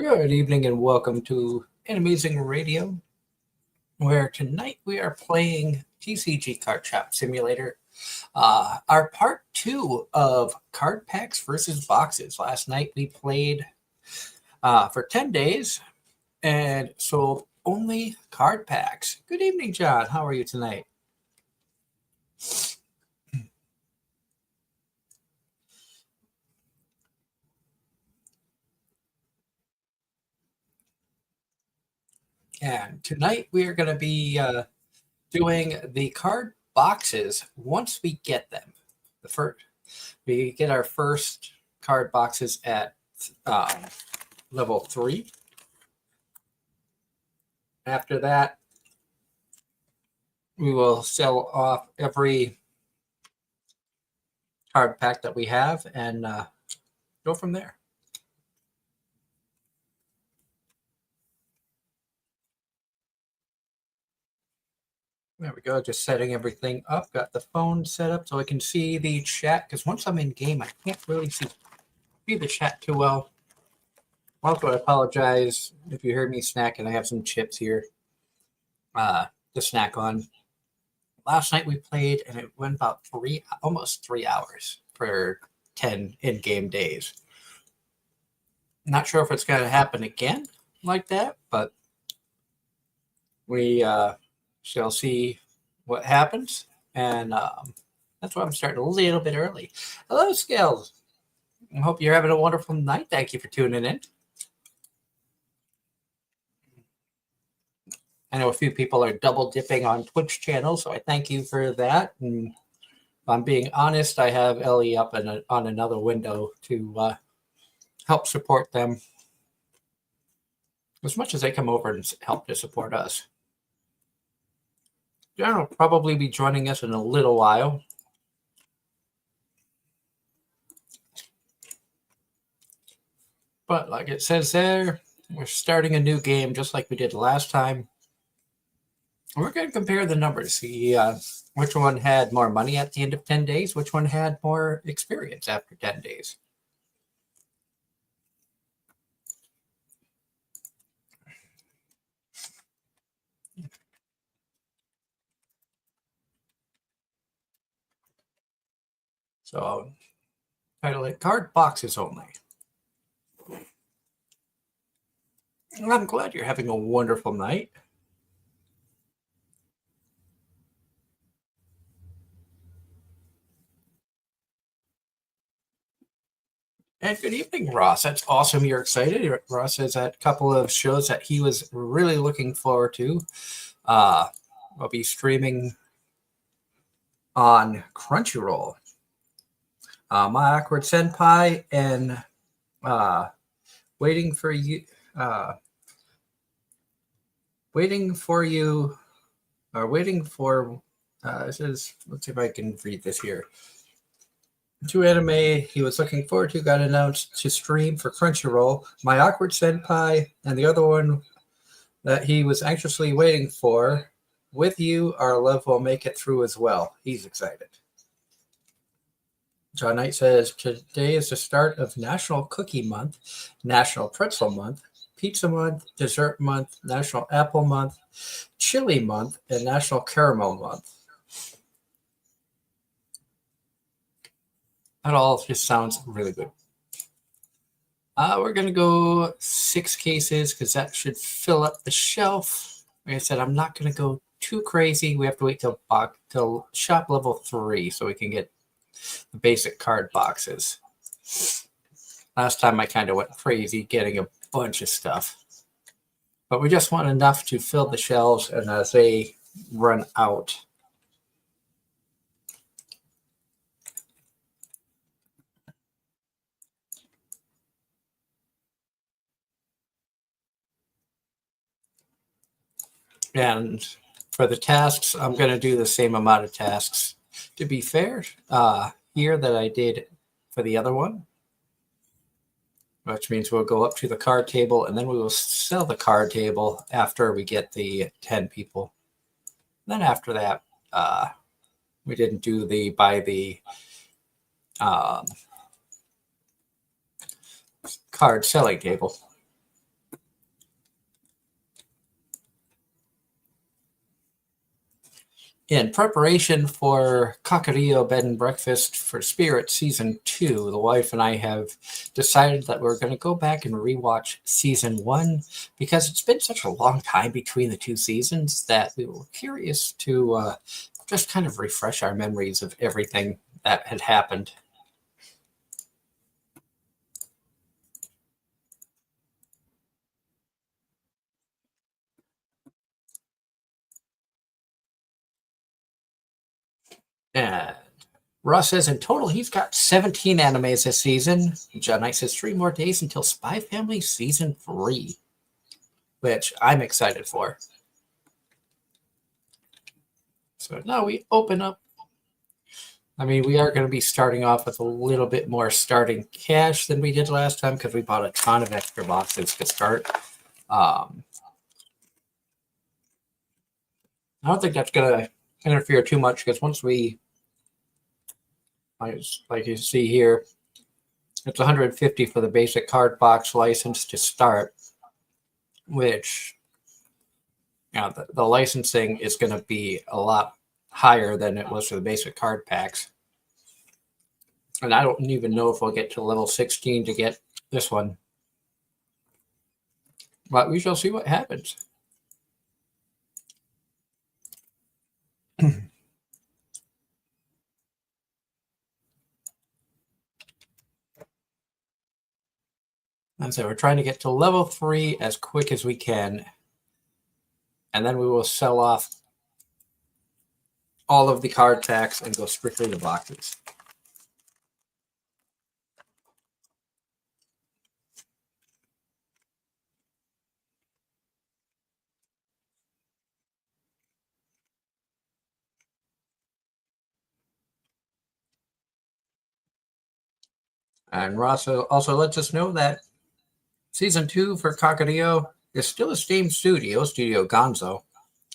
Good evening and welcome to Anime-Zing Radio, where tonight we are playing TCG Card Shop Simulator, our part 2 of card packs versus boxes. Last night we played for 10 days and sold only card packs. Good evening, John. How are you tonight? And tonight we are going to be doing the card boxes once we get them. We get our first card boxes at level 3. After that, we will sell off every card pack that we have and go from there. There we go. Just setting everything up. Got the phone set up so I can see the chat, because once I'm in game, I can't really see the chat too well. Also, I apologize if you heard me snacking. I have some chips here to snack on. Last night we played, and it went about almost 3 hours for 10 in-game days. Not sure if it's going to happen again like that, but we shall see what happens. And that's why I'm starting a little bit early. Hello, Scales. I hope you're having a wonderful night. Thank you for tuning in. I know a few people are double dipping on Twitch channels, so I thank you for that. And if I'm being honest, I have Ellie up on another window to help support them as much as they come over and help to support us. John will probably be joining us in a little while. But like it says there, we're starting a new game just like we did last time. We're going to compare the numbers, see which one had more money at the end of 10 days, which one had more experience after 10 days. So, title it Card Boxes Only. I'm glad you're having a wonderful night. And good evening, Ross. That's awesome you're excited. Ross has a couple of shows that he was really looking forward to. I'll be streaming on Crunchyroll. My Awkward Senpai and Waiting for You. This is, let's see if I can read this here. 2 anime he was looking forward to got announced to stream for Crunchyroll. My Awkward Senpai and the other one that he was anxiously waiting for, With You, Our Love Will Make It Through as well. He's excited. John Knight says, today is the start of National Cookie Month, National Pretzel Month, Pizza Month, Dessert Month, National Apple Month, Chili Month, and National Caramel Month. That all just sounds really good. We're going to go 6 cases because that should fill up the shelf. Like I said, I'm not going to go too crazy. We have to wait till shop level 3 so we can get the basic card boxes. Last time I kind of went crazy getting a bunch of stuff. But we just want enough to fill the shelves, and as they run out, and for the tasks, I'm going to do the same amount of tasks, to be fair, here that I did for the other one, which means we'll go up to the card table, and then we will sell the card table after we get the 10 people. Then after that, we didn't do buy the card selling table. In preparation for Kakario Bed and Breakfast for Spirit Season 2, the wife and I have decided that we're going to go back and rewatch Season 1 because it's been such a long time between the two seasons that we were curious to just kind of refresh our memories of everything that had happened. And Russ says in total he's got 17 animes this season. John Knight says 3 more days until Spy Family Season 3, which I'm excited for. So now we open up. I mean, we are going to be starting off with a little bit more starting cash than we did last time because we bought a ton of extra boxes to start. I don't think that's going to interfere too much because once we, like you see here, it's 150 for the basic card box license to start, which the licensing is going to be a lot higher than it was for the basic card packs. And I don't even know if we'll get to level 16 to get this one. But we shall see what happens. And so we're trying to get to level 3 as quick as we can. And then we will sell off all of the card packs and go strictly to boxes. And Ross also lets us know that Season 2 for Kakario is still the same studio, Studio Gonzo,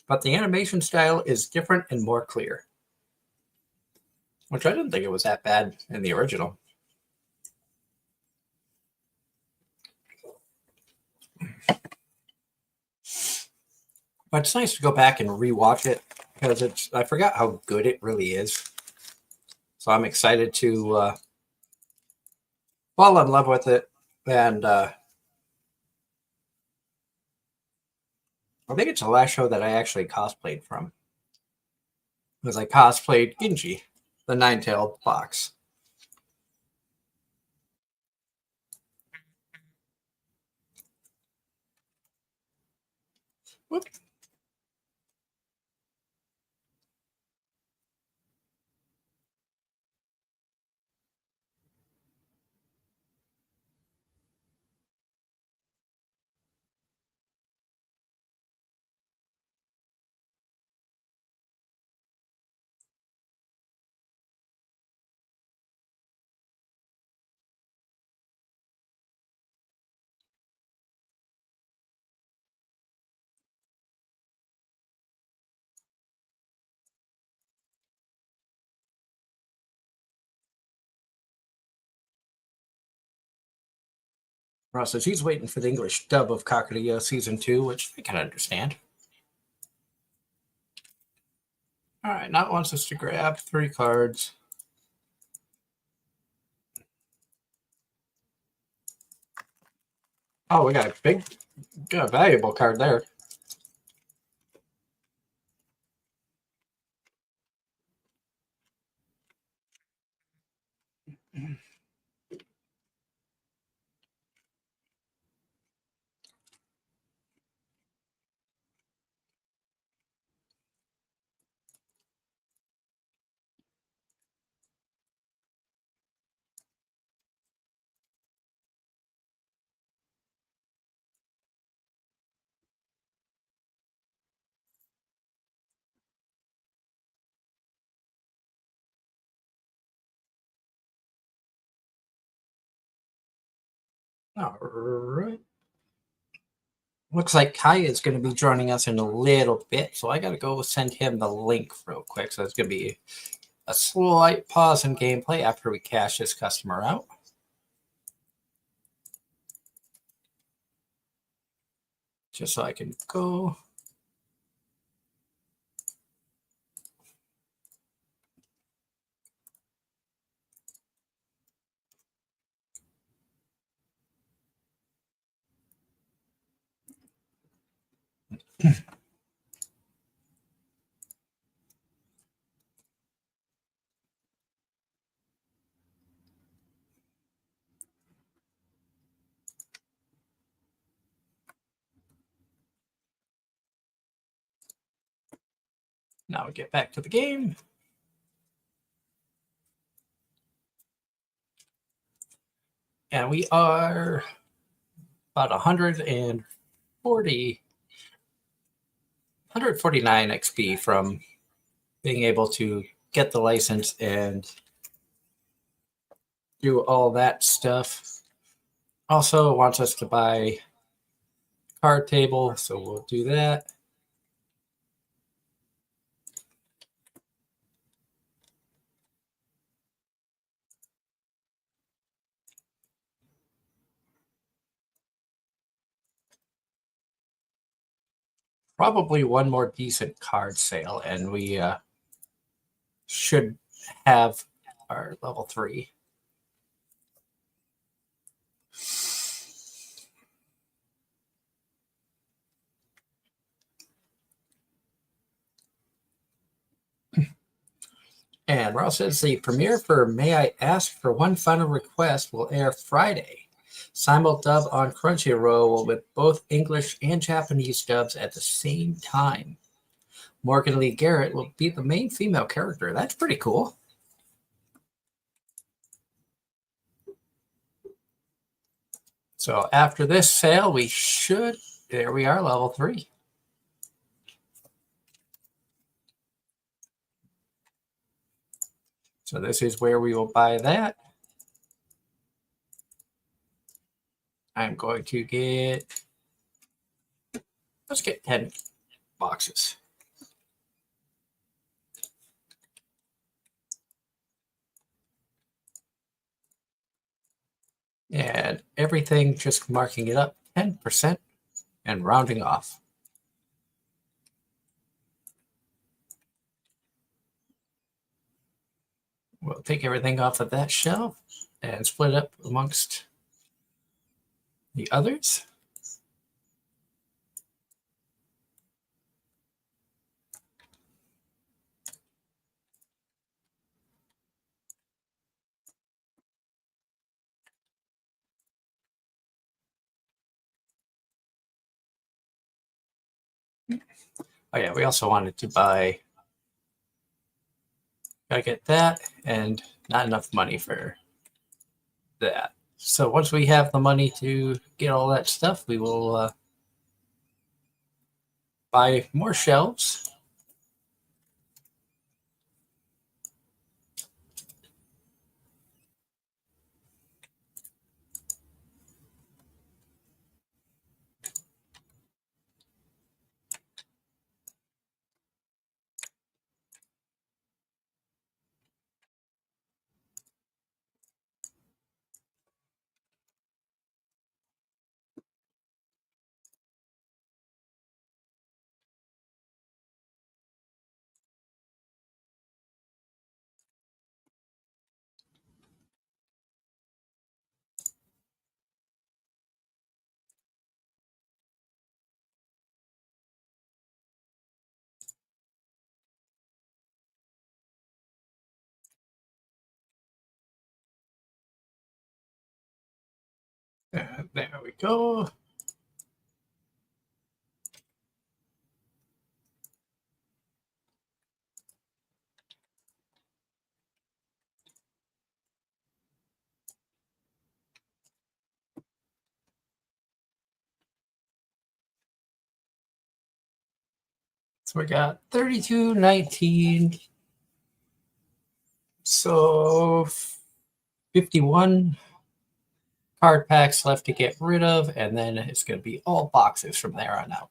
but the animation style is different and more clear. Which I didn't think it was that bad in the original. But it's nice to go back and rewatch it because I forgot how good it really is. So I'm excited to fall in love with it. And I think it's the last show that I actually cosplayed from. Because I cosplayed Ginji, the nine-tailed fox. Whoop. Ross says he's waiting for the English dub of Kakario Season 2, which I can understand. All right, now it wants us to grab 3 cards. Oh, we got a valuable card there. All right. Looks like Kai is going to be joining us in a little bit, so I got to go send him the link real quick. So it's going to be a slight pause in gameplay after we cash this customer out. Just so I can go. Now we get back to the game. And we are about 149 XP from being able to get the license and do all that stuff. Also wants us to buy card table, so we'll do that. Probably one more decent card sale, and we should have our level 3. And Ross says the premiere for May I Ask for One Final Request will air Friday. Simuldub on Crunchyroll with both English and Japanese dubs at the same time. Morgan Lee Garrett will be the main female character. That's pretty cool. So after this sale, we should... There we are, level 3. So this is where we will buy that. I'm going to get... Let's get 10 boxes. And everything just marking it up 10% and rounding off. We'll take everything off of that shelf and split up amongst the others. Oh yeah, we also wanted to buy... Gotta get that, and not enough money for that. So once we have the money to get all that stuff, we will buy more shelves. There we go. So we got 32.19. So 51 card packs left to get rid of, and then it's going to be all boxes from there on out.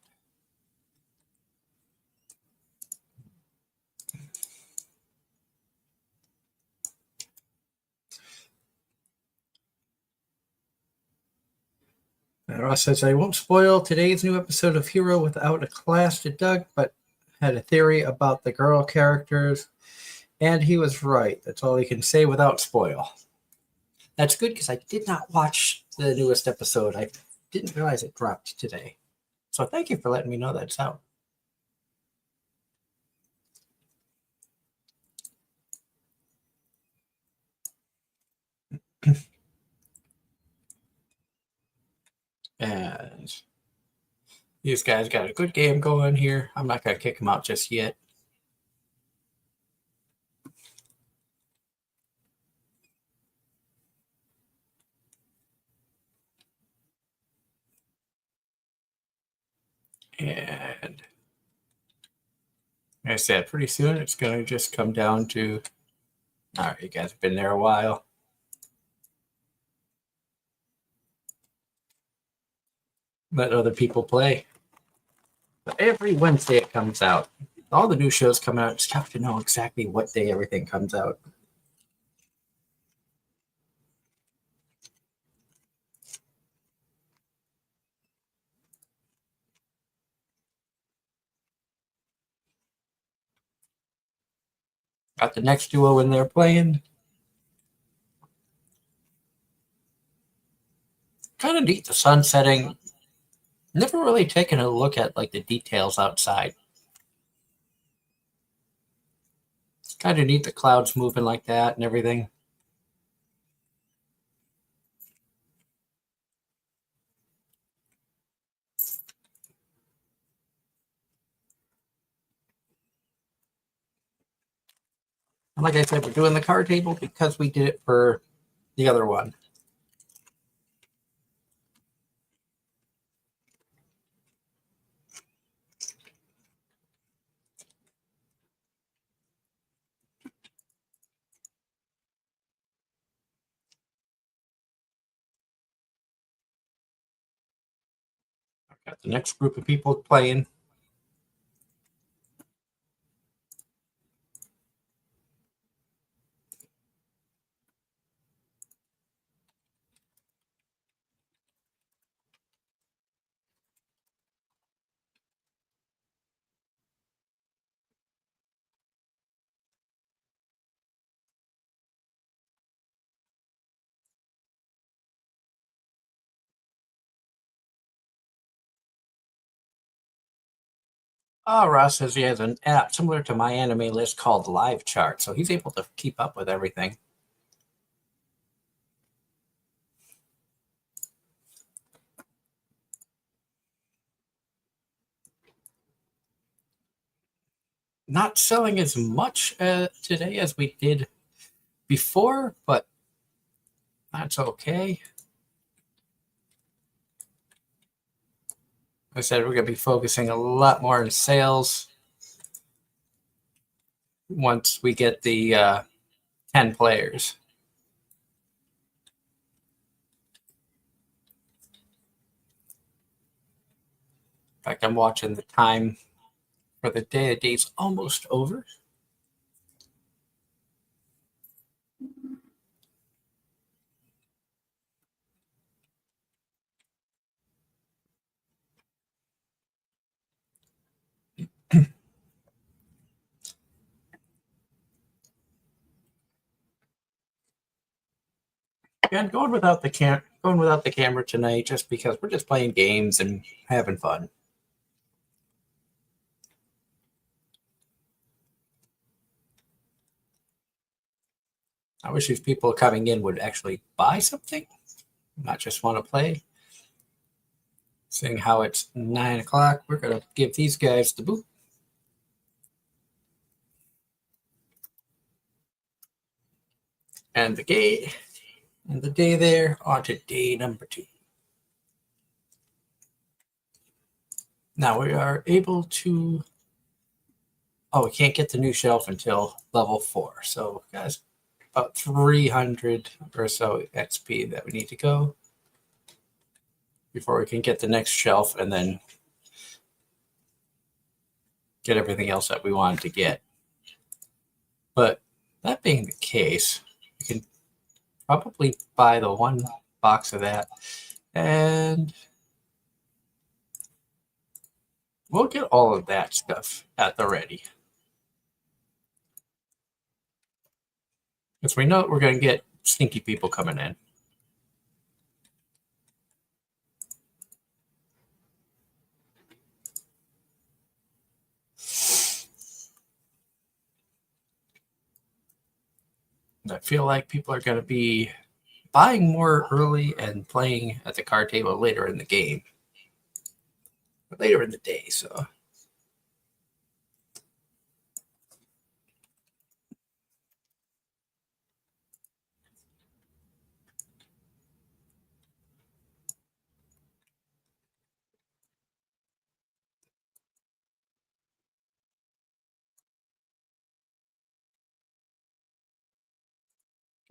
And Ross says, I won't spoil today's new episode of Hero without a class to Doug, but had a theory about the girl characters, and he was right. That's all he can say without spoil. That's good, because I did not watch the newest episode. I didn't realize it dropped today. So thank you for letting me know that's out. And these guys got a good game going here. I'm not going to kick them out just yet. And like I said, pretty soon it's going to just come down to, all right, you guys have been there a while. Let other people play. But every Wednesday it comes out. All the new shows come out. Just have to know exactly what day everything comes out. Got the next duo in there playing. Kind of neat, the sun setting. Never really taken a look at like the details outside. It's kind of neat, the clouds moving like that and everything. And like I said, we're doing the card table because we did it for the other one. Got the next group of people playing. Oh, Ross says he has an app similar to my anime list called Live Chart, so he's able to keep up with everything. Not selling as much today as we did before, but that's okay. I said we're going to be focusing a lot more on sales once we get the 10 players. In fact, I'm watching the time for the day. The day's almost over. And going without the camera tonight, just because we're just playing games and having fun. I wish these people coming in would actually buy something, not just want to play. Seeing how it's 9 o'clock, we're going to give these guys the boot. And the gate, and the day there, on to day number 2. Now we are able to, we can't get the new shelf until level 4. So guys, about 300 or so XP that we need to go before we can get the next shelf and then get everything else that we wanted to get. But that being the case, we can probably buy the 1 box of that and we'll get all of that stuff at the ready. Because we know we're going to get sneaky people coming in. I feel like people are going to be buying more early and playing at the card table later in the game, later in the day. So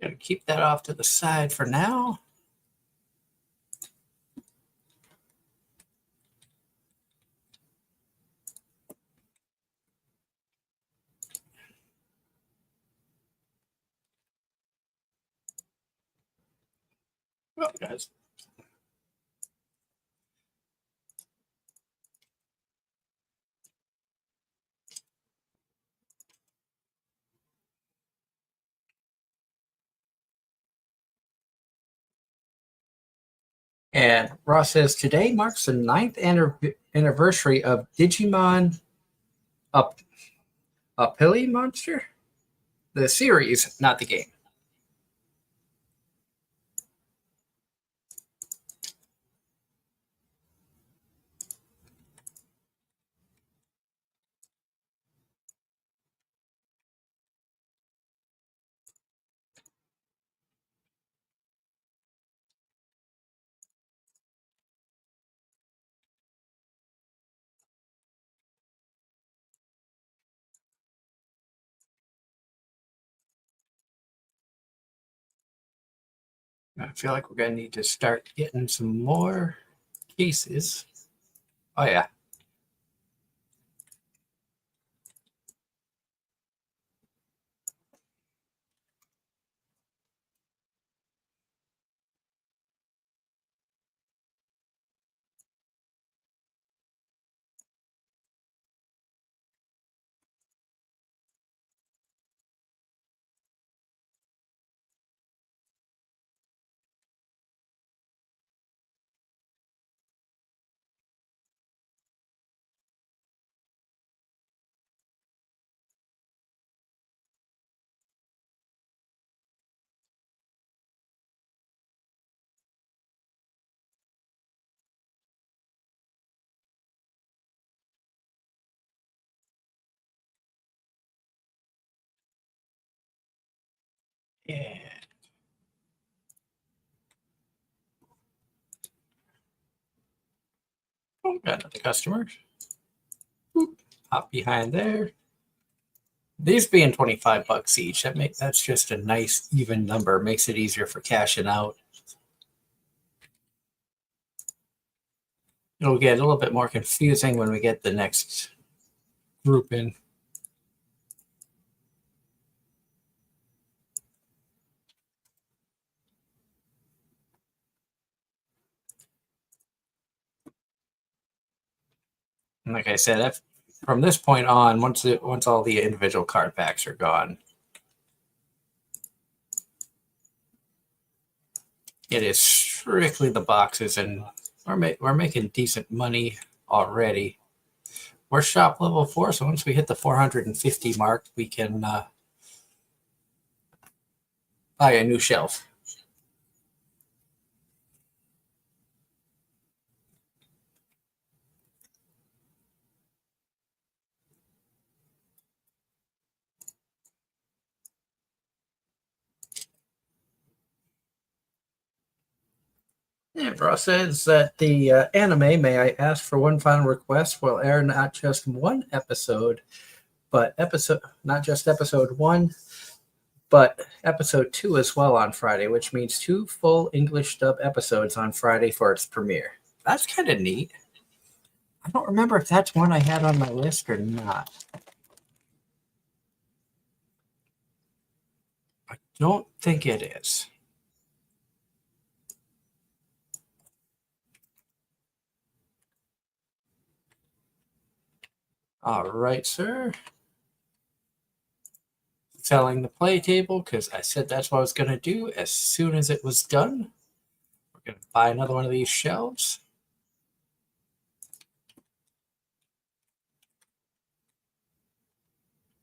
going to keep that off to the side for now. Well, guys. And Ross says today marks the 9th anniversary of Digimon Up Uppily Monster, the series, not the game. I feel like we're going to need to start getting some more cases. Oh, yeah. Yeah. Oh, got another customer. Boop. Hop behind there. These being $25 each, that's just a nice even number. Makes it easier for cashing out. It'll get a little bit more confusing when we get the next group in. And like I said, from this point on, once all the individual card packs are gone, it is strictly the boxes, and we're making decent money already. We're shop level 4, so once we hit the 450 mark, we can buy a new shelf. Yeah, bro says that the anime, may I ask for one final request, will air not just one episode, but not just episode 1, but episode 2 as well on Friday, which means 2 full English dub episodes on Friday for its premiere. That's kind of neat. I don't remember if that's one I had on my list or not. I don't think it is. All right, sir. Selling the play table because I said that's what I was going to do as soon as it was done. We're going to buy another one of these shelves.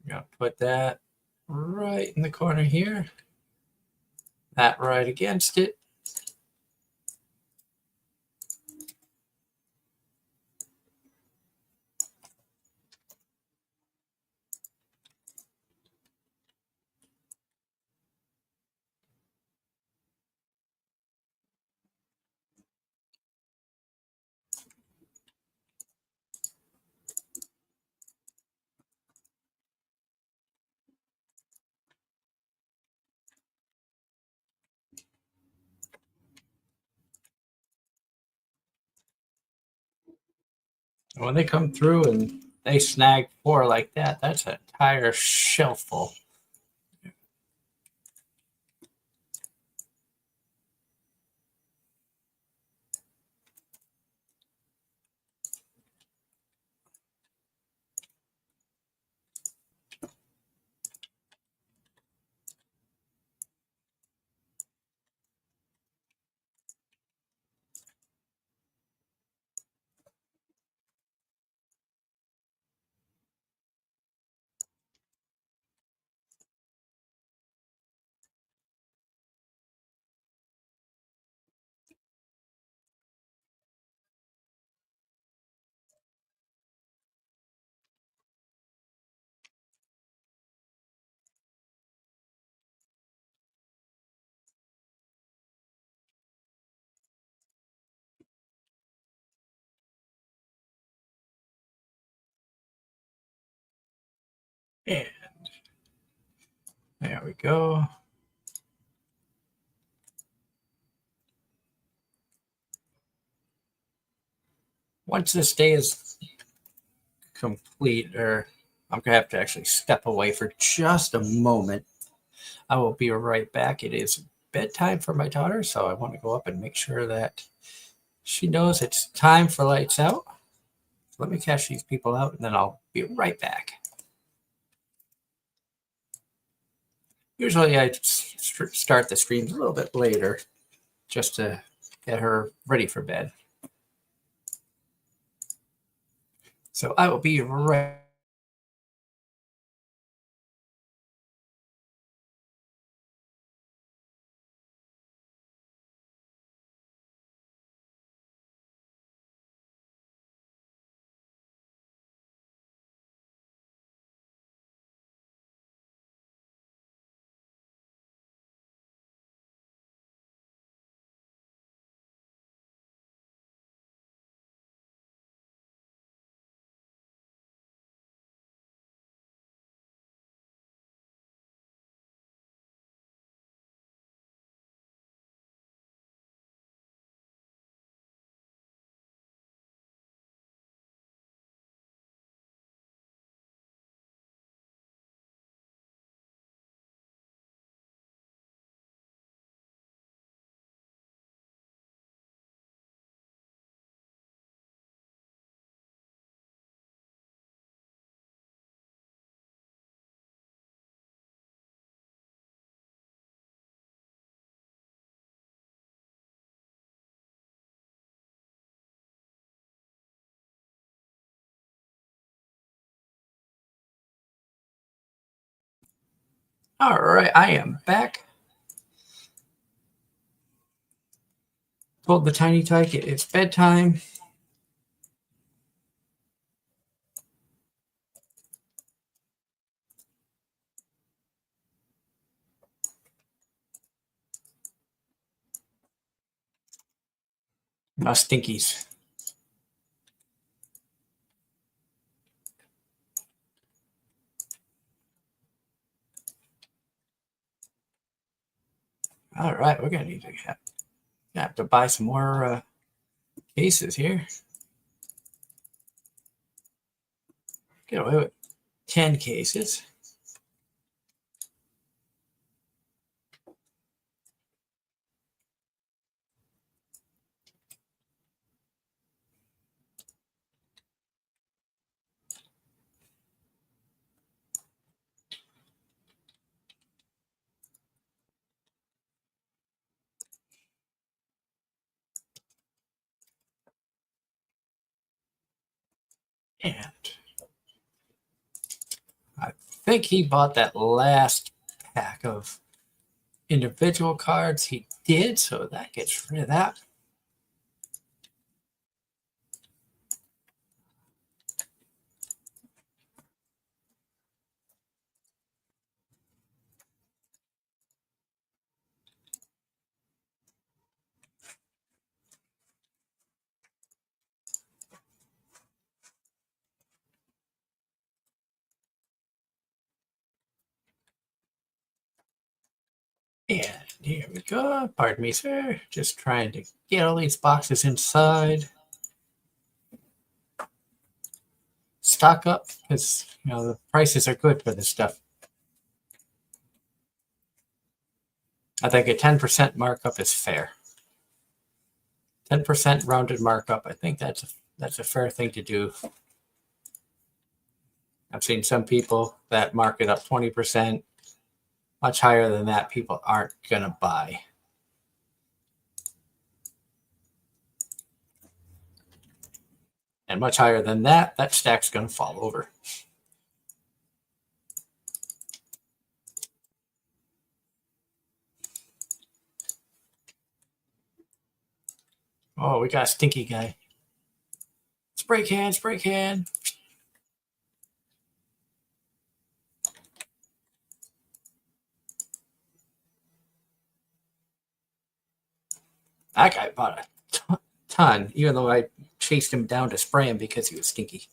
I'm going to put that right in the corner here. that right against it. When they come through and they snag 4 like that, that's an entire shelf full. And there we go. Once this day is complete, or I'm going to have to actually step away for just a moment, I will be right back. It is bedtime for my daughter, so I want to go up and make sure that she knows it's time for lights out. So let me cash these people out, and then I'll be right back. Usually I start the streams a little bit later just to get her ready for bed. So I will be right. All right, I am back. Told the tiny tyke it's bedtime. No stinkies. All right, we're gonna need to have to buy some more cases here. Get away with 10 cases. And I think he bought that last pack of individual cards. He did, so that gets rid of that. And here we go. Pardon me, sir. Just trying to get all these boxes inside. Stock up because the prices are good for this stuff. I think a 10% markup is fair. 10% rounded markup. I think that's a fair thing to do. I've seen some people that mark it up 20%. Much higher than that, people aren't gonna buy. And much higher than that, that stack's gonna fall over. Oh, we got a stinky guy. Spray can, spray can. That guy bought a ton, even though I chased him down to spray him because he was stinky.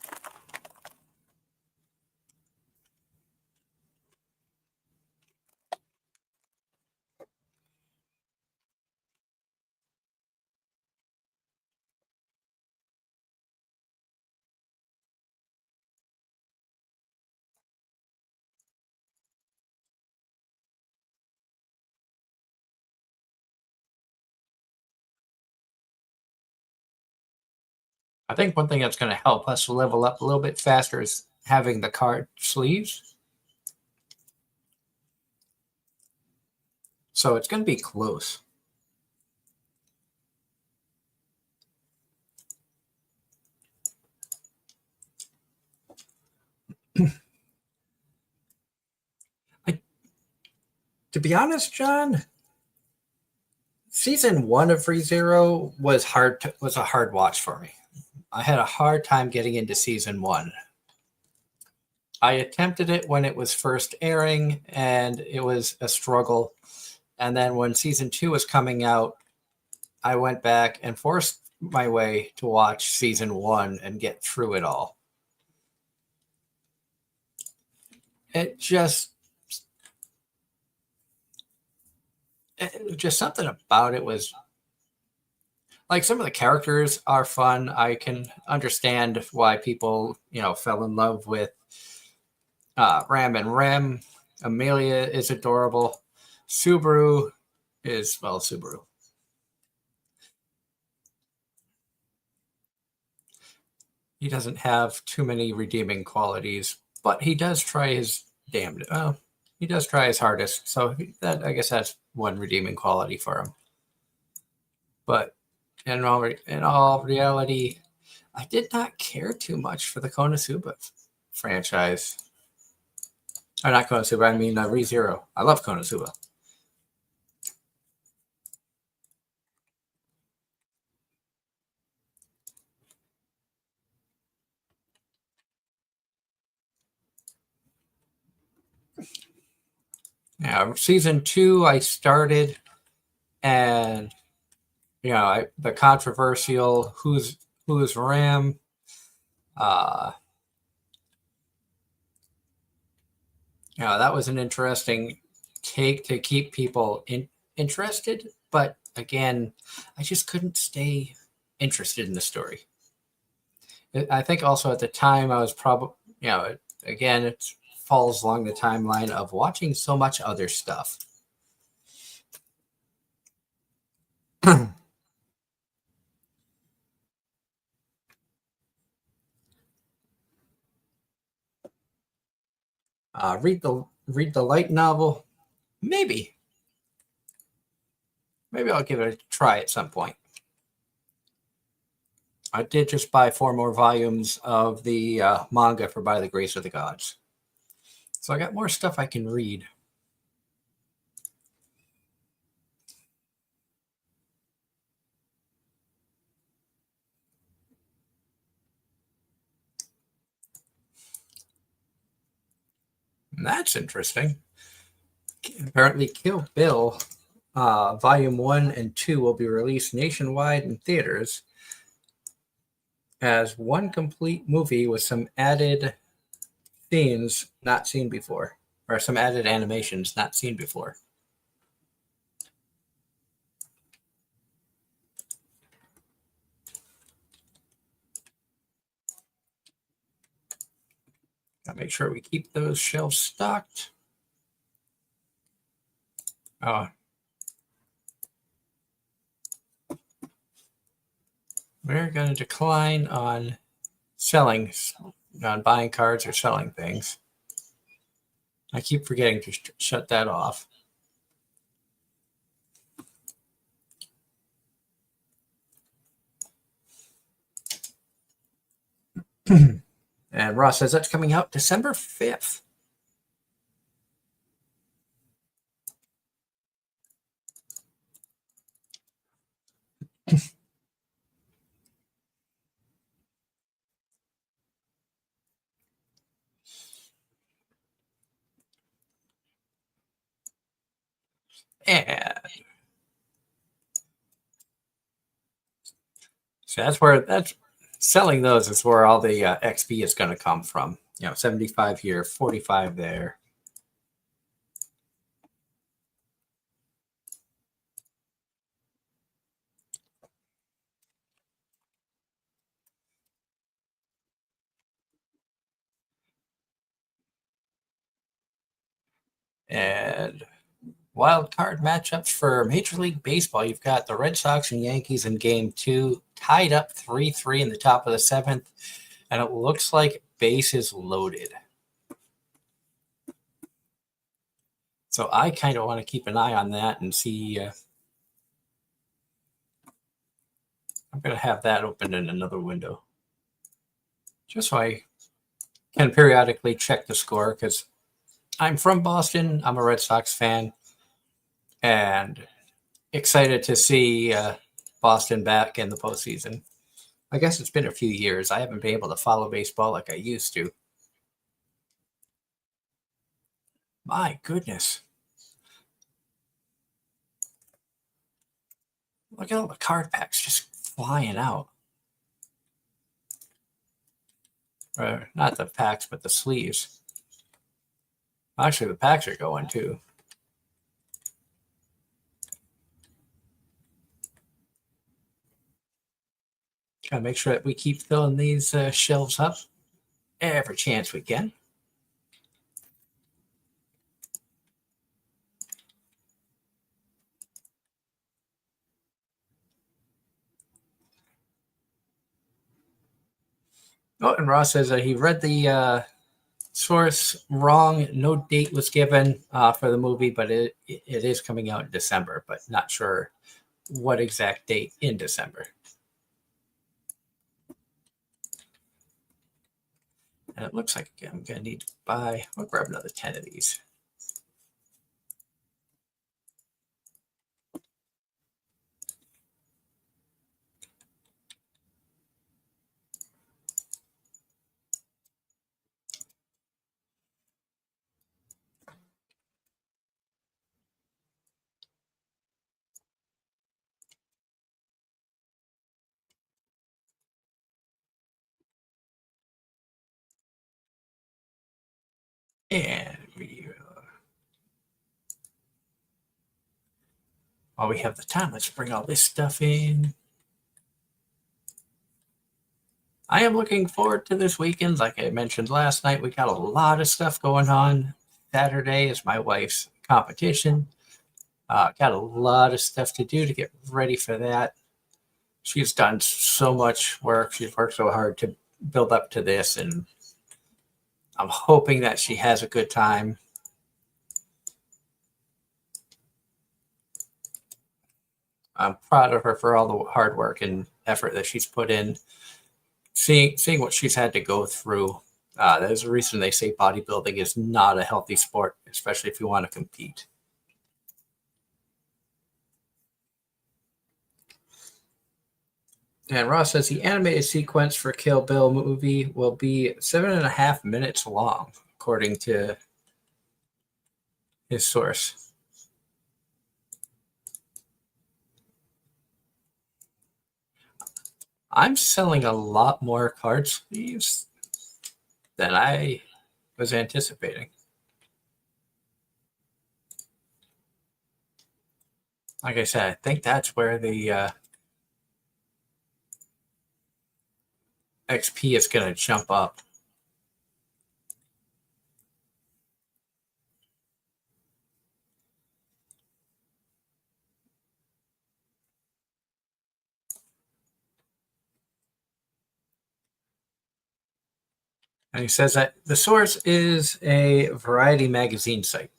I think one thing that's going to help us level up a little bit faster is having the card sleeves. So it's going to be close. To be honest, John, season 1 of ReZero was a hard watch for me. I had a hard time getting into season 1. I attempted it when it was first airing, and it was a struggle. And then when season 2 was coming out, I went back and forced my way to watch season 1 and get through it all. It just something about it was like some of the characters are fun. I can understand why people, fell in love with Ram and Rem. Amelia is adorable. Subaru is, Subaru. He doesn't have too many redeeming qualities, but he does try his damned. He does try his hardest. So I guess that's one redeeming quality for him. But in all reality, I did not care too much for the Konosuba franchise. Or not Konosuba, I mean ReZero. I love Konosuba. Yeah, season 2 I started, and the controversial who's Ram. That was an interesting take to keep people interested, but again, I just couldn't stay interested in the story. I think also at the time I was probably, again, it falls along the timeline of watching so much other stuff. Read the light novel, maybe I'll give it a try at some point. I did just buy 4 more volumes of the manga for By the Grace of the Gods, so I got more stuff I can read. That's interesting. Apparently, Kill Bill Volume 1 and 2 will be released nationwide in theaters as one complete movie with some added scenes not seen before, or some added animations not seen before. Gotta make sure we keep those shelves stocked. We're going to decline on buying cards or selling things. I keep forgetting to shut that off. And Ross says that's coming out December 5th. And so that's selling those is where all the XP is going to come from. 75 here, 45 there. And wild card matchups for Major League Baseball. You've got the Red Sox and Yankees in Game 2, tied up 3-3 in the top of the 7th, and it looks like base is loaded. So I kind of want to keep an eye on that and see. I'm going to have that open in another window, just so I can periodically check the score, because I'm from Boston. I'm a Red Sox fan, and excited to see Boston back in the postseason. I guess it's been a few years. I haven't been able to follow baseball like I used to. My goodness. Look at all the card packs just flying out. Not the packs, but the sleeves. Actually, the packs are going too. Gotta make sure that we keep filling these shelves up every chance we can. Oh, and Ross says that he read the source wrong. No date was given for the movie, but it is coming out in December, but not sure what exact date in December. And it looks like I'm going to need to buy, I'll grab another 10 of these. And while we have the time, let's bring all this stuff in. I am looking forward to this weekend. Like I mentioned last night, we got a lot of stuff going on. Saturday is my wife's competition. Got a lot of stuff to do to get ready for that. She's done so much work. She's worked so hard to build up to this, and I'm hoping that she has a good time. I'm proud of her for all the hard work and effort that she's put in. Seeing what she's had to go through. There's a reason they say bodybuilding is not a healthy sport, especially if you want to compete. And Ross says the animated sequence for Kill Bill movie will be 7.5 minutes long, according to his source. I'm selling a lot more card sleeves than I was anticipating. Like I said, I think that's where the XP is going to jump up. And he says that the source is a variety magazine site.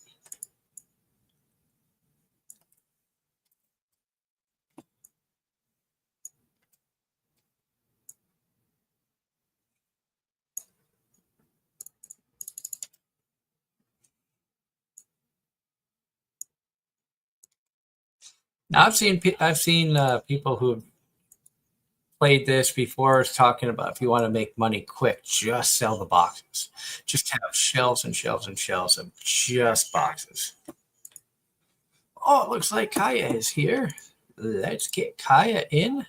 Now I've seen people who played this before talking about if you want to make money quick, just sell the boxes. Just have shelves and shelves and shelves of just boxes. Oh, it looks like Kaya is here. Let's get Kaya in.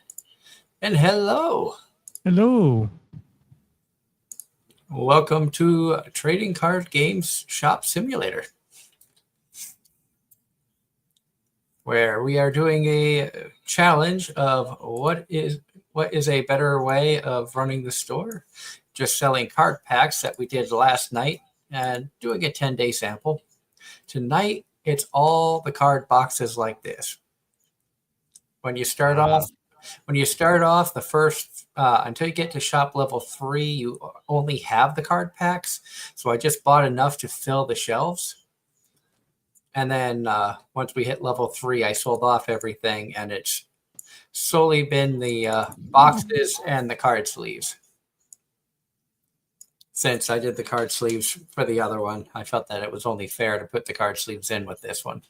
And hello. Hello. Welcome to Trading Card Games Shop Simulator, where we are doing a challenge of what is a better way of running the store. Just selling card packs that we did last night and doing a 10-day sample. Tonight, it's all the card boxes like this. When you start off, the first until you get to shop level 3, you only have the card packs. So I just bought enough to fill the shelves. And then once we hit level 3, I sold off everything, and it's solely been the boxes and the card sleeves. Since I did the card sleeves for the other one, I felt that it was only fair to put the card sleeves in with this one.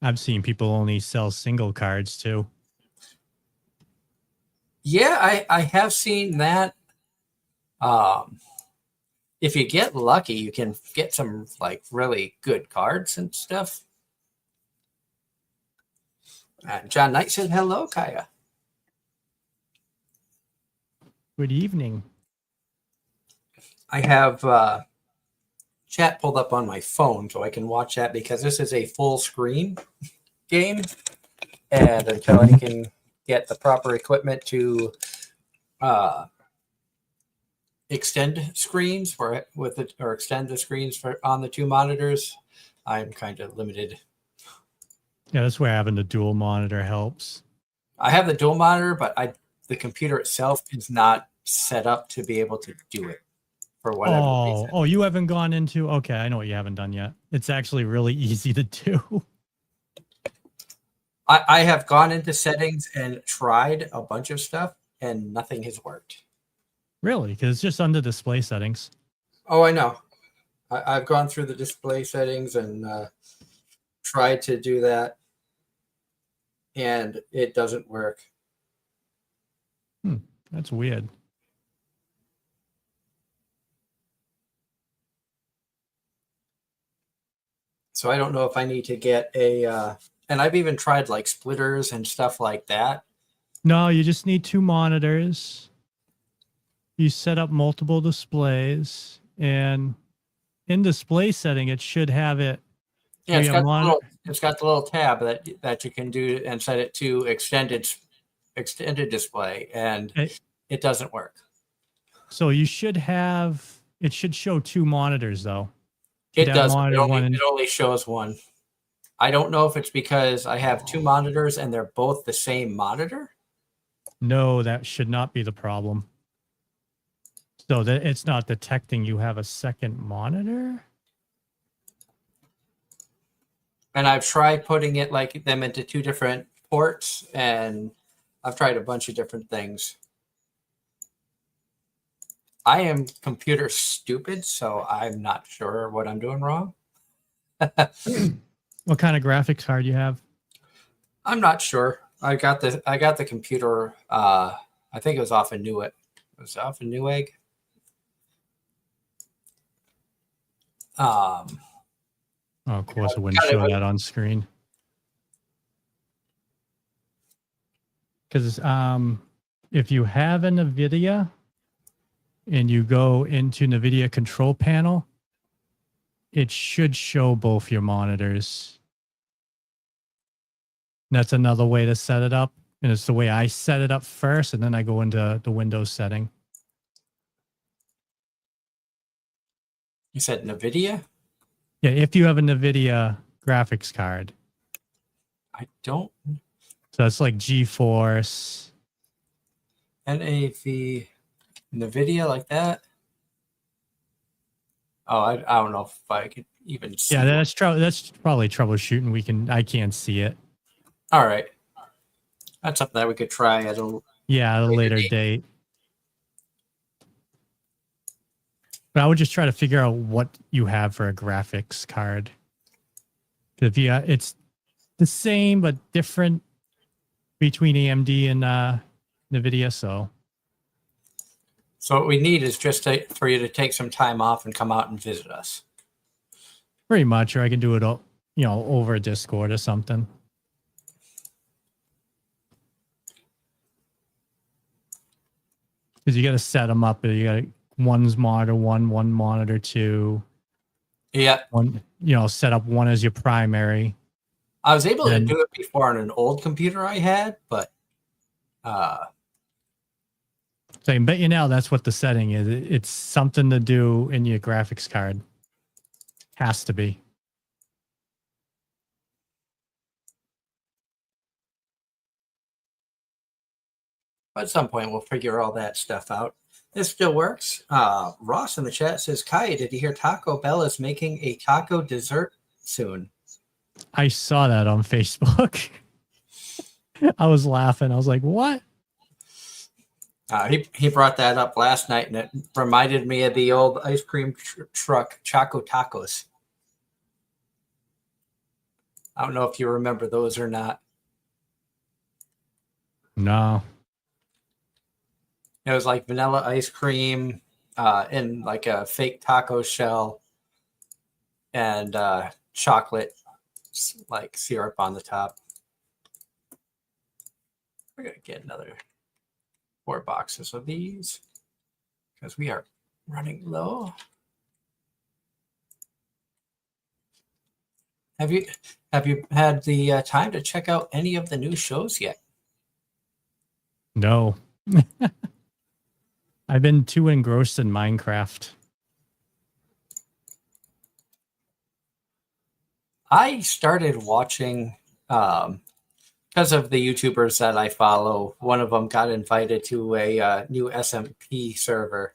I've seen people only sell single cards too. Yeah, I have seen that. If you get lucky, you can get some like really good cards and stuff. John Knight said, hello, Kaya. Good evening. I have chat pulled up on my phone so I can watch that because this is a full screen game. And until I can get the proper equipment to extend screens or extend the screens on the two monitors, I'm kind of limited. Yeah, that's where having the dual monitor helps. I have the dual monitor, but the computer itself is not set up to be able to do it for whatever reason. Oh, you haven't gone into... Okay, I know what you haven't done yet. It's actually really easy to do. I have gone into settings and tried a bunch of stuff, and nothing has worked. Really? Because it's just under display settings. Oh, I know. I've gone through the display settings and tried to do that, and it doesn't work. That's weird. So I don't know if I need to get a... and I've even tried like splitters and stuff like that. No, you just need 2 monitors. You set up multiple displays, and in display setting, it should have it. Yeah, it's got the little tab that you can do and set it to extended display, and it doesn't work. So you should have... It should show 2 monitors, though. It does. It only shows one. I don't know if it's because I have 2 monitors and they're both the same monitor. No, that should not be the problem. So that it's not detecting you have a second monitor? And I've tried putting it like them into 2 different ports, and I've tried a bunch of different things. I am computer stupid, so I'm not sure what I'm doing wrong. What kind of graphics card you have? I'm not sure. I got the computer. I think it was off of Newegg. It was off of Newegg. Oh, of course, it wouldn't got it show with- that on screen. Because if you have a NVIDIA and you go into NVIDIA control panel, it should show both your monitors. And that's another way to set it up. And it's the way I set it up first, and then I go into the Windows setting. You said NVIDIA? Yeah, if you have a NVIDIA graphics card. I don't. So it's like GeForce. NAV NVIDIA like that? Oh, I don't know if I could even see. Yeah, that's probably troubleshooting. I can't see it. All right. That's something that we could try at a later date. But I would just try to figure out what you have for a graphics card. If it's the same but different between AMD and NVIDIA. So what we need is just for you to take some time off and come out and visit us. pretty much, or I can do it, over Discord or something. Because you got to set them up. You got one's monitor one monitor two. Yeah. One, set up one as your primary. I was able to do it before on an old computer I had, but so I can bet you now that's what the setting is. It's something to do in your graphics card. Has to be. at some point we'll figure all that stuff out. This still works. Ross in the chat says, Kai, did you hear Taco Bell is making a taco dessert soon? I saw that on Facebook. I was laughing. I was like, what? He brought that up last night, and it reminded me of the old ice cream truck, Choco Tacos. I don't know if you remember those or not. No. It was like vanilla ice cream in like a fake taco shell and chocolate like syrup on the top. We're going to get another 4 boxes of these because we are running low. Have you had the time to check out any of the new shows yet? No. I've been too engrossed in Minecraft. I started watching because of the YouTubers that I follow. One of them got invited to a new SMP server,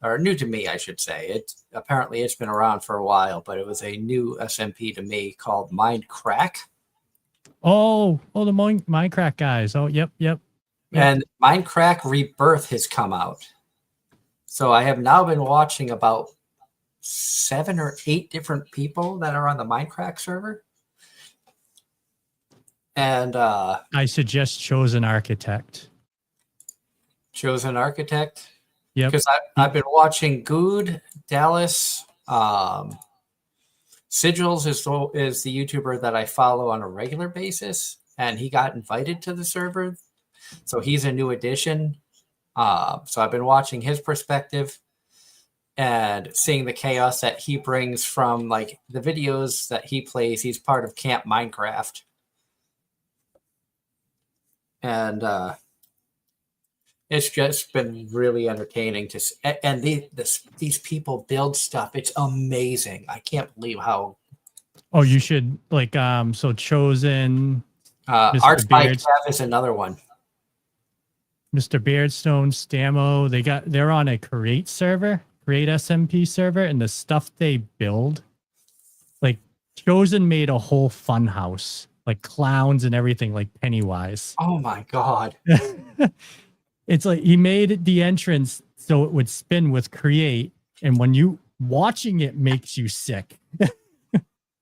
or new to me, I should say. Apparently it's been around for a while, but it was a new SMP to me called Mindcrack. Oh, the Minecraft guys. Oh, yep. And Mindcrack Rebirth has come out. So I have now been watching about 7 or 8 different people that are on the Minecraft server. And I suggest Chosen Architect. Chosen Architect. Yep. Because I've been watching Good, Dallas, Sigils is the YouTuber that I follow on a regular basis, and he got invited to the server. So he's a new addition. So I've been watching his perspective and seeing the chaos that he brings from like the videos that he plays. He's part of Camp Minecraft. And it's just been really entertaining to see. And these people build stuff. It's amazing. I can't believe how. Oh, you should so Chosen. Arts by Kev is another one. Mr. Beardstone, Stamo, they're on a Create SMP server, and the stuff they build, like Chosen made a whole fun house, like clowns and everything, like Pennywise. Oh my God. It's like he made the entrance so it would spin with Create, and when you watching it makes you sick.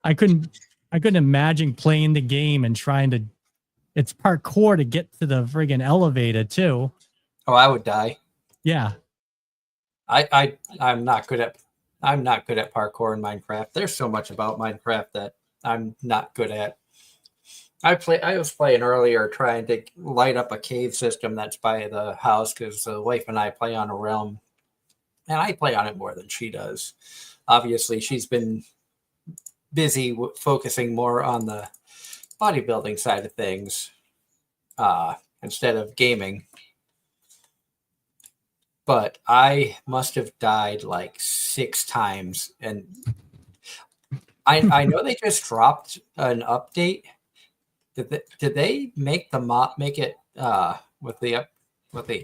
I couldn't imagine playing the game and trying to. It's parkour to get to the friggin' elevator too. Oh, I would die. Yeah. I'm not good at I'm not good at parkour in Minecraft. There's so much about Minecraft that I'm not good at. I was playing earlier trying to light up a cave system that's by the house because the wife and I play on a realm, and I play on it more than she does. Obviously, she's been busy focusing more on the bodybuilding side of things instead of gaming. But I must have died like 6 times, and I know they just dropped an update. Did they make the mob make it with the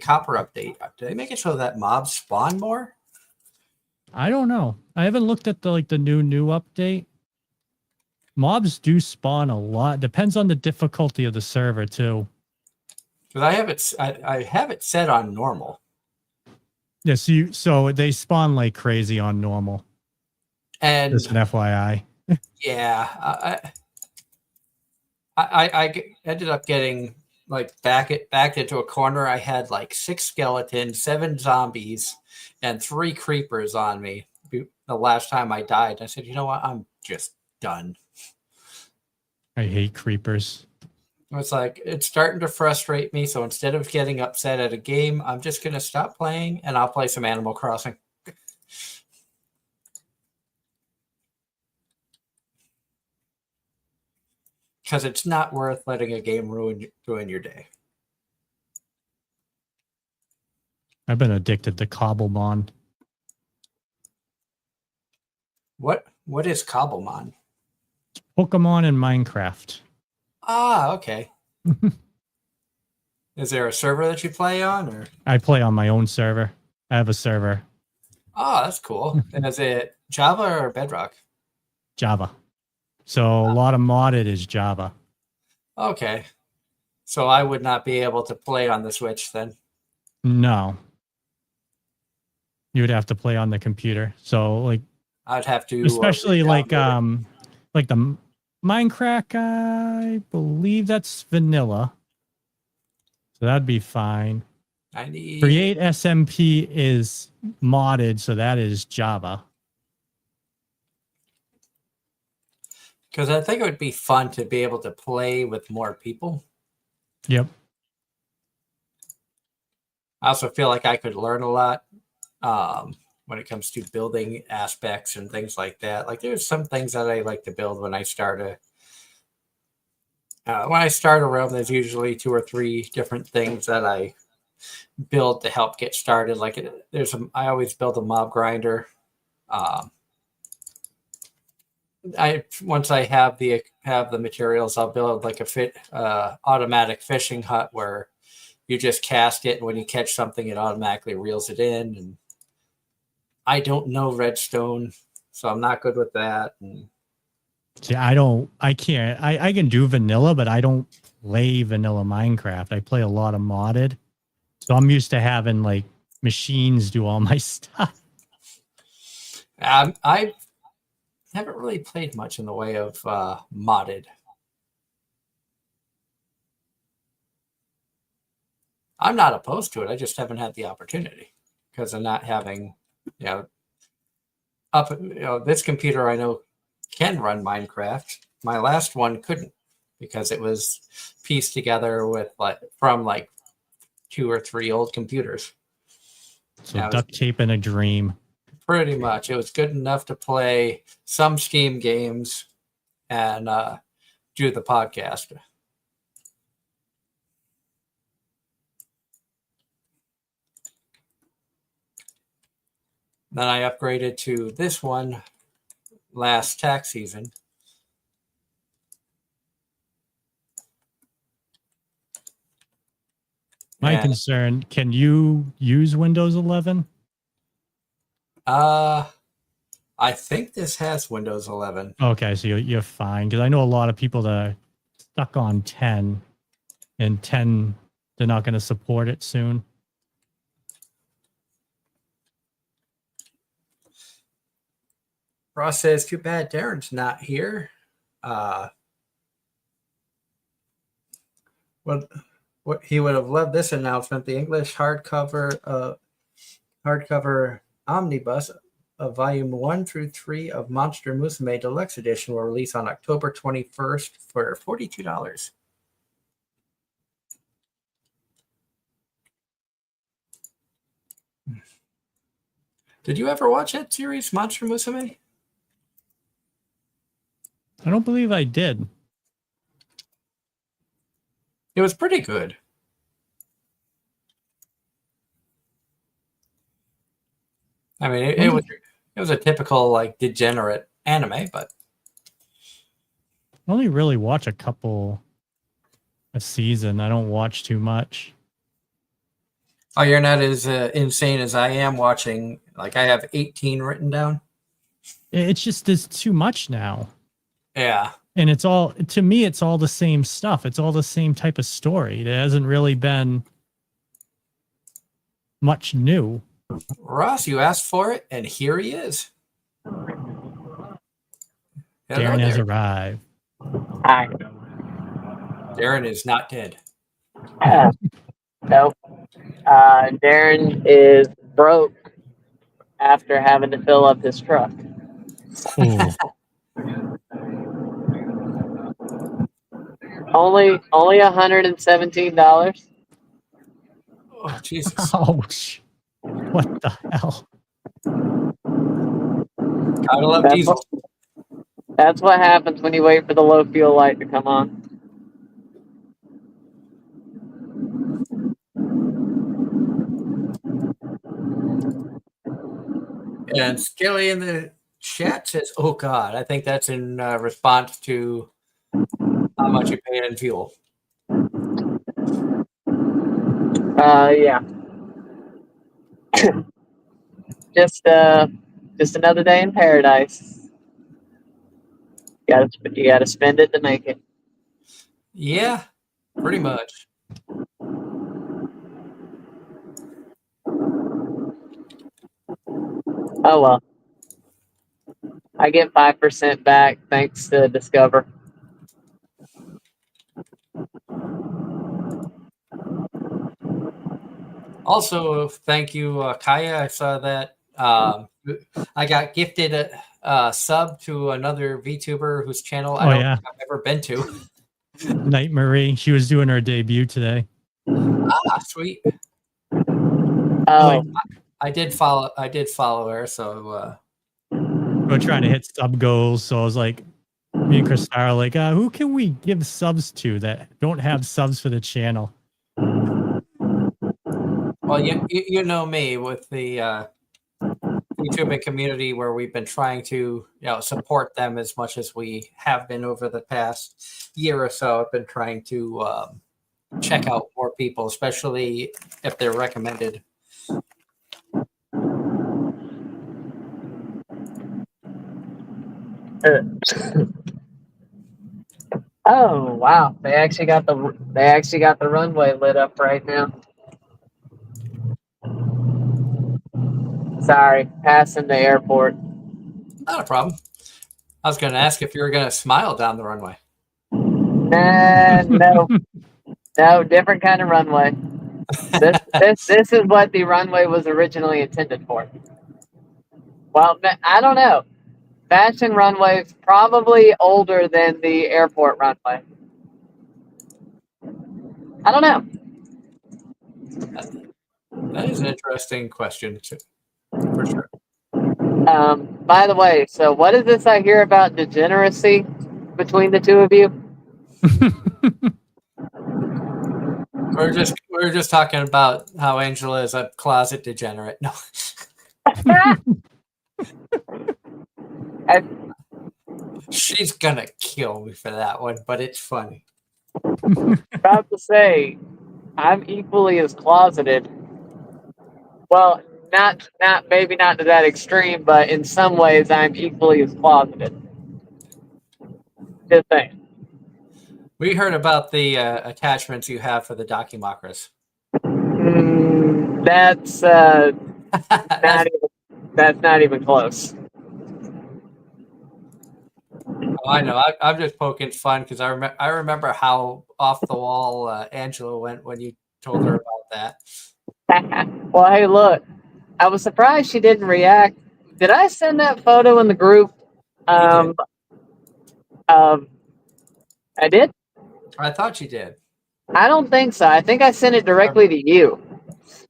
copper update? Did they make it so that mobs spawn more? I don't know. I haven't looked at the new update. Mobs do spawn a lot. Depends on the difficulty of the server too. Because I have it set on normal. Yeah, so they spawn like crazy on normal. And just an FYI. Yeah, I ended up getting like backed into a corner. I had like 6 skeletons, 7 zombies, and 3 creepers on me. The last time I died, I said, you know what? I'm just done. I hate creepers. It's like it's starting to frustrate me. So instead of getting upset at a game, I'm just going to stop playing and I'll play some Animal Crossing. Because it's not worth letting a game ruin your day. I've been addicted to Cobblemon. What is Cobblemon? Pokemon in Minecraft. Ah, okay. Is there a server that you play on, or? I play on my own server. I have a server. Oh, that's cool. And is it Java or Bedrock? Java. So a lot of modded is Java. Okay. So I would not be able to play on the Switch then? No. You would have to play on the computer. So like I'd have to especially like the Minecraft, I believe that's vanilla. So that'd be fine. Create SMP is modded, so that is Java. Because I think it would be fun to be able to play with more people. Yep. I also feel like I could learn a lot when it comes to building aspects and things like that. Like there's some things that I like to build when I start a realm. There's usually 2 or 3 different things that I build to help get started. Like I always build a mob grinder. Once I have the materials, I'll build like a automatic fishing hut where you just cast it, and when you catch something, it automatically reels it in. And I don't know redstone, so I'm not good with that. And see, I can't. I can do vanilla, but I don't play vanilla Minecraft. I play a lot of modded. So I'm used to having like machines do all my stuff. I haven't really played much in the way of modded. I'm not opposed to it. I just haven't had the opportunity because of not having, this computer I know can run Minecraft. My last one couldn't because it was pieced together from 2 or 3 old computers. So duct tape and a dream. Pretty much. It was good enough to play some Steam games and do the podcast. Then I upgraded to this one last tax season. My concern, can you use Windows 11? I think this has Windows 11. Okay, so you're fine. Because I know a lot of people that are stuck on 10. And 10, they're not going to support it soon. Ross says, too bad Darren's not here. What he would have loved this announcement. The English hardcover omnibus of Volume 1 through 3 of Monster Musume Deluxe Edition will release on October 21st for $42. Did you ever watch that series, Monster Musume? I don't believe I did. It was pretty good. I mean, it was a typical like degenerate anime, but I only really watch a couple a season. I don't watch too much. oh, you're not as insane as I am watching. Like I have 18 written down. It's just there's too much now. Yeah. And it's all, to me, it's all the same stuff. It's all the same type of story. There hasn't really been much new. Ross, you asked for it, and here he is. Hello, Darren has there. arrived. Hi. Darren is not dead. Nope. Darren is broke after having to fill up his truck. Ooh. Only $117. Oh, Jesus. Ouch. What the hell? Gotta love diesel. That's what happens when you wait for the low fuel light to come on. And Skelly in the chat says, oh, God. I think that's in response to how much you pay in fuel. Yeah. Just another day in paradise. You gotta spend it to make it. Yeah, pretty much. Oh well. I get 5% back thanks to Discover. Also, thank you, Kaya. I saw that. I got gifted a sub to another VTuber whose channel I don't think I've ever been to. Night Marie. She was doing her debut today. Ah, sweet. Oh, I did follow her, so We're trying to hit sub goals. So I was like, me and Chris are like, who can we give subs to that don't have subs for the channel? well, you know me with the YouTube community where we've been trying to support them as much as we have been over the past year or so. I've been trying to check out more people, especially if they're recommended. oh wow! They actually got the runway lit up right now. Sorry, passing the airport. Not a problem. I was going to ask if you were going to smile down the runway. No, different kind of runway. This is what the runway was originally intended for. Well, I don't know. Fashion runway is probably older than the airport runway. I don't know. That is an interesting question, for sure. By the way, so what is this I hear about degeneracy between the two of you? We're just talking about how Angela is a closet degenerate. No. She's gonna kill me for that one, but it's funny. About to say, I'm equally as closeted. Well, maybe not to that extreme, but in some ways, I'm equally as closeted. Just saying. We heard about the attachments you have for the Dakimakras. That's not even close. Oh, I know. I'm just poking fun because I remember how off the wall Angela went when you told her about that. Well, hey, look, I was surprised she didn't react Did I send that photo in the group? You did. I did. I thought you did. I don't think so. I think I sent it directly to you.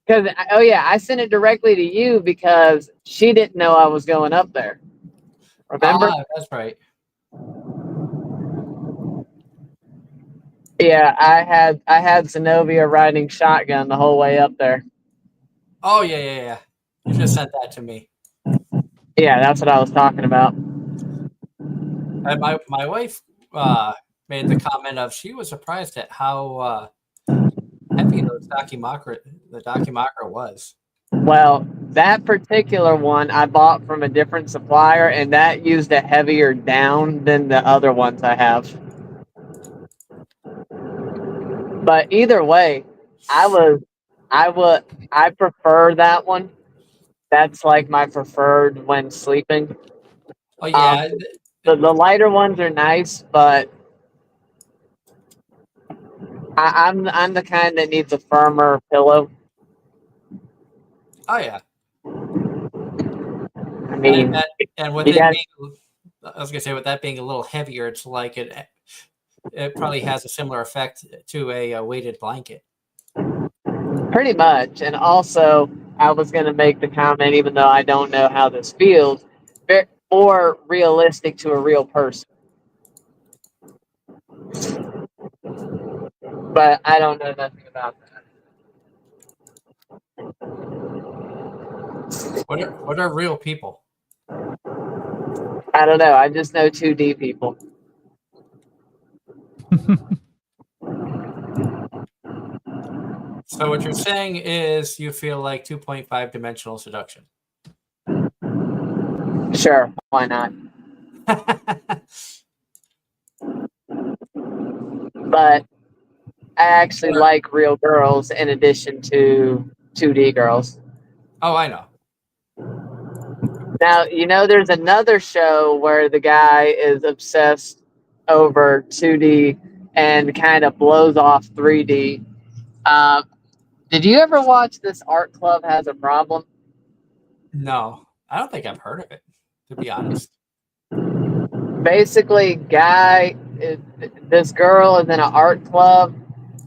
Because I sent it directly to you because she didn't know I was going up there. Remember? That's right. Yeah, I had Zenobia riding shotgun the whole way up there. Oh yeah. You just sent that to me. Yeah, that's what I was talking about. And my wife made the comment of she was surprised at how heavy the Dakimakura was. Well, that particular one I bought from a different supplier, and that used a heavier down than the other ones I have. But either way, I prefer that one. That's like my preferred when sleeping. Oh yeah. The lighter ones are nice, but I'm the kind that needs a firmer pillow. Oh yeah. I mean, and with you it guys, being, I was gonna say, with that being a little heavier, it's like it probably has a similar effect to a weighted blanket. pretty much. And also, I was going to make the comment, even though I don't know how this feels, more realistic to a real person. But I don't know nothing about that. What are real people? I don't know. I just know 2D people. So what you're saying is you feel like 2.5 dimensional seduction. Sure, why not? But I actually like real girls in addition to 2D girls. Oh, I know. Now, there's another show where the guy is obsessed over 2D and kind of blows off 3D. Did you ever watch This Art Club Has a Problem? No, I don't think I've heard of it, to be honest. Basically, this girl is in an art club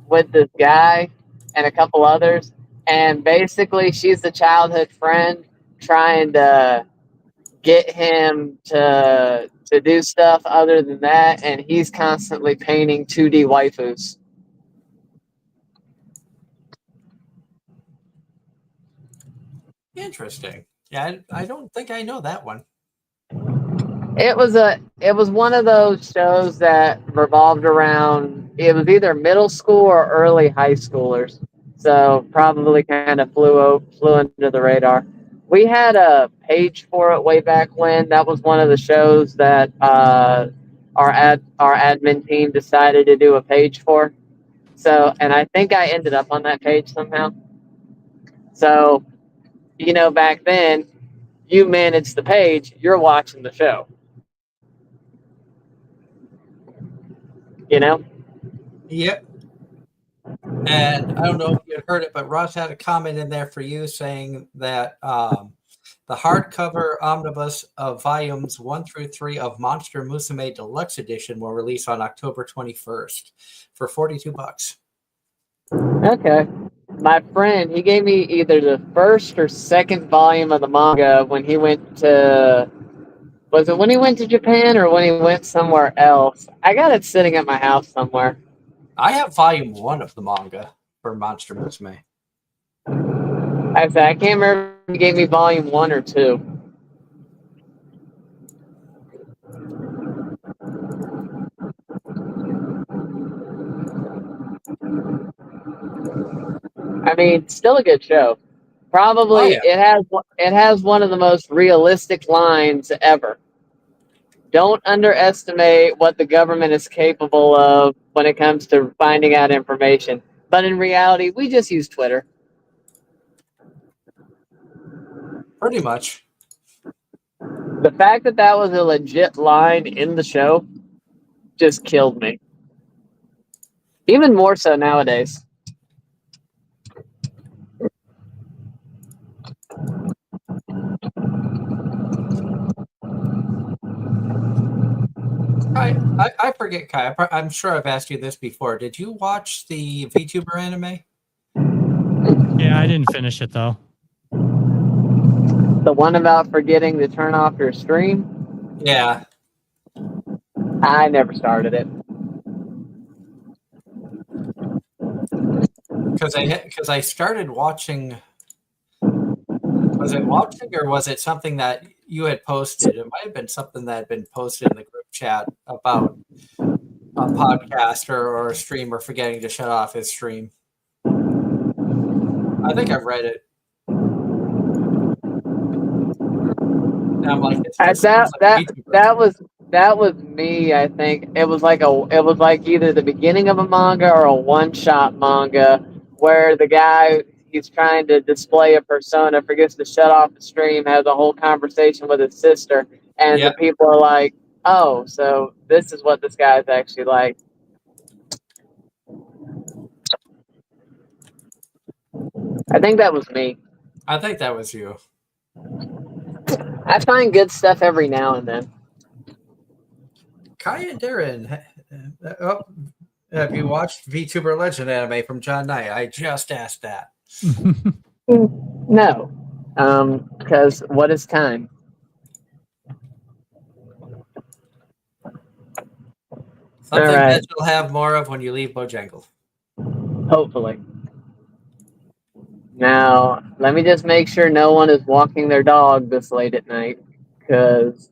with this guy and a couple others, and basically she's the childhood friend trying to get him to do stuff other than that, and he's constantly painting 2D waifus. Interesting. Yeah, I don't think I know that one. It was one of those shows that revolved around, it was either middle school or early high schoolers. So probably kind of flew under the radar. We had a page for it way back when. That was one of the shows that our admin team decided to do a page for. So, and I think I ended up on that page somehow. So, back then, you managed the page, you're watching the show. Yep. And I don't know if you had heard it, but Ross had a comment in there for you saying that the hardcover omnibus of volumes 1 through 3 of Monster Musume Deluxe Edition will release on October 21st for $42. Okay. My friend, he gave me either the first or second volume of the manga when he went to, was it when he went to Japan or when he went somewhere else? I got it sitting at my house somewhere. I have volume 1 of the manga for Monster Musume. I can't remember if he gave me volume 1 or 2. I mean, still a good show. Probably it has one of the most realistic lines ever. Don't underestimate what the government is capable of when it comes to finding out information. But in reality, we just use Twitter. Pretty much. The fact that that was a legit line in the show just killed me. Even more so nowadays. I forget, Kai. I'm sure I've asked you this before. Did you watch the VTuber anime? Yeah, I didn't finish it though. The one about forgetting to turn off your stream? Yeah. I never started it. Because I started watching. Was it watching or was it something that you had posted? It might have been something that had been posted in the group chat about a podcaster or a streamer forgetting to shut off his stream. I think I've read it. And I'm like, this just sounds like a VTuber. That was me. I think it was like either the beginning of a manga or a one shot manga where the guy, he's trying to display a persona, forgets to shut off the stream, has a whole conversation with his sister, and the Yep. people are like, "Oh, so this is what this guy's actually like." I think that was me. I think that was you. I find good stuff every now and then. Kai and Darren, have you watched VTuber Legend anime from John Knight? I just asked that. No, because what is time? Something All right. that you'll have more of when you leave Bojangles. Hopefully. Now, let me just make sure no one is walking their dog this late at night, because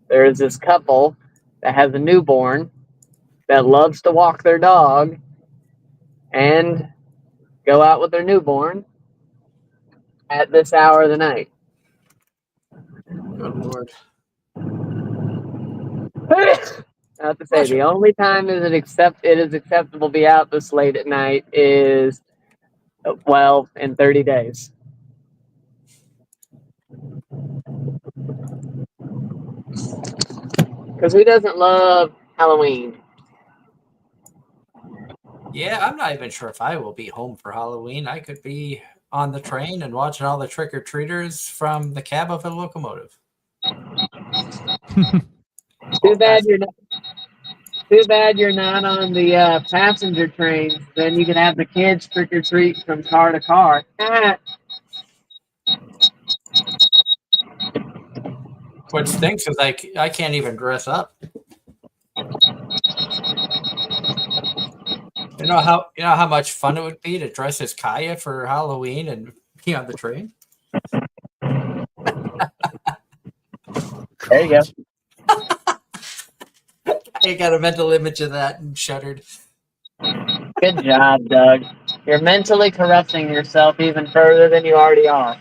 there's this couple that has a newborn that loves to walk their dog and go out with their newborn at this hour of the night. Good Lord. I have to say, the only time it is acceptable to be out this late at night is, well, in 30 days. Because who doesn't love Halloween? Yeah, I'm not even sure if I will be home for Halloween. I could be on the train and watching all the trick-or-treaters from the cab of a locomotive. Too bad you're not on the passenger trains. Then you can have the kids trick or treat from car to car. What stinks is I can't even dress up. You know how much fun it would be to dress as Kaya for Halloween and be on the train? There you go. I got a mental image of that and shuddered. Good job, Doug. You're mentally corrupting yourself even further than you already are.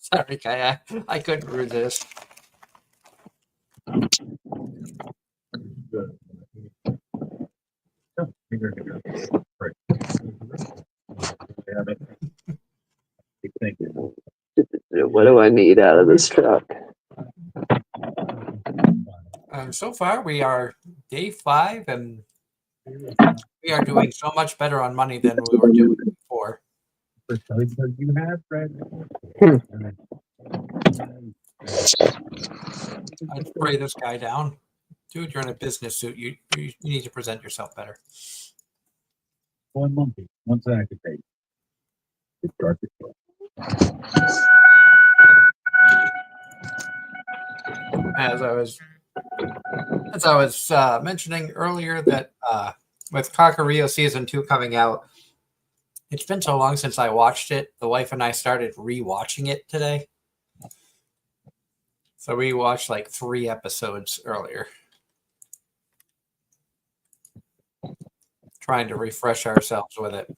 Sorry, Kaya. I couldn't resist. What do I need out of this truck? So far, we are day 5, and we are doing so much better on money than we were doing before. I'd spray this guy down. Dude, you're in a business suit. You need to present yourself better. One monkey, one sack of tape. It's dark as fuck. As I was mentioning earlier that with Kakario Season 2 coming out, it's been so long since I watched it. The wife and I started rewatching it today. So we watched like 3 episodes earlier. Trying to refresh ourselves with it.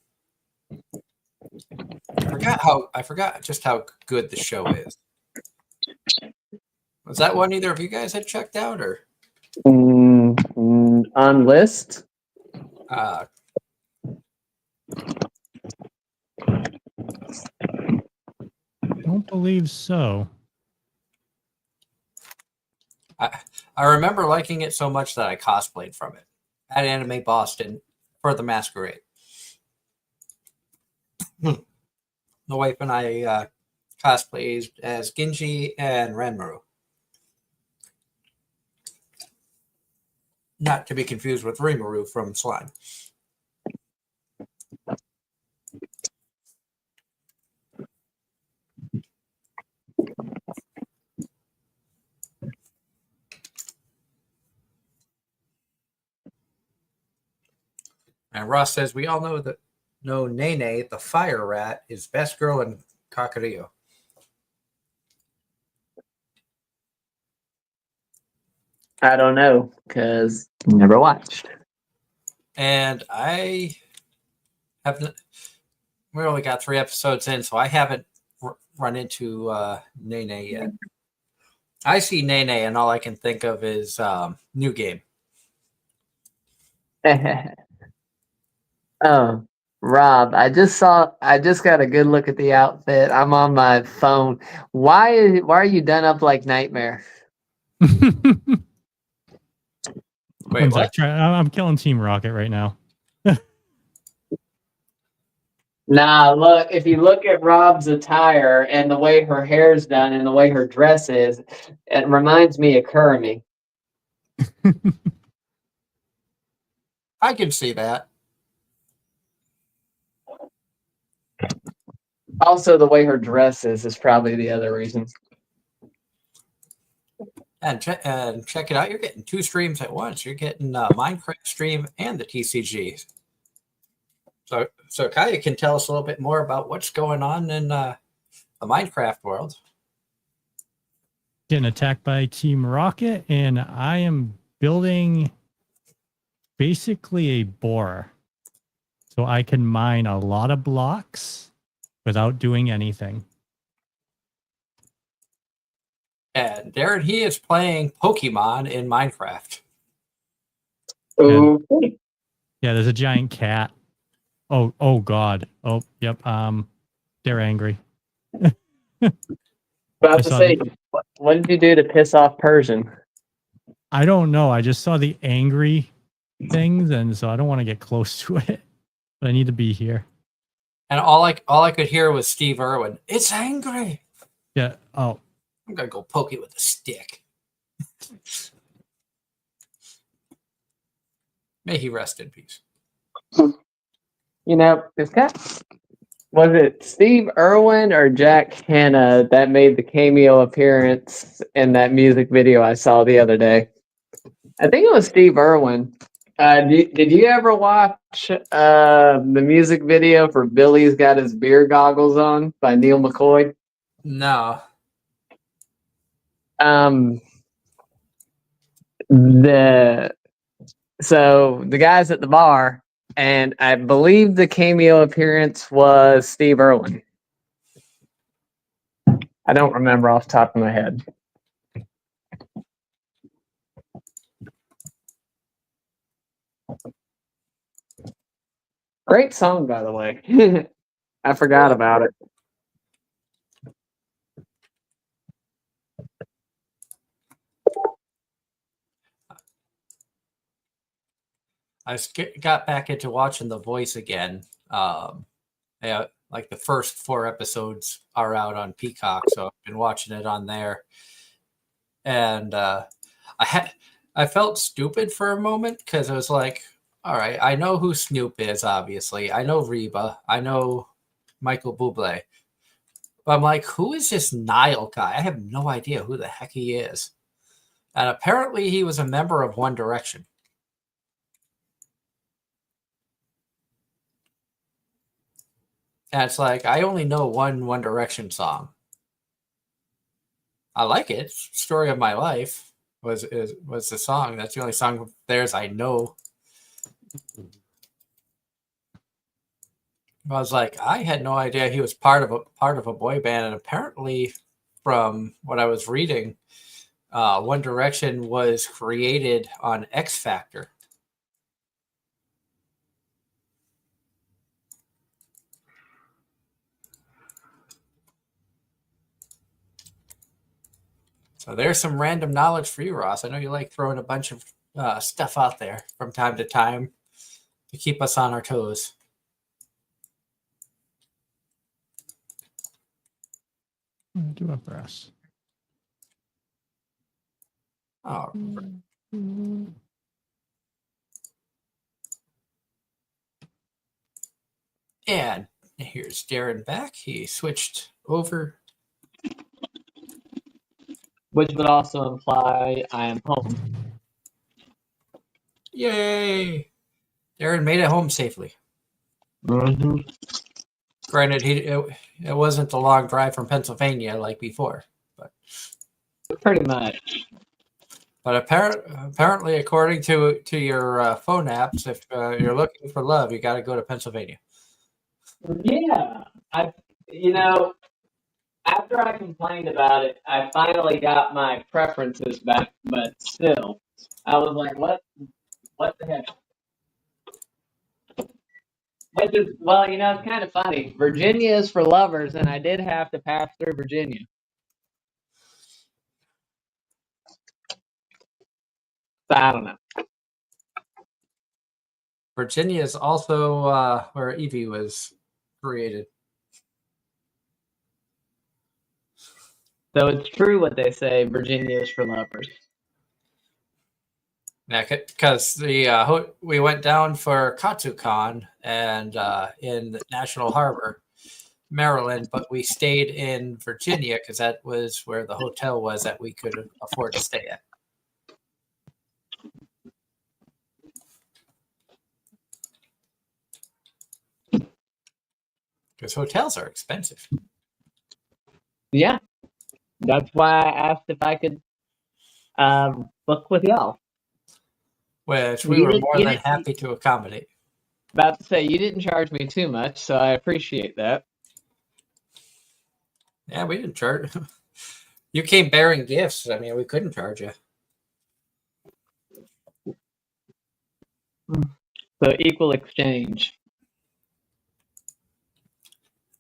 I forgot just how good the show is. Was that one either of you guys had checked out, or on list? I don't believe so. I remember liking it so much that I cosplayed from it at Anime Boston for the Masquerade. The wife and I cosplays as Genji and Ranmaru. Not to be confused with Rimuru from Slime. And Ross says, we all know Nene, the fire rat, is best girl in Kakario. I don't know because never watched. And I haven't. We only got 3 episodes in, so I haven't run into Nene yet. I see Nene, and all I can think of is New Game. Oh, Rob, I just got a good look at the outfit. I'm on my phone. Why are you done up like Nightmare? Wait, One what? sec, I'm killing Team Rocket right now. Nah, look, if you look at Rob's attire and the way her hair's done and the way her dress is, it reminds me of Kurumi. I can see that. Also, the way her dress is probably the other reason. And check it out. You're getting 2 streams at once. You're getting Minecraft stream and the TCG. So Kaya can tell us a little bit more about what's going on in the Minecraft world. Getting attacked by Team Rocket, and I am building basically a borer. So I can mine a lot of blocks without doing anything. And Darren, he is playing Pokemon in Minecraft. Ooh. Yeah, there's a giant cat. Oh God. Oh, yep. They're angry. About to say, what did you do to piss off Persian? I don't know. I just saw the angry things, and so I don't want to get close to it. But I need to be here. And all I could hear was Steve Irwin. It's angry. Yeah. Oh. I'm gonna go poke it with a stick. May he rest in peace. You know, this guy, was it Steve Irwin or Jack Hanna that made the cameo appearance in that music video I saw the other day? I think it was Steve Irwin. Did you ever watch the music video for Billy's Got His Beer Goggles On by Neil McCoy? No. So the guys at the bar, and I believe the cameo appearance was Steve Irwin. I don't remember off the top of my head. Great song, by the way. I forgot about it. I got back into watching The Voice again. Yeah, like the first 4 episodes are out on Peacock, so I've been watching it on there. And I felt stupid for a moment because I was like, all right, I know who Snoop is, obviously. I know Reba. I know Michael Bublé. But I'm like, who is this Niall guy? I have no idea who the heck he is. And apparently he was a member of One Direction. And it's like, I only know one Direction song. I like it. Story of My Life was the song. That's the only song of theirs I know. I was like, I had no idea he was part of a boy band, and apparently, from what I was reading, One Direction was created on X Factor. So there's some random knowledge for you, Ross. I know you like throwing a bunch of stuff out there from time to time to keep us on our toes. Do a press. Oh, and here's Darren back. He switched over. Which would also imply I am home. Yay! Darren made it home safely. Mm-hmm. Granted, it wasn't a long drive from Pennsylvania like before, but Pretty much. apparently, according to your phone apps, if you're looking for love, you got to go to Pennsylvania. Yeah. After I complained about it, I finally got my preferences back, but still, I was like, what the heck? It's kind of funny. Virginia is for lovers, and I did have to pass through Virginia. So I don't know. Virginia is also where Eevee was created. So it's true what they say, Virginia is for lovers. Yeah, because we went down for KatsuCon and in National Harbor, Maryland, but we stayed in Virginia because that was where the hotel was that we could afford to stay at. Because hotels are expensive. Yeah. That's why I asked if I could book with y'all. Which we were more than happy to accommodate. About to say, you didn't charge me too much, so I appreciate that. Yeah, we didn't charge. You came bearing gifts. I mean, we couldn't charge you. So equal exchange.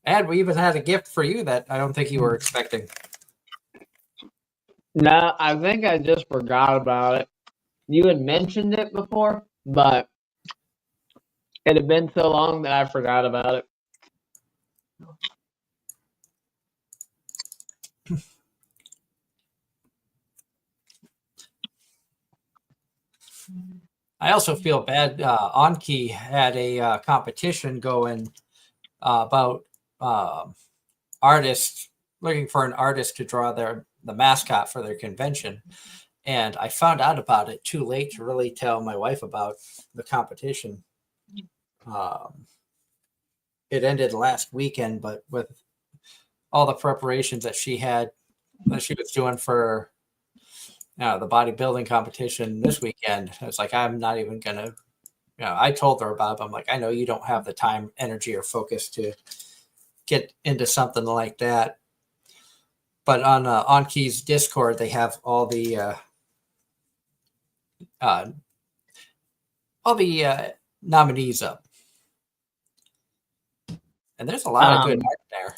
And we even had a gift for you that I don't think you were expecting. No, I think I just forgot about it. You had mentioned it before, but it had been so long that I forgot about it. I also feel bad. Anki had a competition going about artists looking for an artist to draw the mascot for their convention, and I found out about it too late to really tell my wife about the competition. It ended last weekend, but with all the preparations that she was doing for the bodybuilding competition this weekend, it's like I'm not even gonna. I told her about it. I'm like, I know you don't have the time, energy, or focus to get into something like that. But on Anki's Discord, they have all the nominees up, and there's a lot of good art there.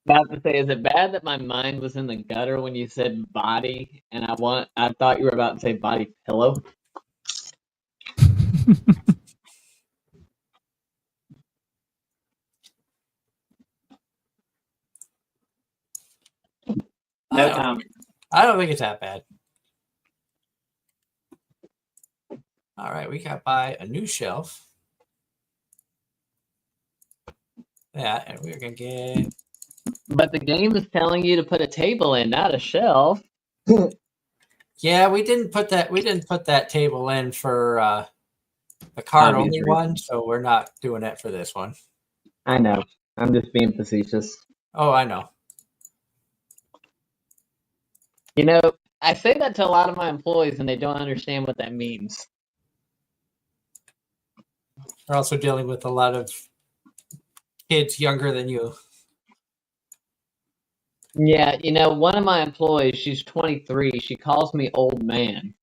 About to say, is it bad that my mind was in the gutter when you said body, and I thought you were about to say body pillow? I don't think it's that bad. All right, we got to buy a new shelf. Yeah, and we're gonna get. But the game is telling you to put a table in, not a shelf. Yeah, we didn't put that table in for the card only one, so we're not doing it for this one. I know. I'm just being facetious. Oh, I know. I say that to a lot of my employees, and they don't understand what that means. We're also dealing with a lot of kids younger than you. Yeah, one of my employees, she's 23. She calls me old man.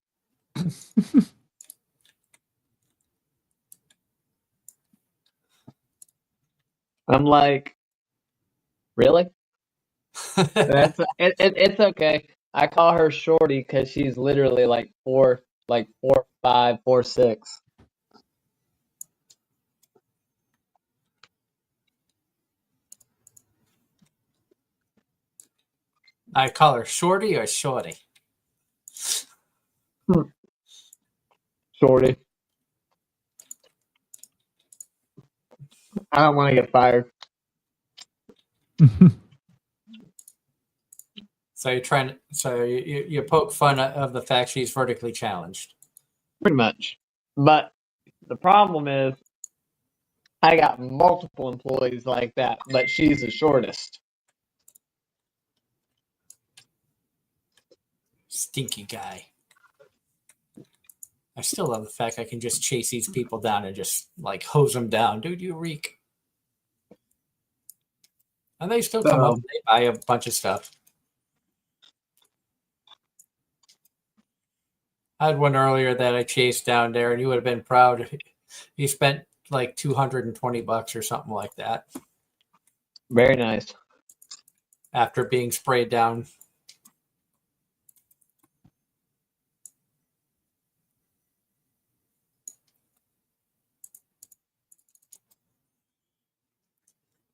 I'm like, really? It's okay. I call her shorty because she's literally like 4'5", 4'6". I call her Shorty or Shorty. Shorty. I don't want to get fired. So you're trying to, so you poke fun of the fact she's vertically challenged. Pretty much. But the problem is, I got multiple employees like that, but she's the shortest. Stinky guy. I still love the fact I can just chase these people down and just like hose them down. Dude, you reek. And they still come up and they buy a bunch of stuff. I had one earlier that I chased down there, and you would have been proud. He spent like $220 or something like that. Very nice. After being sprayed down.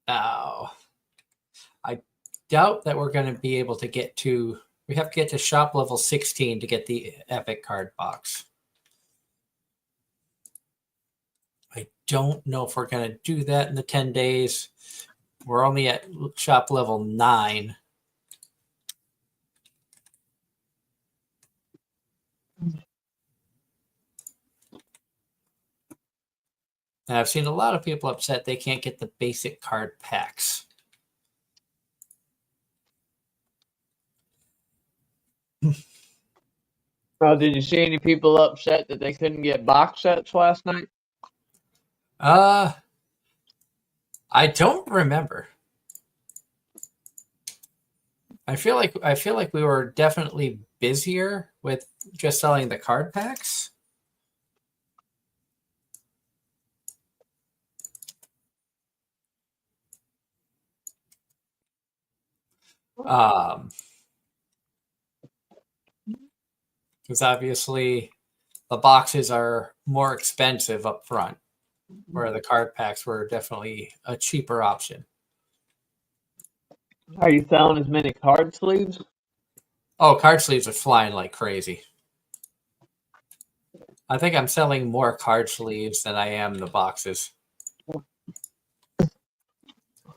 Now, I doubt that we're going to be able to get to. We have to get to shop level 16 to get the epic card box. I don't know if we're going to do that in the 10 days. We're only at shop level 9. And I've seen a lot of people upset they can't get the basic card packs. Oh, did you see any people upset that they couldn't get box sets last night? I don't remember. I feel like we were definitely busier with just selling the card packs. Because obviously the boxes are more expensive up front, where the card packs were definitely a cheaper option. Are you selling as many card sleeves? Oh, card sleeves are flying like crazy. I think I'm selling more card sleeves than I am the boxes.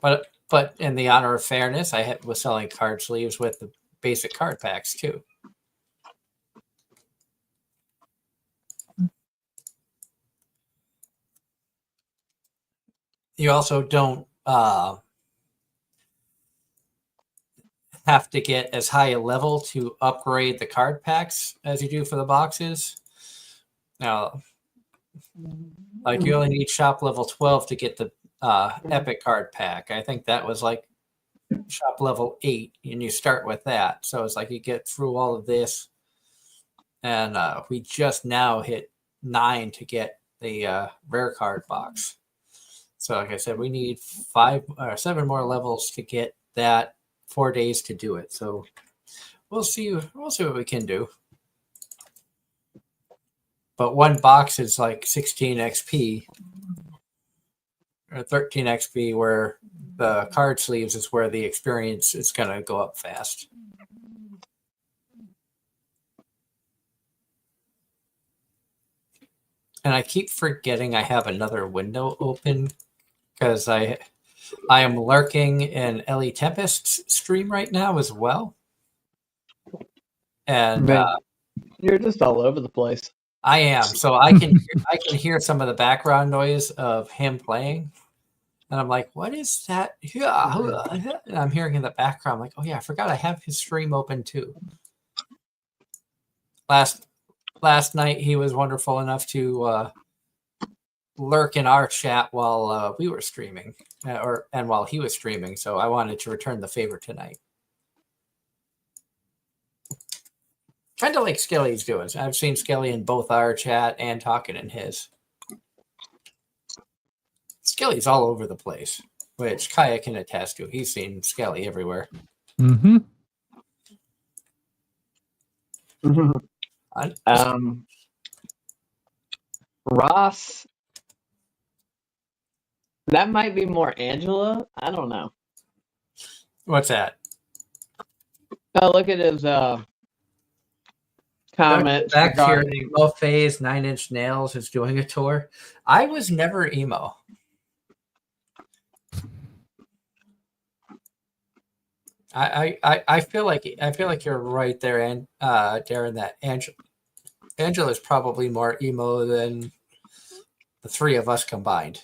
But in the honor of fairness, I was selling card sleeves with the basic card packs too. You also don't have to get as high a level to upgrade the card packs as you do for the boxes. Now, like you only need shop level 12 to get the epic card pack. I think that was like shop level 8, and you start with that. So it's like you get through all of this, and we just now hit 9 to get the rare card box. So like I said, we need 5 or 7 more levels to get that. 4 days to do it. So we'll see what we can do. But one box is like 16 XP or 13 XP, where the card sleeves is where the experience is going to go up fast. And I keep forgetting I have another window open because I am lurking in Ellie Tempest's stream right now as well. And you're just all over the place. I am. So I can hear some of the background noise of him playing. And I'm like, what is that? And I'm hearing in the background, I'm like, oh yeah, I forgot I have his stream open too. Last night he was wonderful enough to lurk in our chat while we were streaming, and while he was streaming. So I wanted to return the favor tonight. Kind of like Skelly's doing. I've seen Skelly in both our chat and talking in his. Skelly's all over the place, which Kaya can attest to. He's seen Skelly everywhere. Mm-hmm. Ross, that might be more Angela. I don't know. What's that? Oh, look at his comments Back here, regarding. emo phase, 9 Inch Nails is doing a tour. I was never emo. I feel like you're right there, and Darren, that Angela's probably more emo than the three of us combined.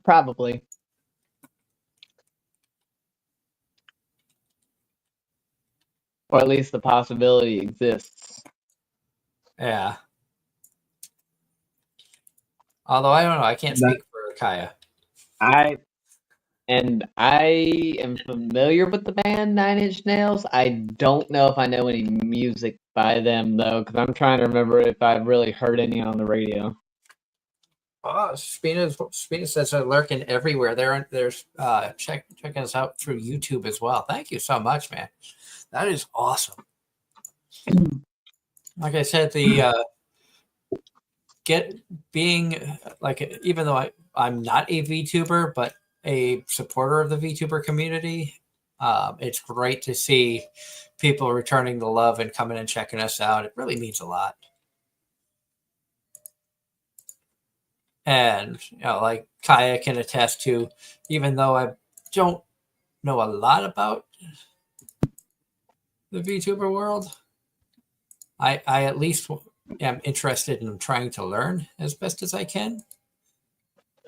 Probably. Or at least the possibility exists. Yeah. Although I don't know, I can't speak for Kaya. I am familiar with the band 9 Inch Nails. I don't know if I know any music by them though, because I'm trying to remember if I've really heard any on the radio. Oh, Spina says they're lurking everywhere. There's checking us out through YouTube as well. Thank you so much, man. That is awesome. Like I said, the being like, even though I'm not a VTuber, but a supporter of the VTuber community, it's great to see people returning the love and coming and checking us out. It really means a lot. And like Kaya can attest to, even though I don't know a lot about the VTuber world, I at least am interested in trying to learn as best as I can.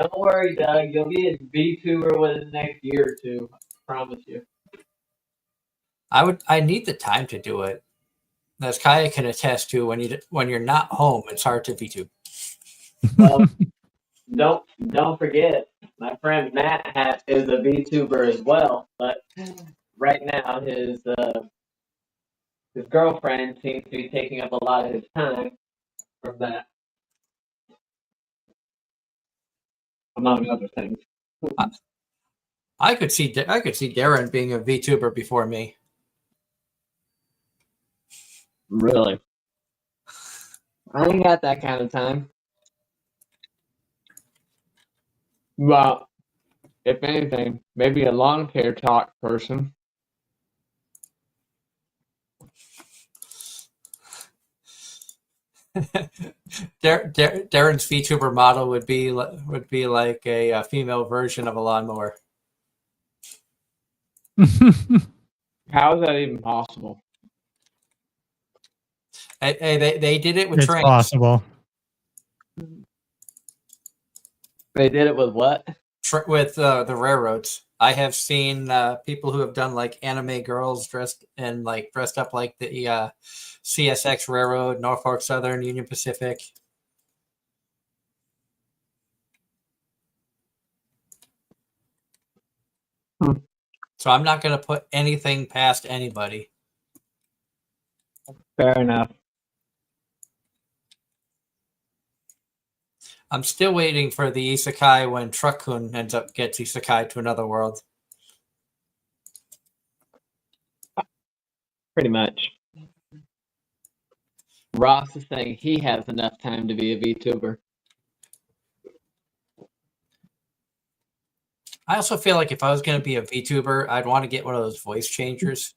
Don't worry, Doug. You'll be a VTuber within the next year or two. I promise you. I need the time to do it. As Kaya can attest to, when you're not home, it's hard to VTube. Well, don't forget, my friend Matt is a VTuber as well, but right now his girlfriend seems to be taking up a lot of his time from that, among other things. I could see Darren being a VTuber before me. Really? I ain't got that kind of time. Well, if anything, maybe a long hair talk person. Darren's VTuber model would be like a female version of a lawnmower. How is that even possible? Hey, they did it with It's trains. possible. They did it with what? With the railroads. I have seen people who have done like anime girls dressed up like the CSX Railroad, Norfolk Southern, Union Pacific. So I'm not going to put anything past anybody. Fair enough. I'm still waiting for the isekai when Truck-kun gets isekai to another world. Pretty much. Ross is saying he has enough time to be a VTuber. I also feel like if I was going to be a VTuber, I'd want to get one of those voice changers.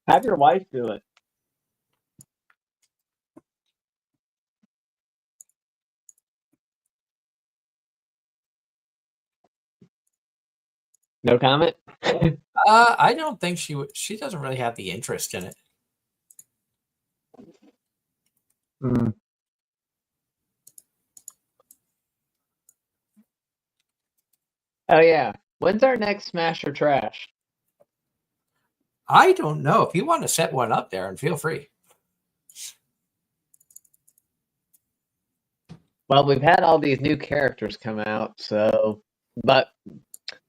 Have your wife do it. No comment? I don't think she would. She doesn't really have the interest in it. Oh yeah. When's our next Smash or Trash? I don't know. If you want to set one up there, and feel free. Well, we've had all these new characters come out, but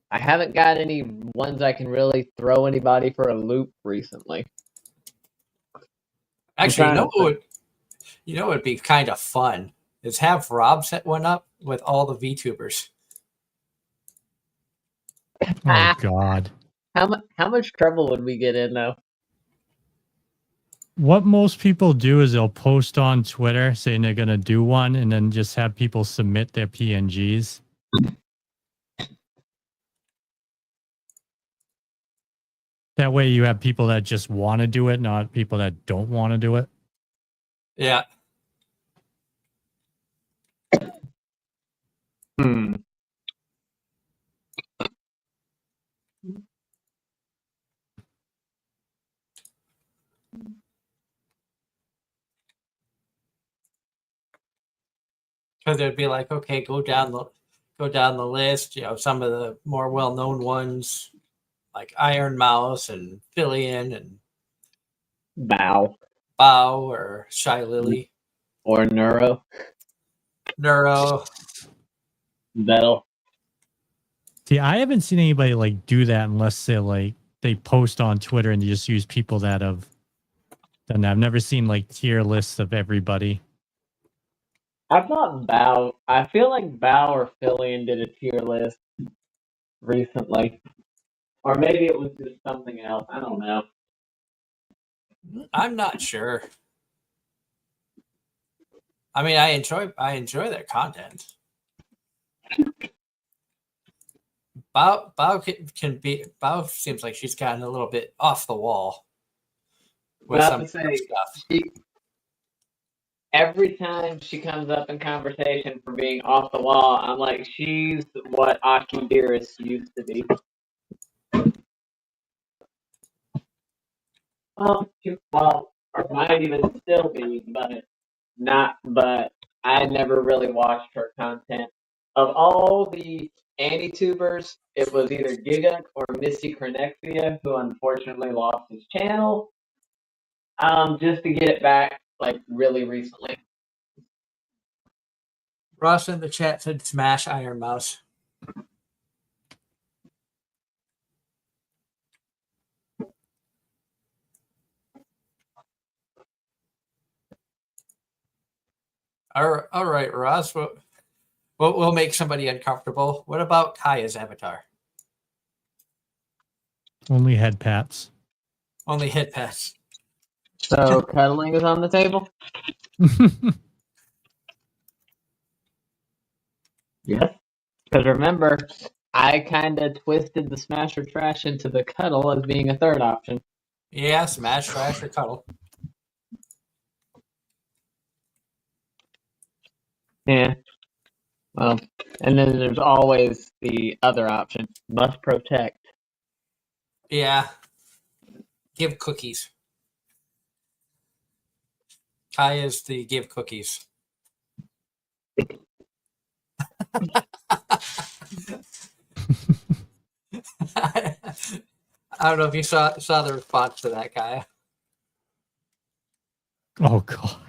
I haven't got any ones I can really throw anybody for a loop recently. Actually, you know what would be kind of fun is have Rob set one up with all the VTubers. Oh God. How much trouble would we get in though? what most people do is they'll post on Twitter saying they're going to do one and then just have people submit their PNGs. That way you have people that just want to do it, not people that don't want to do it. Yeah. Hmm. Because it'd be like, okay, go down the list. You know, some of the more well-known ones like Iron Mouse and Fillion and Bow Bao or Shy Lily, or Neuro. Neuro. That'll. See, I haven't seen anybody like do that unless they post on Twitter and they just use people that have done that. I've never seen like tier lists of everybody. I thought Bow. I feel like Bow or Fillion did a tier list recently, or maybe it was just something else. I don't know. I'm not sure. I mean, I enjoy their content. Bao seems like she's gotten a little bit off the wall with Well, some to say, stuff. Every time she comes up in conversation for being off the wall, I'm like, she's what Aki Dearest used to be. Well, or might even still be, but I never really watched her content. Of all the anti-tubers, it was either Giga or Missy Cronexia, who unfortunately lost his channel. Just to get it back, like, really recently. Ross in the chat said smash Iron Mouse. All right, Ross. We'll make somebody uncomfortable. What about Kaya's avatar? Only head pats. Only hit pass. So cuddling is on the table? Yes. Because remember, I kind of twisted the smash or trash into the cuddle as being a third option. Yeah, smash, trash, or cuddle. Yeah. Well, and then there's always the other option. Must protect. Yeah. Give cookies. Kaya's the give cookies. I don't know if you saw the response to that, Kaya. Oh God.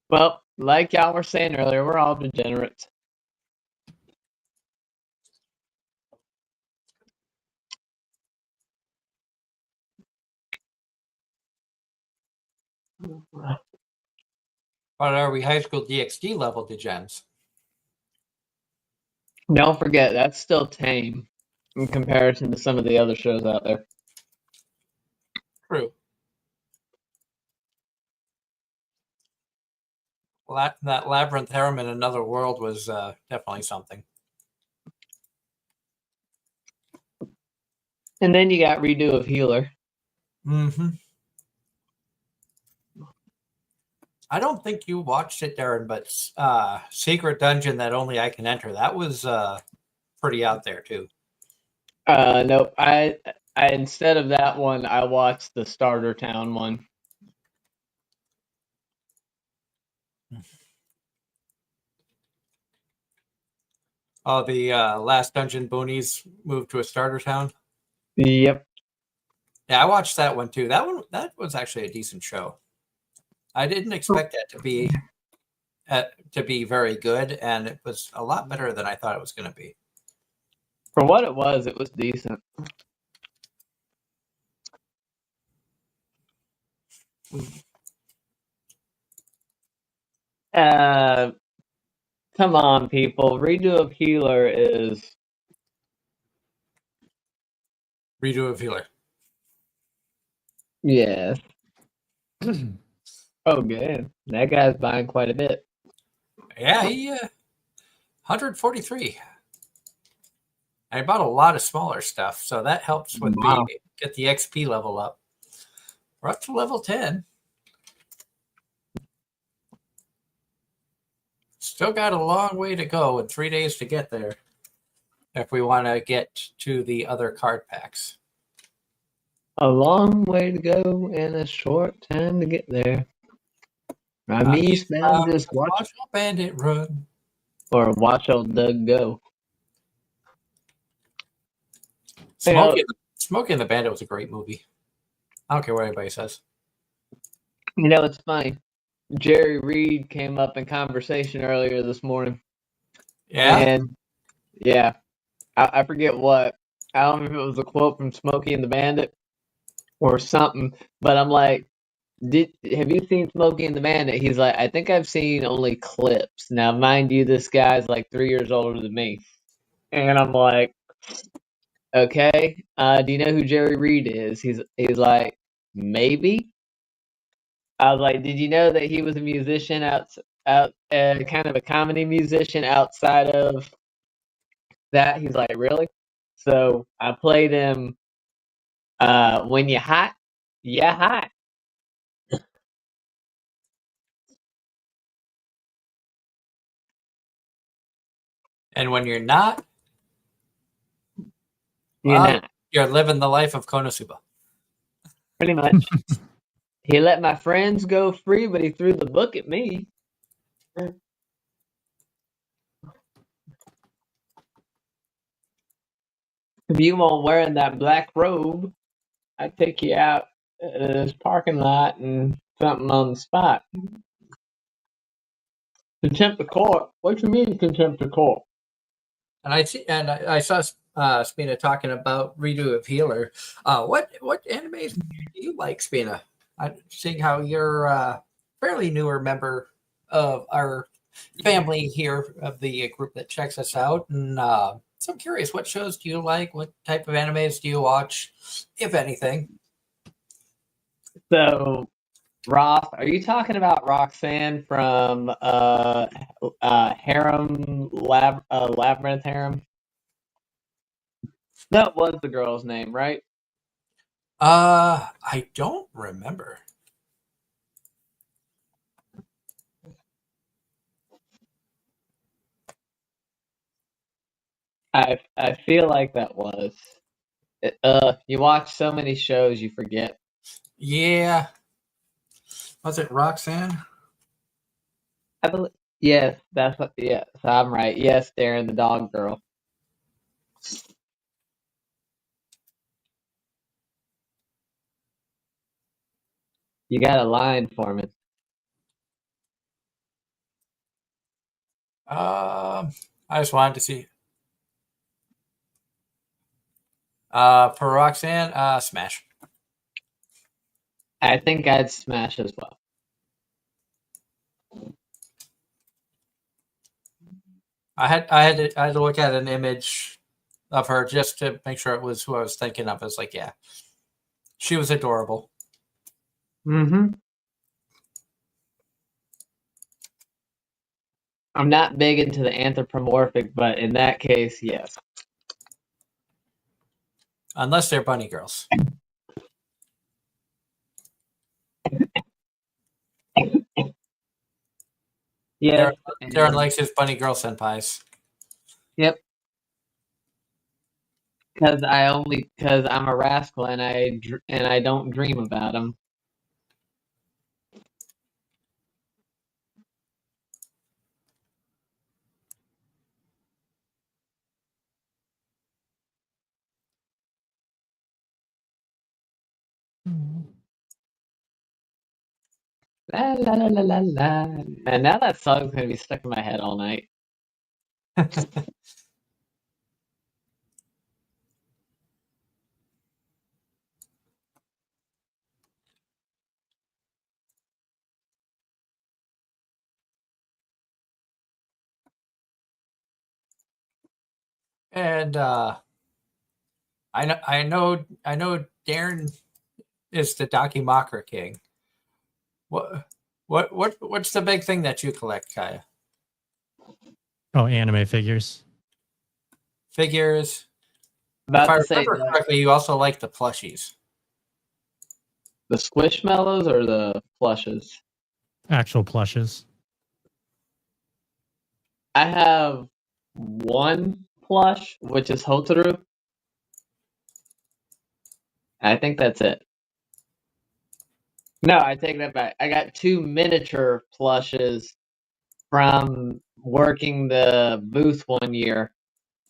Well, like y'all were saying earlier, we're all degenerates. But are we high school DxD level degens? Don't forget, that's still tame in comparison to some of the other shows out there. True. That Labyrinth Harem in Another World was definitely something. And then you got redo of Healer. Mm-hmm. I don't think you watched it, Darren, but Secret Dungeon That Only I Can Enter, that was pretty out there too. Nope. I instead of that one, I watched the Starter Town one. Oh, the Last Dungeon Boonies moved to a starter town. Yep. Yeah, I watched that one too. That was actually a decent show. I didn't expect that to be very good, and it was a lot better than I thought it was going to be. For what it was decent. Come on, people. Redo of Healer is Redo of Healer. Yes. Oh, good. That guy's buying quite a bit. Yeah, he 143. I bought a lot of smaller stuff, so that helps with Wow. get the XP level up. We're up to level 10. Still got a long way to go and 3 days to get there if we want to get to the other card packs. A long way to go and a short time to get there. I'm eastbound, just watch Old Bandit run. or watch old Doug go. Smokey and the Bandit was a great movie. I don't care what anybody says. You know, it's funny. Jerry Reed came up in conversation earlier this morning. Yeah? And yeah, I forget what. I don't know if it was a quote from Smokey and the Bandit or something, but I'm like, have you seen Smokey and the Bandit? He's like, I think I've seen only clips. Now, mind you, this guy's like 3 years older than me. And I'm like, okay, do you know who Jerry Reed is? He's like, maybe. I was like, did you know that he was a musician kind of a comedy musician outside of that? He's like, really? So I played him When You Hot, Yeah Hot. And when you're not, You're well, not. you're living the life of Konosuba. Pretty much. He let my friends go free, but he threw the book at me. If you weren't wearing that black robe, I'd take you out in this parking lot and something on the spot. Contempt of court? What you mean contempt of court? And I saw Spina talking about Redo of Healer. What animes do you like, Spina? I'm seeing how you're a fairly newer member of our family here of the group that checks us out, and so I'm curious, what shows do you like? What type of animes do you watch, if anything? So, Roth, are you talking about Roxanne from Labyrinth Harem? That was the girl's name, right? I don't remember. I feel like that was. You watch so many shows, you forget. Yeah, was it Roxanne? I believe. Yes, that's what. Yes, I'm right. Yes, Darren, the dog girl. You got a line for me. I just wanted to see. For Roxanne, Smash. I think I'd smash as well. I had to look at an image of her just to make sure it was who I was thinking of. I was like, yeah, she was adorable. Mm-hmm. I'm not big into the anthropomorphic, but in that case, yes. Unless they're bunny girls. Yes. Darren likes his bunny girl senpais. Yep. Because I'm a rascal and I don't dream about them. La la la la la la. And now that song's gonna be stuck in my head all night. And I know. Darren is the Dakimakura king. What's the big thing that you collect, Kaya? Oh, anime figures. Figures. About If I to say remember correctly, you also like the plushies. the Squishmallows or the plushes? Actual plushes. I have one plush, which is Hotaru. I think that's it. No, I take that back. I got 2 miniature plushes from working the booth one year,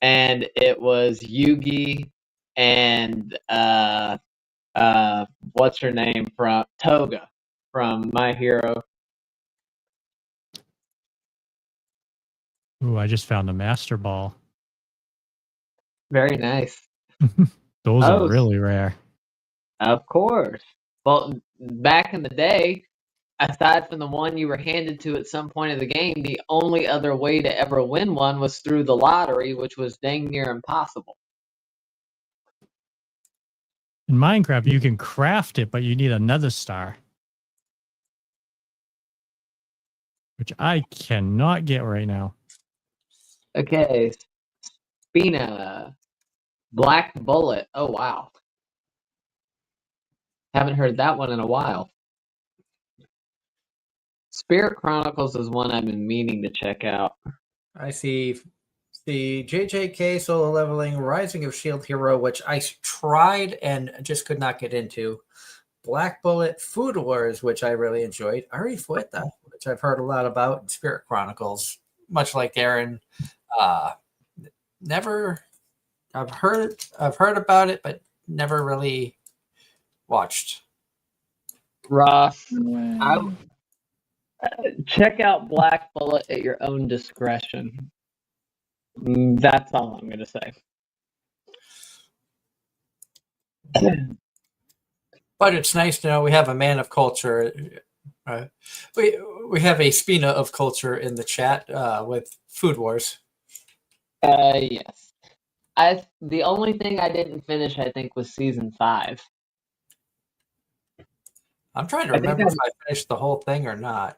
and it was Yugi and what's her name from Toga from My Hero. Ooh, I just found a Master Ball. Very nice. Those are Oh, really rare. of course. Well, back in the day, aside from the one you were handed to at some point of the game, the only other way to ever win one was through the lottery, which was dang near impossible. In Minecraft, you can craft it, but you need another star. Which I cannot get right now. Okay, Spina, Black Bullet. Oh, wow. Haven't heard that one in a while. Spirit Chronicles is one I've been meaning to check out. I see the JJK solo leveling Rising of Shield Hero, which I tried and just could not get into. Black Bullet Food Wars, which I really enjoyed. Ari Fueta, which I've heard a lot about, and Spirit Chronicles, much like Aaron. Never, I've heard about it, but never really watched. Ross, check out Black Bullet at your own discretion. That's all I'm going to say. But it's nice to know we have a man of culture. We have a Spina of culture in the chat with Food Wars. Yes. The only thing I didn't finish, I think, was season 5. I'm trying to remember if I finished the whole thing or not.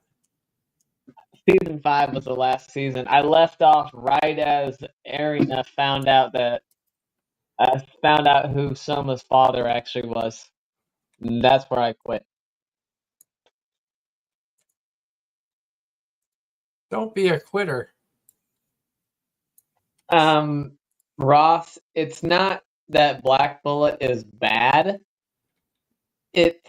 Season 5 was the last season. I left off right as Arena found out who Soma's father actually was. And that's where I quit. Don't be a quitter. Ross, it's not that Black Bullet is bad. It's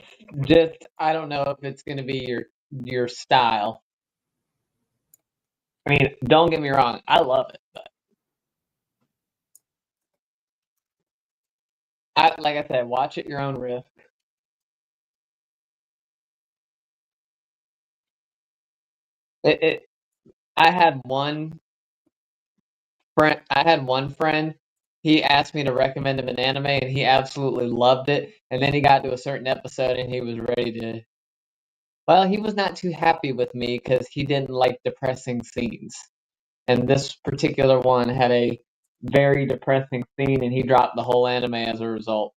just I don't know if it's going to be your style. I mean, don't get me wrong, I love it, but like I said, watch at your own risk. I had one friend. He asked me to recommend him an anime, and he absolutely loved it. And then he got to a certain episode, and he was ready to. Well, he was not too happy with me because he didn't like depressing scenes, and this particular one had a very depressing scene, and he dropped the whole anime as a result.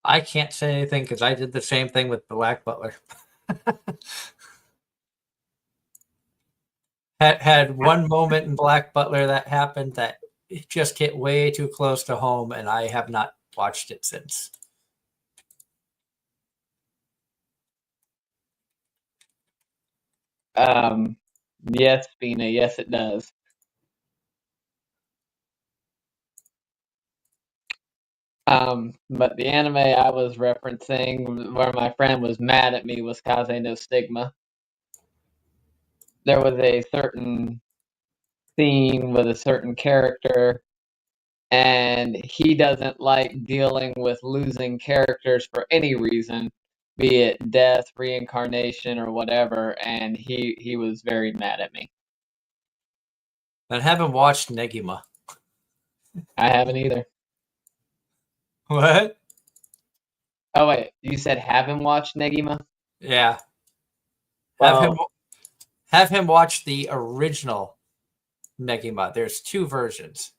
I can't say anything because I did the same thing with Black Butler. had one moment in Black Butler that happened that just hit way too close to home, and I have not watched it since. Yes, Spina, yes, it does. But the anime I was referencing, where my friend was mad at me, was Kaze no Stigma. There was a certain scene with a certain character, and he doesn't like dealing with losing characters for any reason, be it death, reincarnation, or whatever, and he was very mad at me. I haven't watched Negima. I haven't either. What? Oh, wait, you said haven't watched Negima? Yeah. Well, Have him watch the original Negima. There's 2 versions.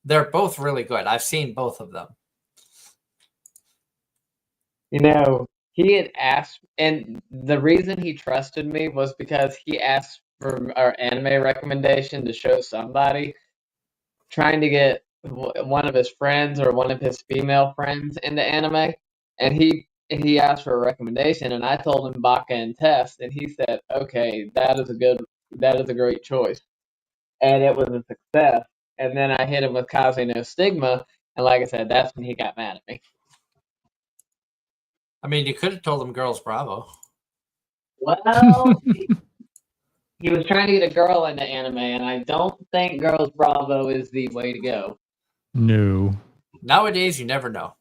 They're both really good. I've seen both of them. You know, he had asked, and the reason he trusted me was because he asked for our anime recommendation to show somebody, trying to get one of his friends or one of his female friends into anime, and he asked for a recommendation, and I told him Baka and Test, and he said, "Okay, that is a great choice," and it was a success. And then I hit him with Kaze no Stigma, and like I said, that's when he got mad at me. I mean, you could have told them Girls Bravo. Well, he was trying to get a girl into anime, and I don't think Girls Bravo is the way to go. No. Nowadays, you never know.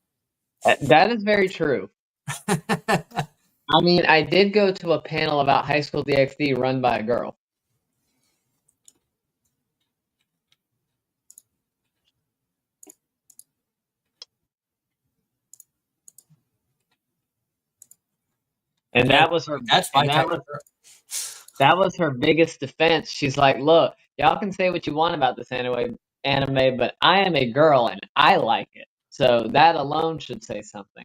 That is very true. I mean, I did go to a panel about High School DxD run by a girl. And that was her. That's my and type of girl. that was her biggest defense. She's like, "Look, y'all can say what you want about this anime, but I am a girl and I like it. So that alone should say something."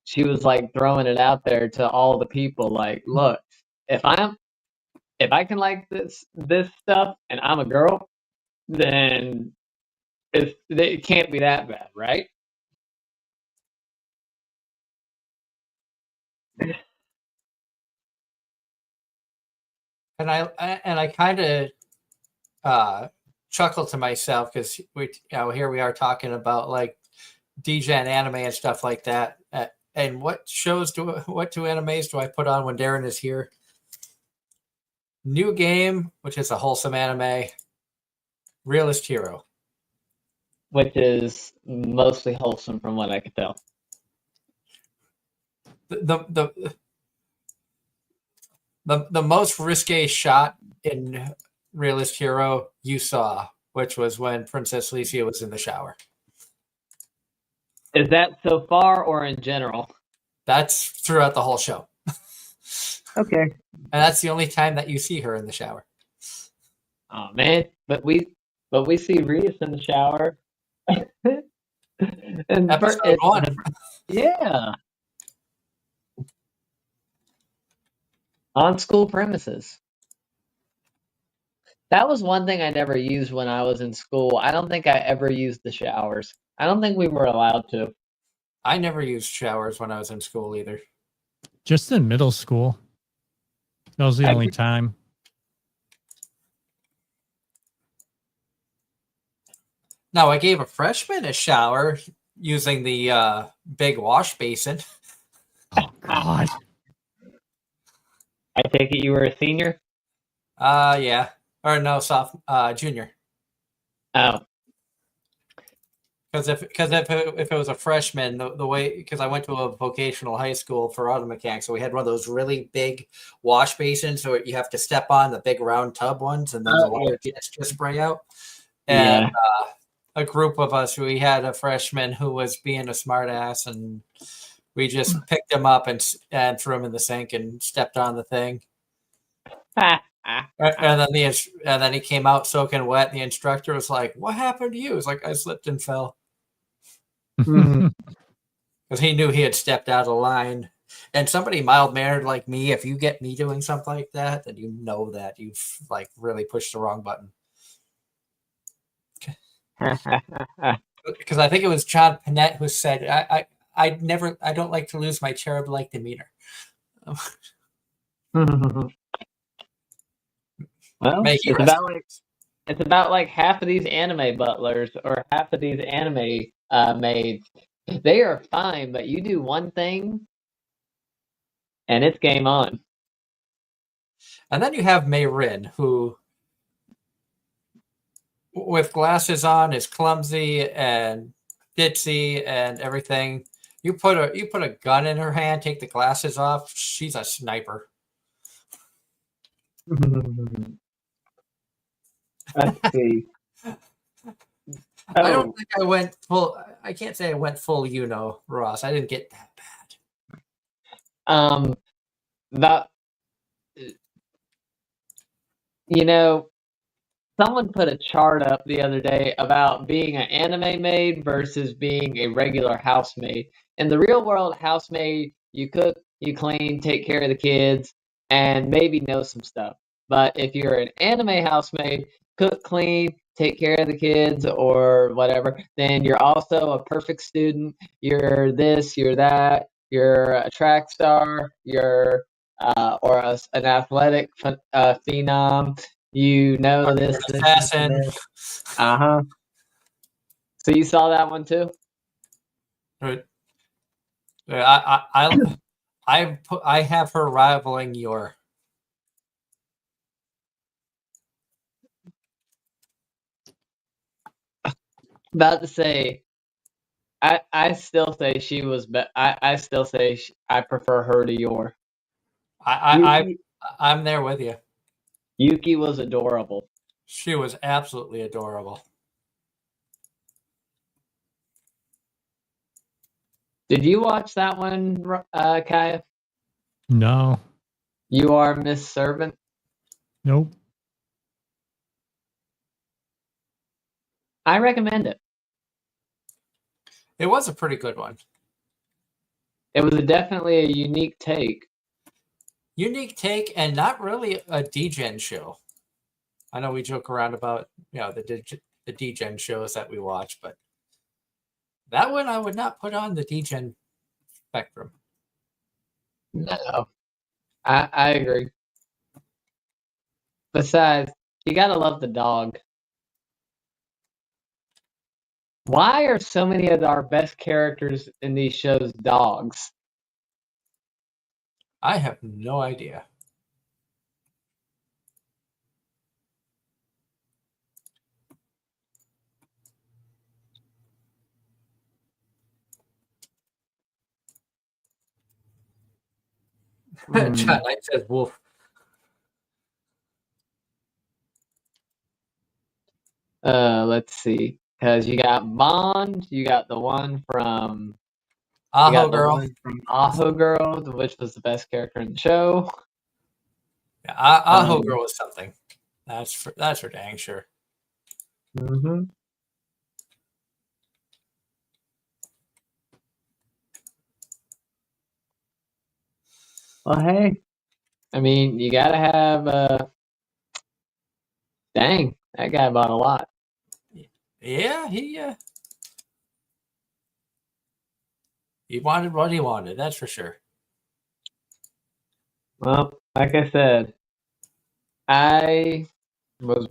She was like throwing it out there to all the people, like, "Look, if I can like this stuff and I'm a girl, then it can't be that bad, right?" And I kind of chuckle to myself because here we are talking about like DGen anime and stuff like that. And what two animes do I put on when Darren is here? New Game, which is a wholesome anime. Realist Hero, which is mostly wholesome from what I could tell. The most risque shot in Realist Hero you saw, which was when Princess Alicia was in the shower. Is that so far or in general? That's throughout the whole show. Okay. And that's the only time that you see her in the shower. Oh man, but we see Reese in the shower. And Episode 1. Yeah. On school premises. That was one thing I never used when I was in school. I don't think I ever used the showers. I don't think we were allowed to. I never used showers when I was in school either. Just in middle school. That was the only time. Now, I gave a freshman a shower using the big wash basin. Oh, God. I take it you were a senior? Yeah. Or no, junior. Oh. Because if it was a freshman, the way, because I went to a vocational high school for auto mechanics, so we had one of those really big wash basins, so you have to step on the big round tub ones, and then the water just spray out. And a group of us, we had a freshman who was being a smart ass, and we just picked him up and threw him in the sink and stepped on the thing. And then he came out soaking wet. And the instructor was like, "What happened to you?" He was like, "I slipped and fell." Because he knew he had stepped out of line. And somebody mild-mannered like me, if you get me doing something like that, then you know that you've like really pushed the wrong button. Because I think it was John Panette who said, I don't like to lose my cherub-like demeanor. Well, it's about like half of these anime butlers or half of these anime maids. They are fine, but you do one thing, and it's game on. And then you have Mei Rin, who, with glasses on, is clumsy and ditzy and everything. You put a gun in her hand, take the glasses off, she's a sniper. Let's see. I don't think I went full. I can't say I went full. Ross. I didn't get that bad. That someone put a chart up the other day about being an anime maid versus being a regular housemaid. In the real world, housemaid, you cook, you clean, take care of the kids, and maybe know some stuff. But if you're an anime housemaid, cook, clean, take care of the kids or whatever, then you're also a perfect student. You're this, you're that, you're a track star, you're an athletic phenom. You know this, An this, assassin. this. Uh-huh. So you saw that one too? Right. I have her rivaling your. About to say, I still say she was I still say I prefer her to your. I'm there with you. Yuki was adorable. She was absolutely adorable. Did you watch that one, Kaya? No. You Are Miss Servant? Nope. I recommend it. It was a pretty good one. It was definitely a unique take. Unique take, and not really a DGen show. I know we joke around about the DGen shows that we watch, but that one I would not put on the DGen spectrum. No, I agree. Besides, you gotta love the dog. Why are so many of our best characters in these shows dogs? I have no idea. John Knight says wolf. Let's see. Because you got Bond, you got the one from Aho Girl. Aho Girl, which was the best character in the show. Yeah, Aho Girl was something. That's for dang sure. Mm-hmm. Well, hey, I mean, you gotta have. Dang, that guy bought a lot. Yeah, he wanted what he wanted. That's for sure. Well, like I said, I was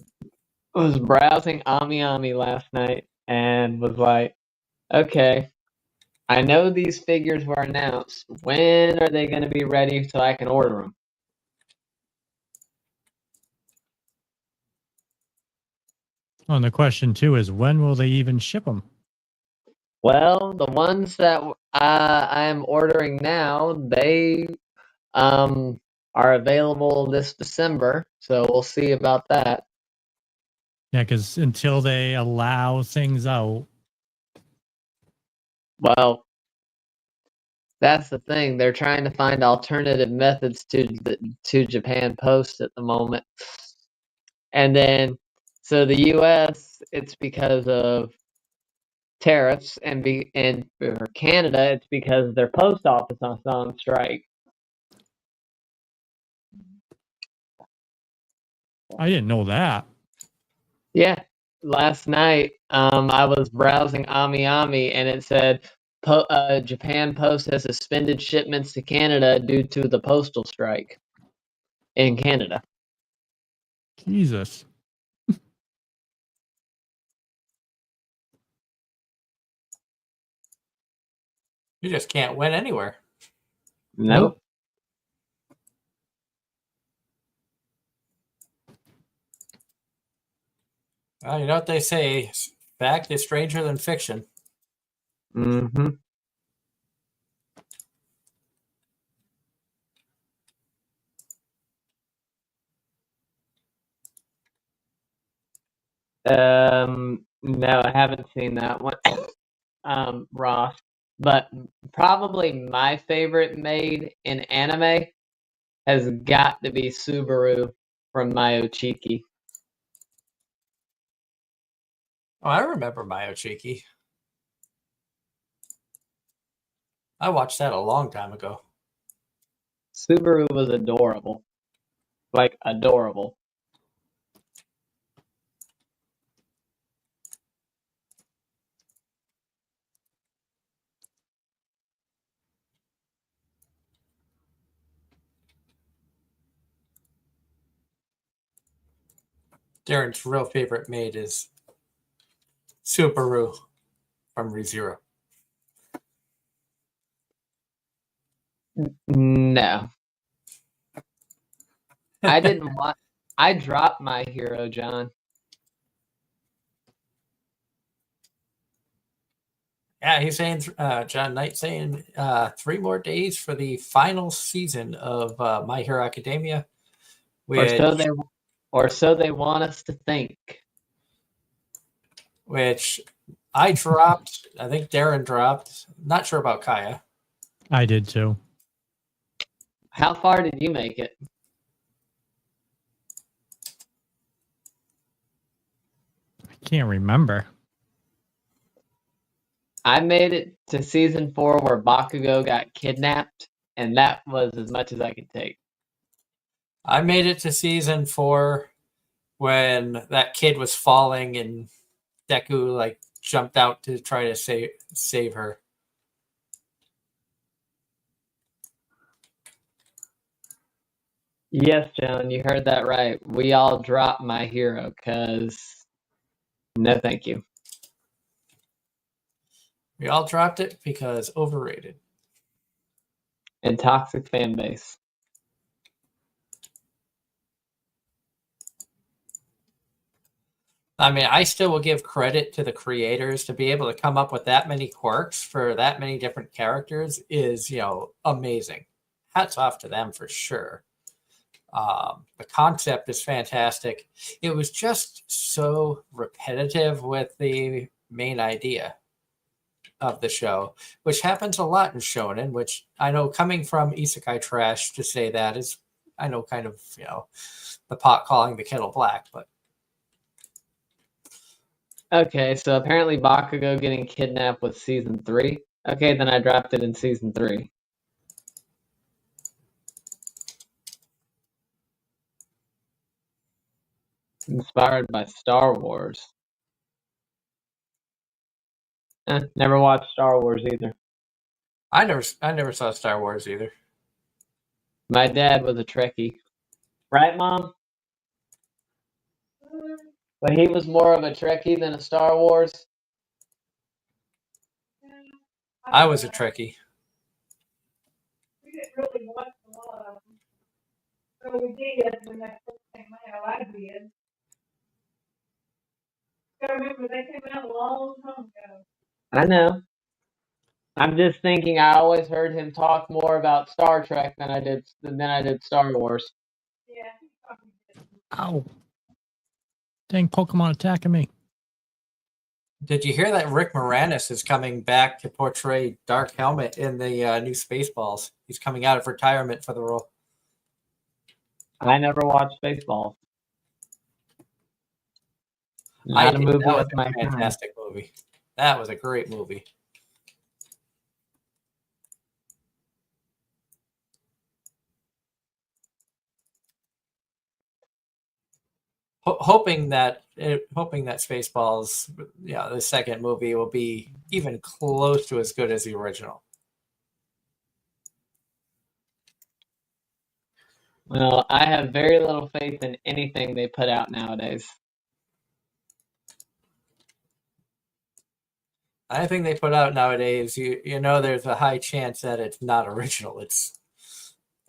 browsing Ami last night and was like, okay, I know these figures were announced. When are they going to be ready so I can order them? Oh, and the question too is when will they even ship them? Well, the ones that I am ordering now, they are available this December, so we'll see about that. Yeah, because until they allow things out. Well, that's the thing. They're trying to find alternative methods to Japan Post at the moment. And then, so the U.S., it's because of tariffs, and for Canada, it's because their post office is on strike. I didn't know that. Yeah, last night I was browsing Ami, and it said Japan Post has suspended shipments to Canada due to the postal strike in Canada. Jesus. You just can't win anywhere. Nope. Well, you know what they say: fact is stranger than fiction. Mm-hmm. No, I haven't seen that one, Ross. But probably my favorite maid in anime has got to be Subaru from Mayo Chiki. Oh, I remember Mayochiki. I watched that a long time ago. Subaru was adorable. Like, adorable. Darren's real favorite maid is Subaru from ReZero. No. I didn't want. I dropped my hero, John. Yeah, he's saying, John Knight saying 3 more days for the final season of My Hero Academia. Or so they want us to think. Which I dropped. I think Darren dropped. Not sure about Kaya. I did too. How far did you make it? I can't remember. I made it to season 4 where Bakugo got kidnapped, and that was as much as I could take. I made it to season 4 when that kid was falling and Deku like jumped out to try to save her. Yes, John, you heard that right. We all dropped my hero because no thank you. We all dropped it because overrated. And toxic fan base. I mean, I still will give credit to the creators to be able to come up with that many quirks for that many different characters is, amazing. Hats off to them for sure. The concept is fantastic. It was just so repetitive with the main idea of the show, which happens a lot in shonen, which I know coming from isekai trash to say that is, I know, kind of, the pot calling the kettle black, but Okay, so apparently Bakugo getting kidnapped was season 3. Okay, then I dropped it in season 3. Inspired by Star Wars. Never watched Star Wars either. I never saw Star Wars either. My dad was a Trekkie. Right, Mom? But he was more of a Trekkie than a Star Wars. I was a Trekkie. We didn't really watch a lot of them. So we did when they first came out. I did. I remember they came out a long time ago. I know. I'm just thinking I always heard him talk more about Star Trek than I did Star Wars. Yeah, he probably did. Ow. Dang Pokemon attacking me. Did you hear that Rick Moranis is coming back to portray Dark Helmet in the new Spaceballs? He's coming out of retirement for the role. I never watched baseball. I Not a did. movie That was of my a time. fantastic movie. That was a great movie. Hoping that Spaceballs, the second movie will be even close to as good as the original. Well, I have very little faith in anything they put out nowadays. Anything they put out nowadays, there's a high chance that it's not original. It's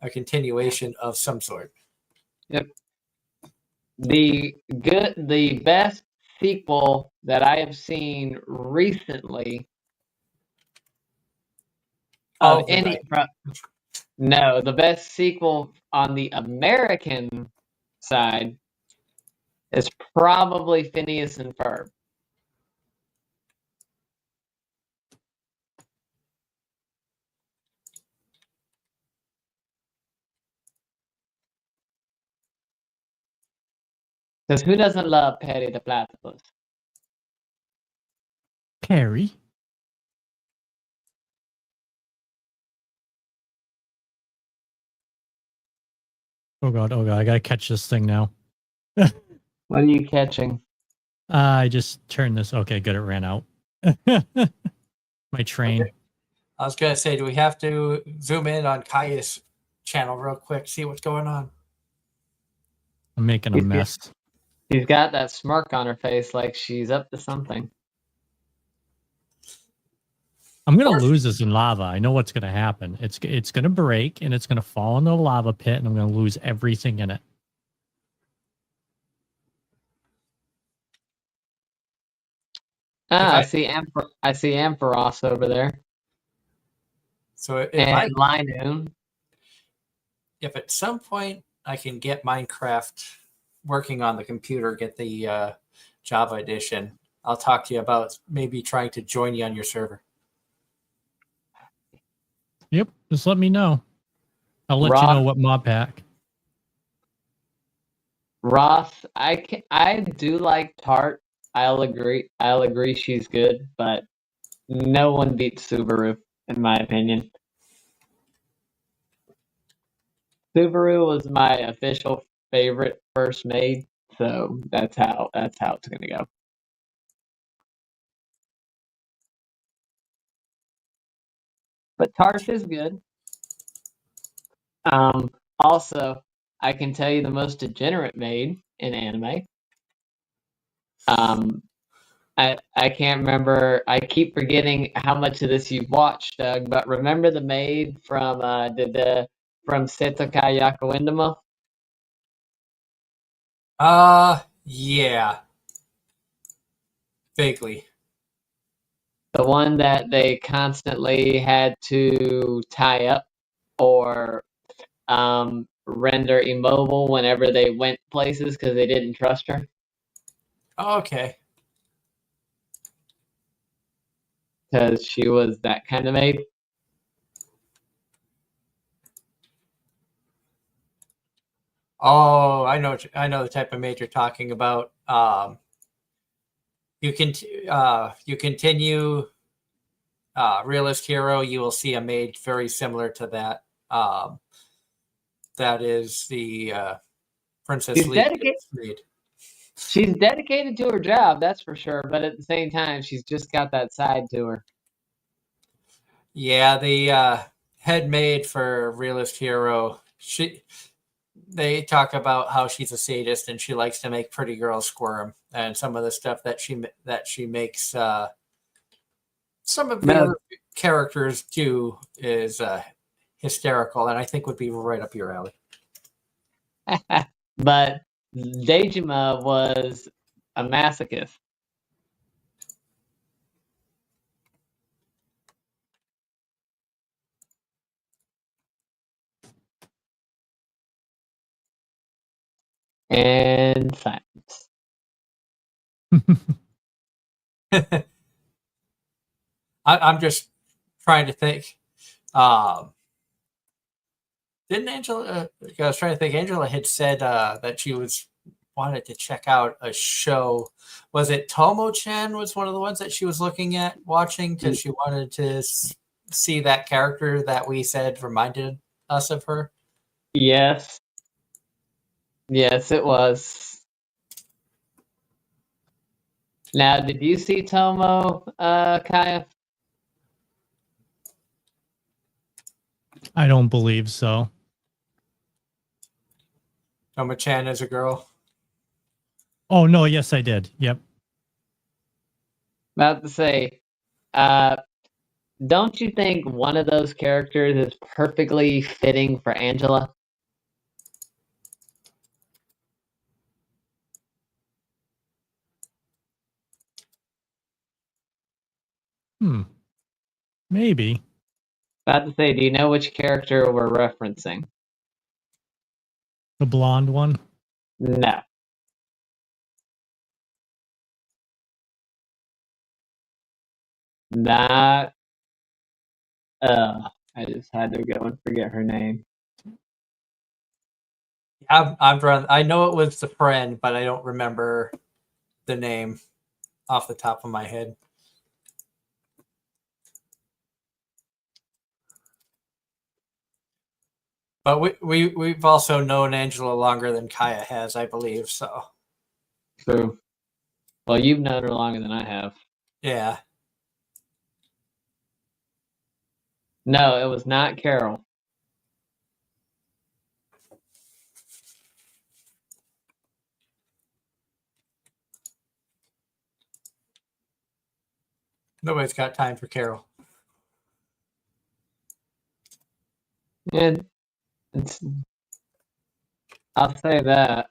a continuation of some sort. Yep. The best sequel that I have seen recently of any no, the best sequel on the American side is probably Phineas and Ferb. Because who doesn't love Patty the Platypus? Perry. Oh god, I gotta catch this thing now. What are you catching? I just turned this. Okay, good, it ran out. My train. Okay. I was gonna say, do we have to zoom in on Kaya's channel real quick, see what's going on? I'm making a mess. She's got that smirk on her face like she's up to something. I'm gonna lose this in lava. I know what's gonna happen. It's gonna break and it's gonna fall into the lava pit, and I'm gonna lose everything in it. Ah, I see Ampharos over there. So And Linoon. if at some point I can get Minecraft working on the computer, get the Java edition, I'll talk to you about maybe trying to join you on your server. Yep, just let me know. I'll let you know what mod pack. Ross, I do like Tart. I'll agree she's good, but no one beats Subaru, in my opinion. Subaru was my official favorite first made, so that's how it's gonna go. But Tarth is good. Also, I can tell you the most degenerate maid in anime. I can't remember. I keep forgetting how much of this you've watched, Doug. But remember the maid from from Setokai Yakuindama? Yeah, vaguely. The one that they constantly had to tie up or render immobile whenever they went places because they didn't trust her. Oh, okay. Because she was that kind of maid. Oh, I know the type of maid you're talking about. You continue Realist Hero, you will see a maid very similar to that. That is the Princess Lea's maid. She's dedicated to her job, that's for sure. But at the same time, she's just got that side to her. Yeah, the head maid for Realist Hero, they talk about how she's a sadist and she likes to make pretty girls squirm, and some of the stuff that she makes some of your characters do is hysterical, and I think would be right up your alley. But Dejima was a masochist. And silence. I'm just trying to think. Didn't Angela? I was trying to think. Angela had said that she wanted to check out a show. Was it Tomo-chan was one of the ones that she was looking at watching because she wanted to see that character that we said reminded us of her? Yes. Yes, it was. Now, did you see Tomo, Kaya? I don't believe so. Tomo-chan is a girl. Oh no, yes I did. Yep. About to say, don't you think one of those characters is perfectly fitting for Angela? Maybe. About to say, do you know which character we're referencing? The blonde one? No. Not. I just had to go and forget her name. I know it was the friend, but I don't remember the name off the top of my head. But we've also known Angela longer than Kaya has, I believe. So True. Well, you've known her longer than I have. yeah. No, it was not Carol. Nobody's got time for Carol. And I'll say that.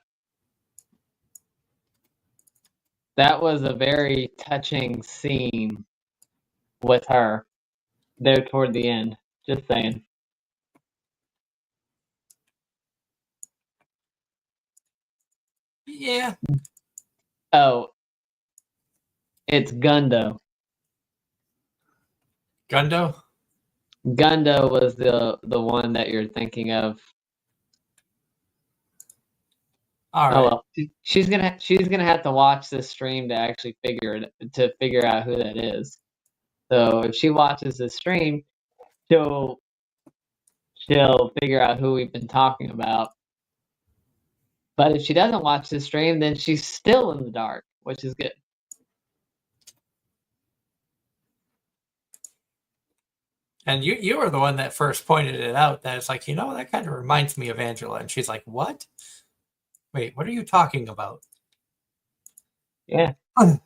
That was a very touching scene with her there toward the end. Just saying. Yeah. Oh, it's Gundo. Gundo? Gundo was the one that you're thinking of. All right. Oh well, she's gonna have to watch this stream to actually figure out who that is. So if she watches this stream, she'll figure out who we've been talking about. But if she doesn't watch this stream, then she's still in the dark, which is good. And you were the one that first pointed it out, that it's like, that kind of reminds me of Angela. And she's like, what? Wait, what are you talking about? Yeah. I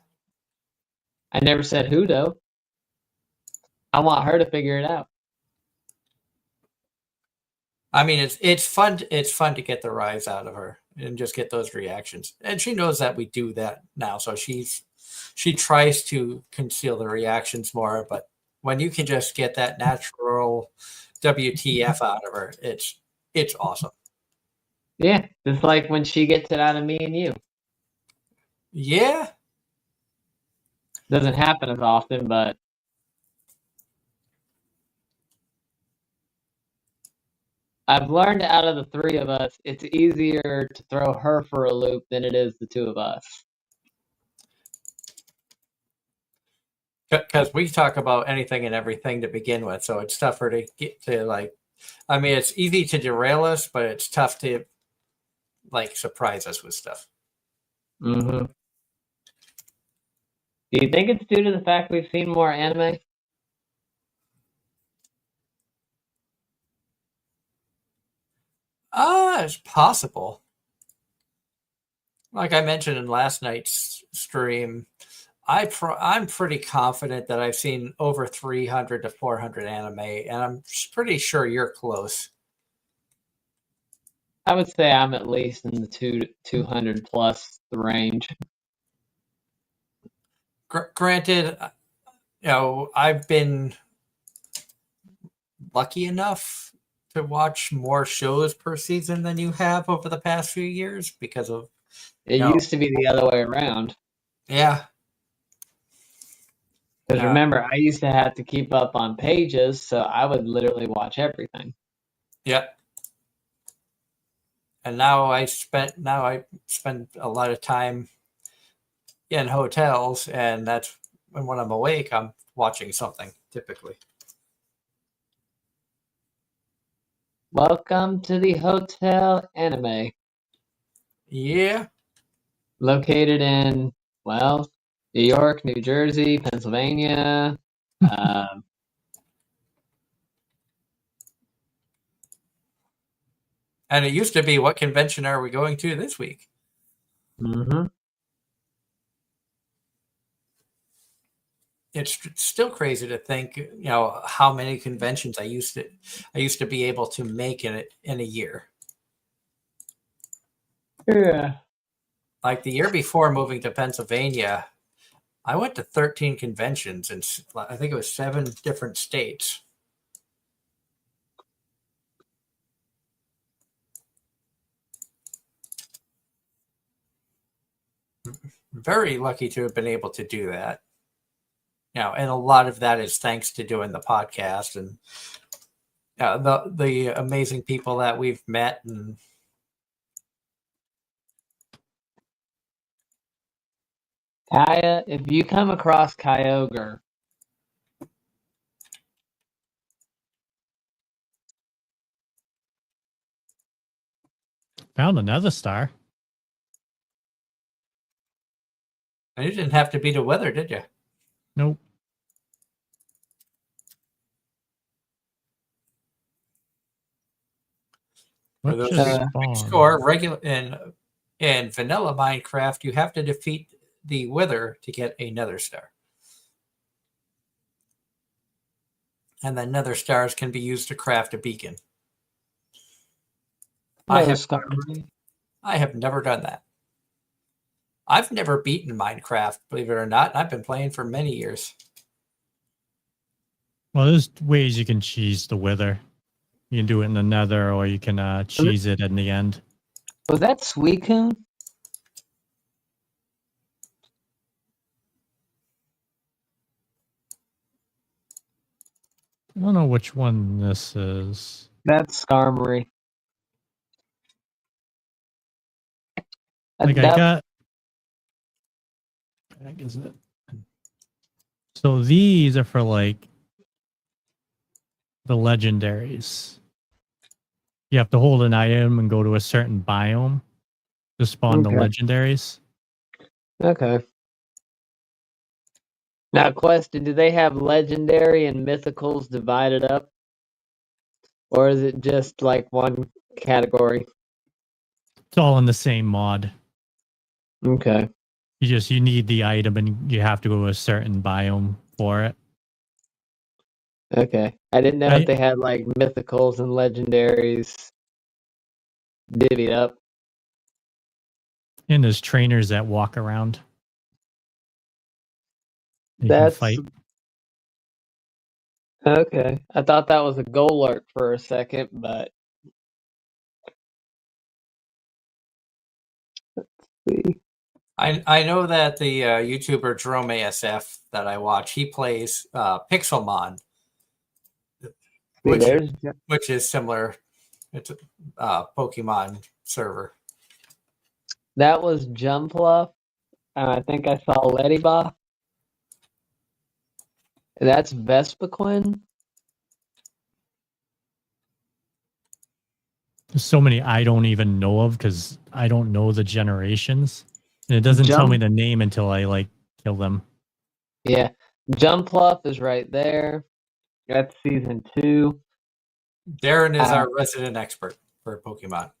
never said who though. I want her to figure it out. I mean, it's fun. It's fun to get the rise out of her and just get those reactions. And she knows that we do that now, so she tries to conceal the reactions more. But when you can just get that natural WTF out of her, it's awesome. Yeah, it's like when she gets it out of me and you. Yeah. Doesn't happen as often, but I've learned out of the three of us, it's easier to throw her for a loop than it is the two of us. Because we talk about anything and everything to begin with, so it's tougher to get to it's easy to derail us, but it's tough to surprise us with stuff. Mm-hmm. Do you think it's due to the fact we've seen more anime? It's possible. Like I mentioned in last night's stream, I'm pretty confident that I've seen over 300 to 400 anime, and I'm pretty sure you're close. I would say I'm at least in the 200 plus the range. Granted, I've been lucky enough to watch more shows per season than you have over the past few years because of it used to be the other way around. Yeah. Because remember, I used to have to keep up on pages, so I would literally watch everything. Yep. And now I spend a lot of time in hotels, and that's when I'm awake, I'm watching something typically. Welcome to the Hotel Anime. Yeah. Located in, New York, New Jersey, Pennsylvania. And it used to be, what convention are we going to this week? Mm-hmm. It's still crazy to think, how many conventions I used to be able to make in a year. Yeah. Like the year before moving to Pennsylvania, I went to 13 conventions in, I think it was 7 different states. Very lucky to have been able to do that. And a lot of that is thanks to doing the podcast and the amazing people that we've met. And Kaya, if you come across Kyogre, Found another star. And you didn't have to beat the weather, did you? Nope. For What those just who spawned? score regular in vanilla Minecraft, you have to defeat the wither to get a nether star. And then nether stars can be used to craft a beacon. I have never done that. I've never beaten Minecraft, believe it or not. I've been playing for many years. Well, there's ways you can cheese the wither. You can do it in the nether, or you can cheese it in the end. Was that Suicune? I don't know which one this is. That's Skarmory. Like I got. I guess it. So these are for like the legendaries. You have to hold an item and go to a certain biome to spawn the Okay. legendaries. Okay. Now, question: do they have legendary and mythicals divided up, or is it just like one category? It's all in the same mod. Okay. You need the item and you have to go to a certain biome for it. Okay. I didn't know if they had like mythicals and legendaries divvied up. And there's trainers that walk around. You can That's fight. okay. I thought that was a Golurk for a second, but let's see. I know that the YouTuber Jerome ASF that I watch, he plays Pixelmon, which is similar. It's a Pokemon server. That was Jumpluff. I think I saw Ladybot. That's Vespiquen. There's so many I don't even know of because I don't know the generations. And it doesn't tell me the name until I like kill them. Yeah. Jumpluff is right there. That's season 2. Darren is our resident expert for Pokemon.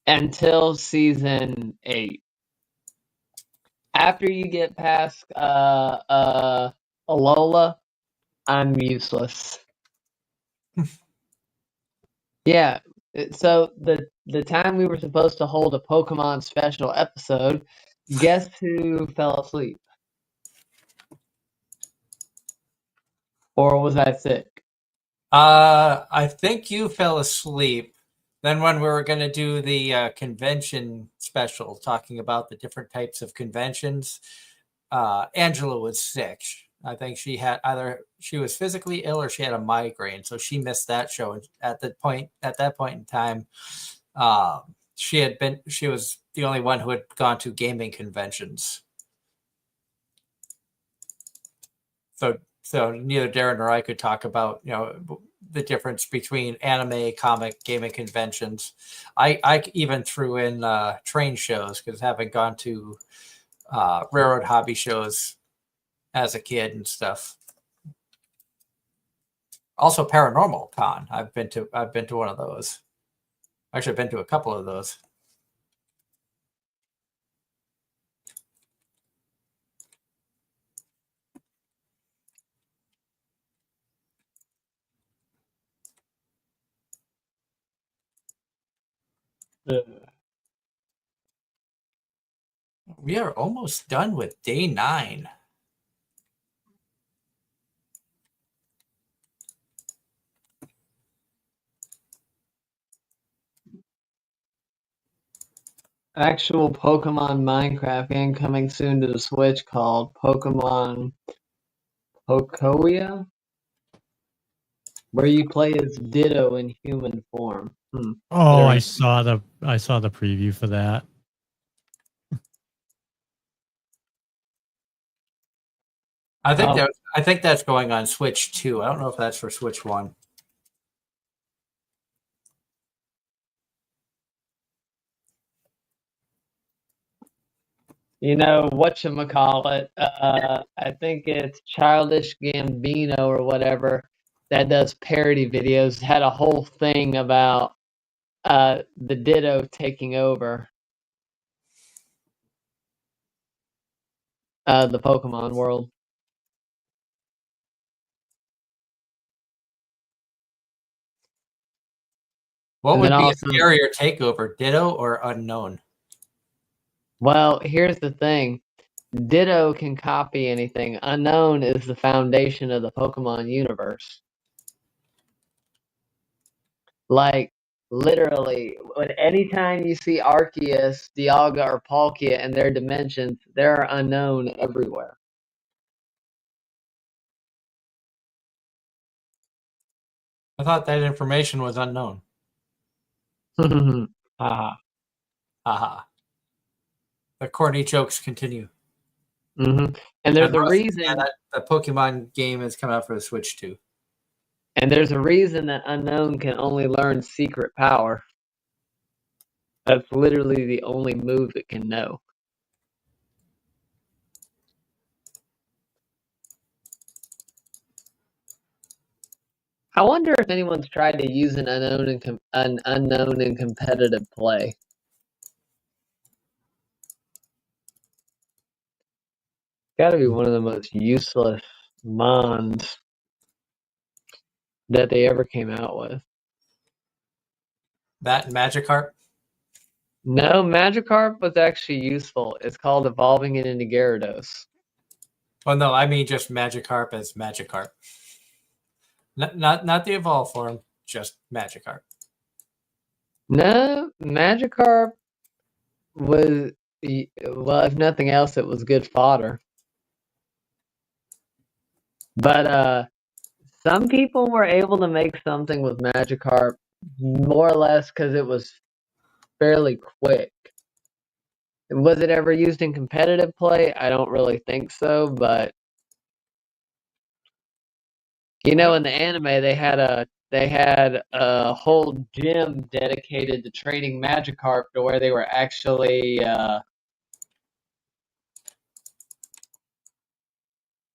Until season 8. After you get past Alola, I'm useless. Yeah. So the time we were supposed to hold a Pokemon special episode, guess who fell asleep? Or was I sick? I think you fell asleep. Then when we were going to do the convention special, talking about the different types of conventions, Angela was sick. I think she had she was physically ill or she had a migraine, so she missed that show. And at that point in time, she was the only one who had gone to gaming conventions. So neither Darren or I could talk about, the difference between anime, comic, gaming conventions. I even threw in train shows because having gone to railroad hobby shows as a kid and stuff. Also Paranormal Con. I've been to one of those. Actually, I've been to a couple of those. We are almost done with day 9. Actual Pokemon Minecraft game coming soon to the Switch called Pokemon Pocoya, where you play as Ditto in human form. Oh, I saw the preview for that. I think that's going on Switch 2. I don't know if that's for Switch 1. You know, whatchamacallit, I think it's Childish Gambino or whatever that does parody videos, had a whole thing about the Ditto taking over the Pokemon world. What And would then be a also, scarier takeover, Ditto or Unknown? well, here's the thing. Ditto can copy anything. Unknown is the foundation of the Pokemon universe. Like, literally, anytime you see Arceus, Dialga, or Palkia in their dimensions, they're unknown everywhere. I thought that information was unknown. Haha. Haha. The corny jokes continue. And there's And a Rusty, reason. yeah, that the Pokemon game is coming out for the Switch too. And there's a reason that Unknown can only learn Secret Power. That's literally the only move it can know. I wonder if anyone's tried to use an unknown in competitive play. Got to be one of the most useless mons that they ever came out with. That and Magikarp. No, Magikarp was actually useful. It's called evolving it into Gyarados. Well, no, I mean just Magikarp as Magikarp. Not the evolved form, just Magikarp. No, Magikarp was, well, if nothing else, it was good fodder. But some people were able to make something with Magikarp more or less because it was fairly quick. Was it ever used in competitive play? I don't really think so, but you know, in the anime they had a whole gym dedicated to training Magikarp to where they were actually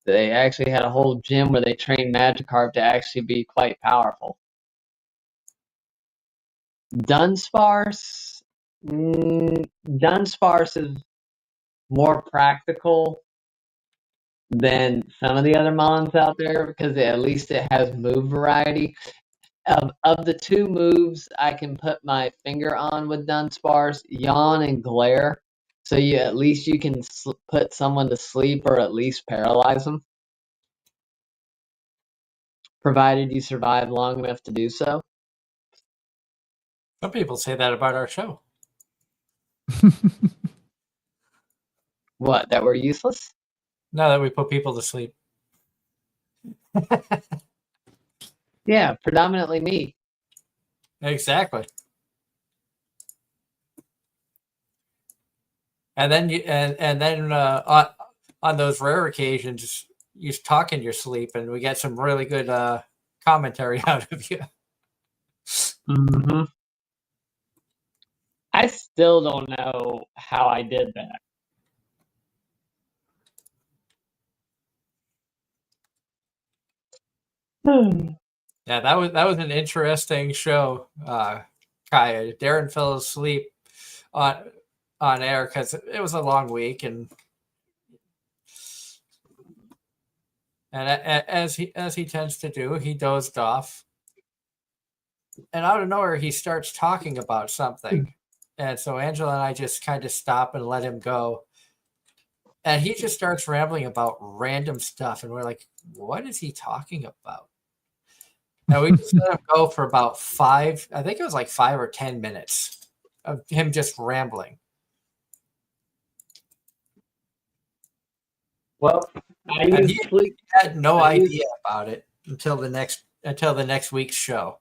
they actually had a whole gym where they trained Magikarp to actually be quite powerful. Dunsparce is more practical than some of the other mons out there because at least it has move variety. Of the two moves I can put my finger on with Dunsparce, Yawn and Glare. So at least you can put someone to sleep or at least paralyze them, provided you survive long enough to do so. Some people say that about our show. What, that we're useless? Now that we put people to sleep. Yeah, predominantly me. Exactly. And then on those rare occasions, you talk in your sleep, and we get some really good commentary out of you. Mm-hmm. I still don't know how I did that. Yeah, that was an interesting show. Kaya, Darren fell asleep on air because it was a long week, and as he tends to do, he dozed off, and out of nowhere he starts talking about something, and so Angela and I just kind of stop and let him go, and he just starts rambling about random stuff, and we're like, "What is he talking about?" And we just let him go for about 5 or 10 minutes of him just rambling. Well, I And use he sleep. had no idea about it until the next week's show.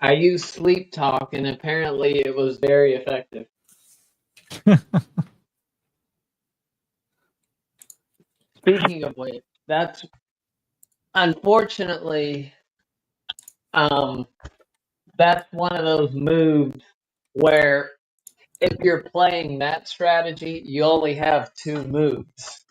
I use sleep talk, and apparently it was very effective. Speaking of which, that's unfortunately, that's one of those moves where if you're playing that strategy, you only have 2 moves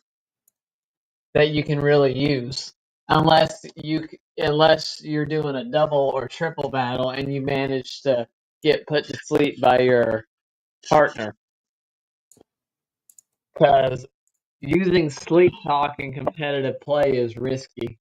that you can really use, unless you're doing a double or triple battle and you manage to get put to sleep by your partner. Because using sleep talk in competitive play is risky.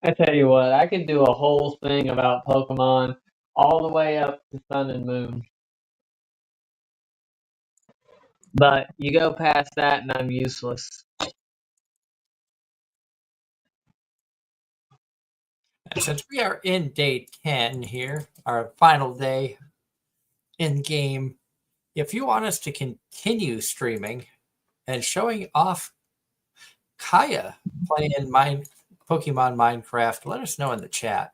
I tell you what, I could do a whole thing about Pokemon all the way up to Sun and Moon. But you go past that and I'm useless. And since we are in day 10 here, our final day in game, if you want us to continue streaming and showing off Kaya playing Pokemon Minecraft, let us know in the chat.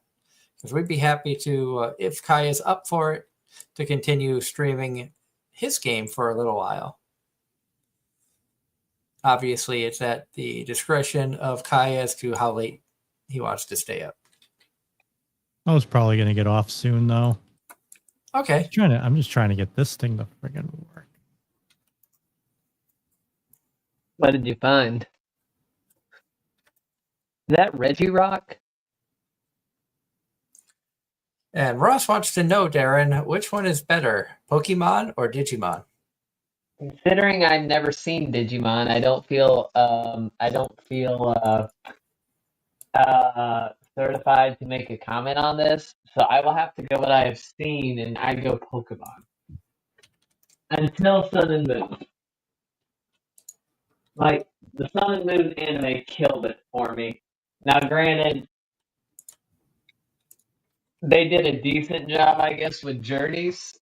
Because we'd be happy to, if Kaya's up for it, to continue streaming his game for a little while. Obviously, it's at the discretion of Kaya as to how late he wants to stay up. I was probably going to get off soon, though. Okay. I'm just trying to get this thing to friggin' work. What did you find? Is that Regirock? And Ross wants to know, Darren, which one is better, Pokemon or Digimon? Considering I've never seen Digimon, I don't feel certified to make a comment on this. So I will have to go what I have seen, and I go Pokemon until Sun and Moon. Like the Sun and Moon anime killed it for me. Now, granted, they did a decent job, I guess, with Journeys.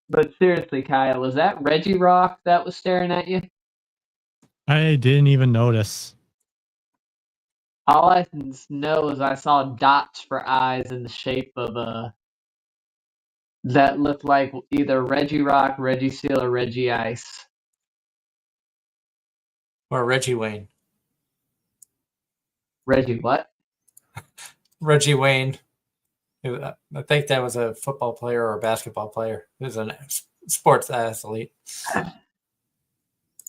But seriously, Kyle, was that Regirock that was staring at you? I didn't even notice. All I know is I saw dots for eyes in the shape of that looked like either Regirock, Registeel, or Regice. Or Reggie Wayne? Reggie what? Reggie Wayne. I think that was a football player or a basketball player. He was a sports athlete.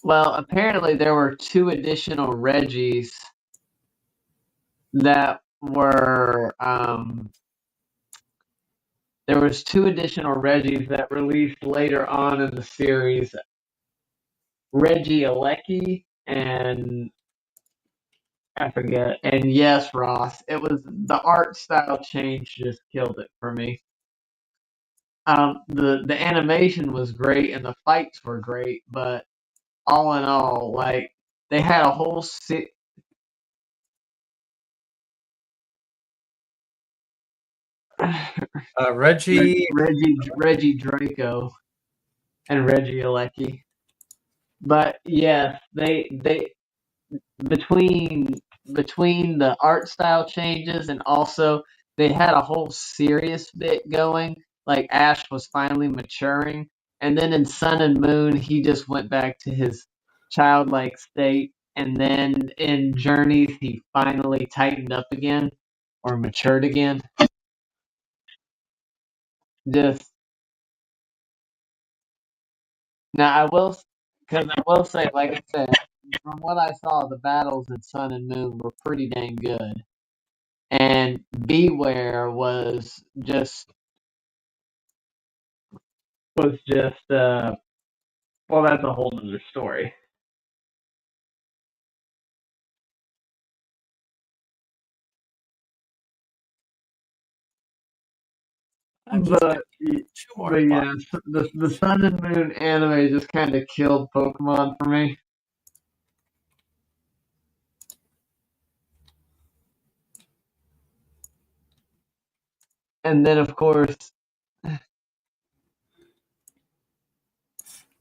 Well, apparently there were 2 additional Reggies that were there was 2 additional Reggies that released later on in the series. Reggie Alecki and I forget. And yes, Ross, it was the art style change just killed it for me. The animation was great and the fights were great, but all in all, like they had a whole Reggie. Reggie Draco and Reggie Alecki. But yes, they between the art style changes and also they had a whole serious bit going. Like Ash was finally maturing, and then in Sun and Moon he just went back to his childlike state, and then in Journeys he finally tightened up again or matured again. Just now I will say, like I said, from what I saw, the battles in Sun and Moon were pretty dang good. And Beware was just well, that's a whole other story. But yeah, the Sun and Moon anime just kind of killed Pokemon for me. And then, of course,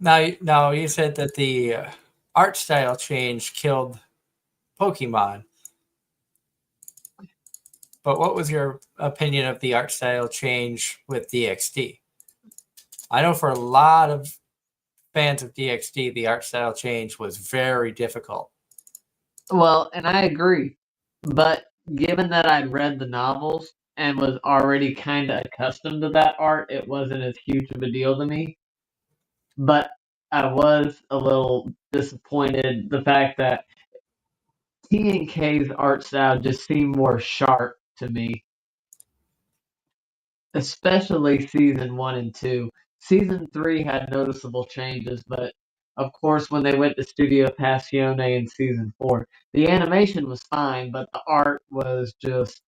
Now you said that the art style change killed Pokemon. But what was your opinion of the art style change with DXD? I know for a lot of fans of DXD, the art style change was very difficult. Well, and I agree. But given that I'd read the novels and was already kind of accustomed to that art, it wasn't as huge of a deal to me. But I was a little disappointed the fact that T&K's art style just seemed more sharp to me, especially season 1 and 2. Season 3 had noticeable changes, but of course, when they went to Studio Passione in season 4, the animation was fine, but the art was just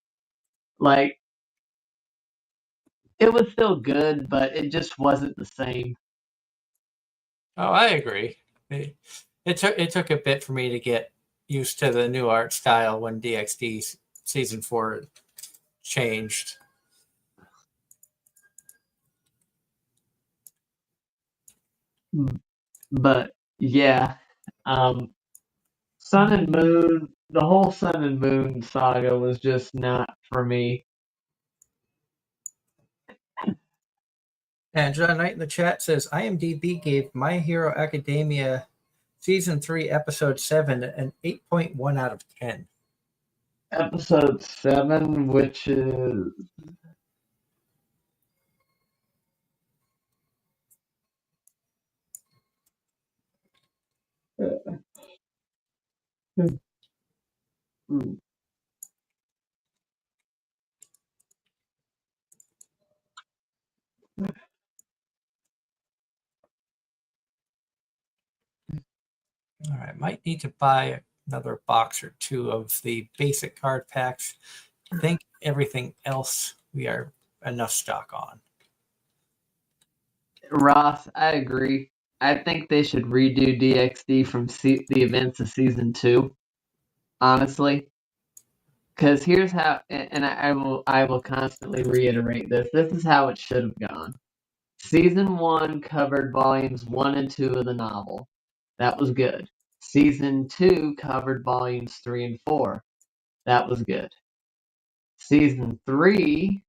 like it was still good, but it just wasn't the same. Oh, I agree. It took a bit for me to get used to the new art style when DXD season 4 changed. But yeah, um, Sun and Moon, the whole Sun and Moon saga was just not for me. And John Knight in the chat says IMDb gave My Hero Academia season 3 episode 7 an 8.1 out of 10. Episode 7, which is hmm, All right, might need to buy another box or two of the basic card packs. I think everything else we are enough stock on. Ross. I agree. I think they should redo DXD from the events of season 2. Honestly, because here's how, and I will constantly reiterate this. This is how it should have gone. Season 1 covered volumes 1 and 2 of the novel. That was good. Season 2 covered volumes 3 and 4. That was good. Season 3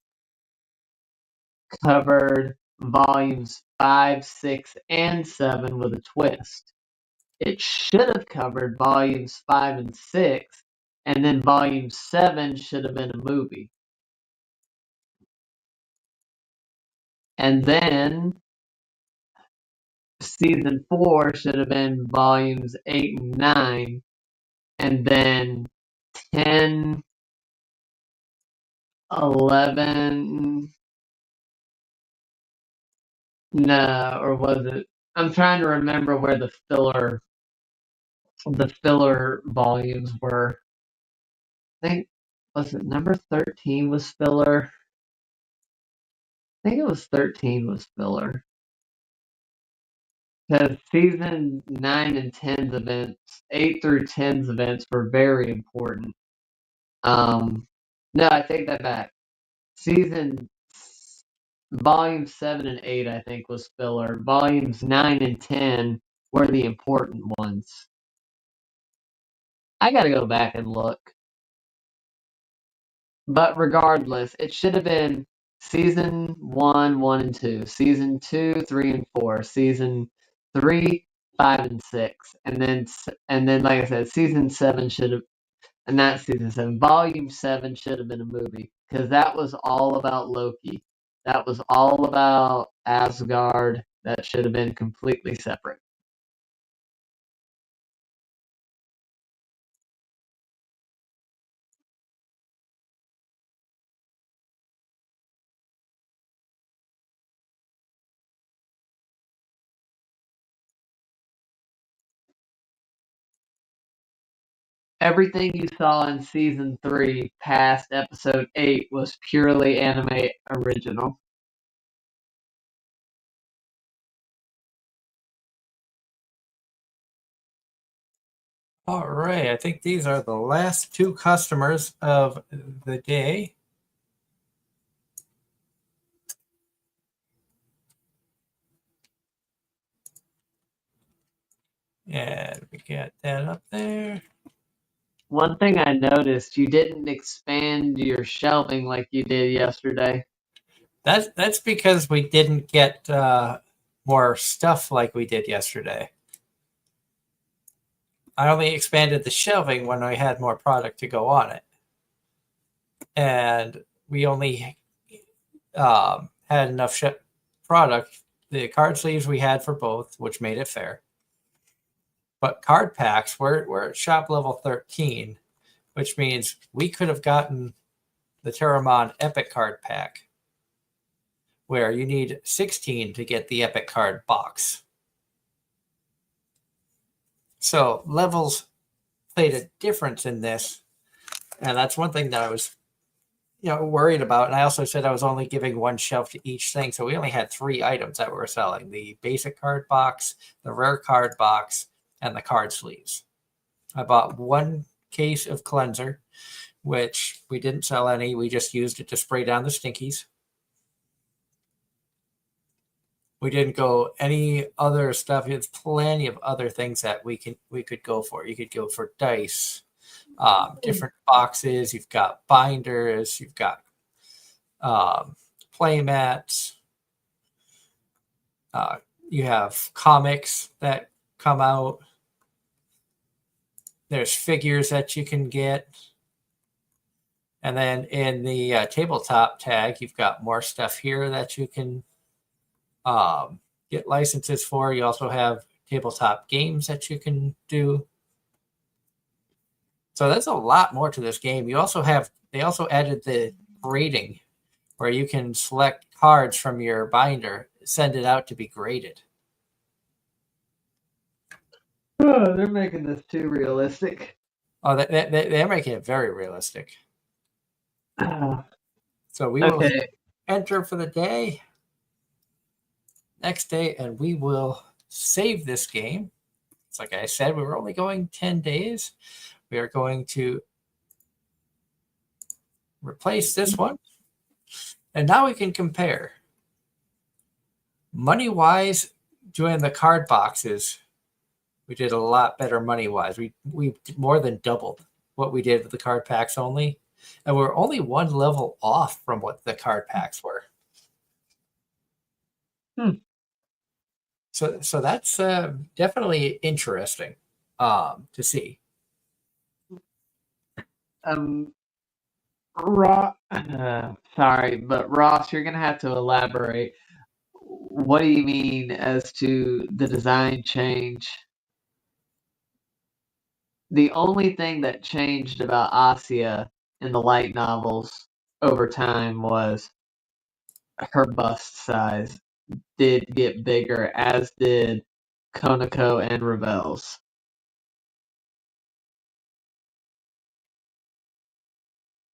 covered volumes 5, 6, and 7 with a twist. It should have covered volumes 5 and 6, and then volume 7 should have been a movie. And then season 4 should have been volumes 8 and 9, and then 10, 11, no, or was it? I'm trying to remember where the filler volumes were. I think, was it number 13 was filler? I think it was 13 was filler. Because season 9 and 10's events, 8 through 10's events were very important. No, I take that back. Season volume 7 and 8, I think, was filler. Volumes 9 and 10 were the important ones. I gotta go back and look. But regardless, it should have been season 1, 1 and 2, season 2, 3 and 4, season 3, 5 and 6, and then like I said, season 7 should have, and not season 7, volume 7 should have been a movie because that was all about Loki. That was all about Asgard. That should have been completely separate. Everything you saw in season 3 past episode 8 was purely anime original. All right, I think these are the last two customers of the day. And we get that up there. One thing I noticed, you didn't expand your shelving like you did yesterday. That's because we didn't get more stuff like we did yesterday. I only expanded the shelving when I had more product to go on it. And we only had enough product. The card sleeves we had for both, which made it fair. But card packs, we're at shop level 13, which means we could have gotten the Terramon Epic card pack, where you need 16 to get the Epic card box. So levels played a difference in this, and that's one thing that I was worried about. And I also said I was only giving one shelf to each thing, so we only had 3 items that we were selling: the basic card box, the rare card box, and the card sleeves. I bought 1 case of cleanser, which we didn't sell any. We just used it to spray down the stinkies. We didn't go any other stuff. There's plenty of other things that we could go for. You could go for dice, different boxes. You've got binders. You've got play mats. You have comics that come out. There's figures that you can get. And then in the tabletop tag, you've got more stuff here that you can get licenses for. You also have tabletop games that you can do. So there's a lot more to this game. They also added the grading, where you can select cards from your binder, send it out to be graded. Oh, they're making this too realistic. Oh, they're making it very realistic. So we will enter for the day, next day, and we will save this game. It's like I said, we were only going 10 days. We are going to replace this one. And now we can compare. Money-wise, doing the card boxes, we did a lot better money-wise. We more than doubled what we did with the card packs only. And we're only 1 level off from what the card packs were. So that's definitely interesting to see. Sorry, but Ross, you're gonna have to elaborate. What do you mean as to the design change? The only thing that changed about Asya in the light novels over time was her bust size did get bigger, as did Konako and Ravel's.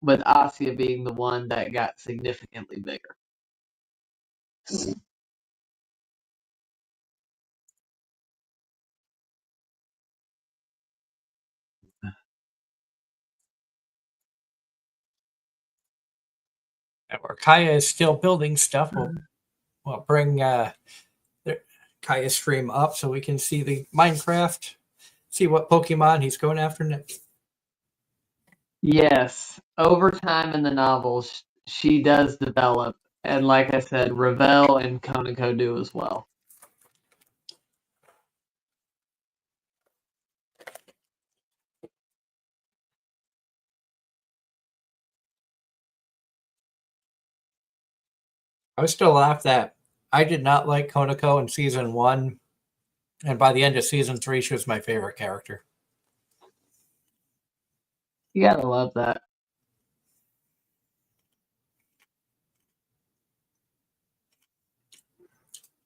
With Asya being the one that got significantly bigger. And where Kaya is still building stuff, we'll bring Kaya's stream up so we can see the Minecraft, see what Pokemon he's going after next. Yes, over time in the novels, she does develop, and like I said, Ravel and Konako do as well. I was still laugh that I did not like Konako in season 1, and by the end of season 3, she was my favorite character. You gotta love that.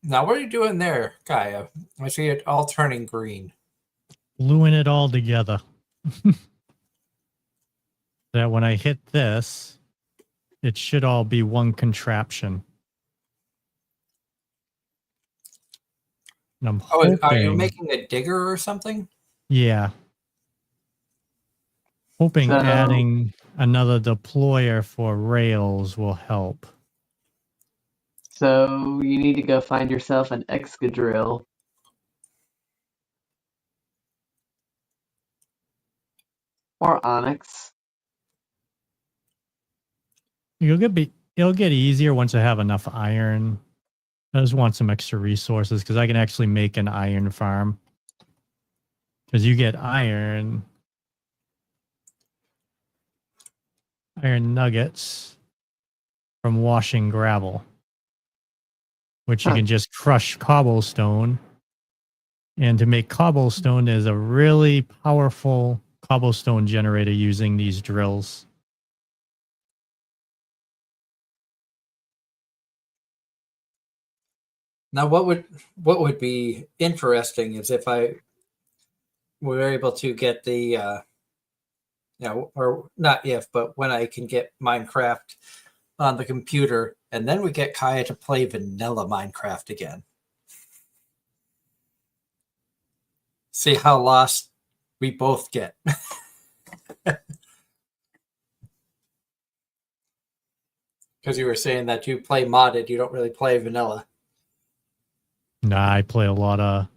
Now, what are you doing there, Kaya? I see it all turning green. Gluing it all together. That when I hit this, it should all be one contraption. And I'm hoping, are you making a digger or something? Yeah. Hoping adding another deployer for rails will help. So you need to go find yourself an Excadrill. Or Onyx. It'll get easier once I have enough iron. I just want some extra resources because I can actually make an iron farm. Because you get iron nuggets from washing gravel, which you Huh. can just crush cobblestone. And to make cobblestone is a really powerful cobblestone generator using these drills. Now, what would be interesting is if I were able to get the, or not if, but when I can get Minecraft on the computer, and then we get Kaya to play vanilla Minecraft again. See how lost we both get. Because you were saying that you play modded, you don't really play vanilla. Nah, I play a lot of.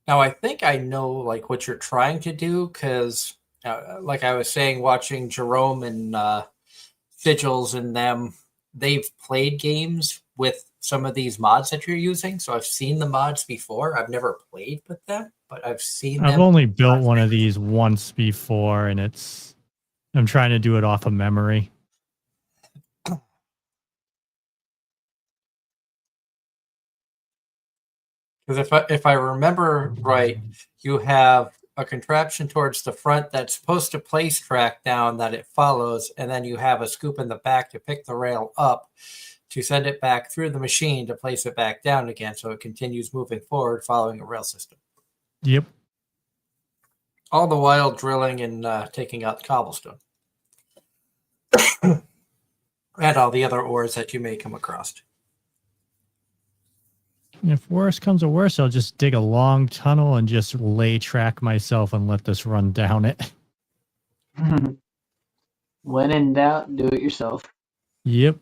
Now I think I know like what you're trying to do because, like I was saying, watching Jerome and Sigils and them, they've played games with some of these mods that you're using. So I've seen the mods before. I've never played with them, but I've seen them. I've only built one of these once before, and I'm trying to do it off of memory. Because if I remember right, you have a contraption towards the front that's supposed to place track down that it follows, and then you have a scoop in the back to pick the rail up to send it back through the machine to place it back down again, so it continues moving forward following a rail system. Yep. All the while drilling and taking out the cobblestone. And all the other ores that you may come across. If worse comes to worse, I'll just dig a long tunnel and just lay track myself and let this run down it. When in doubt, do it yourself. Yep.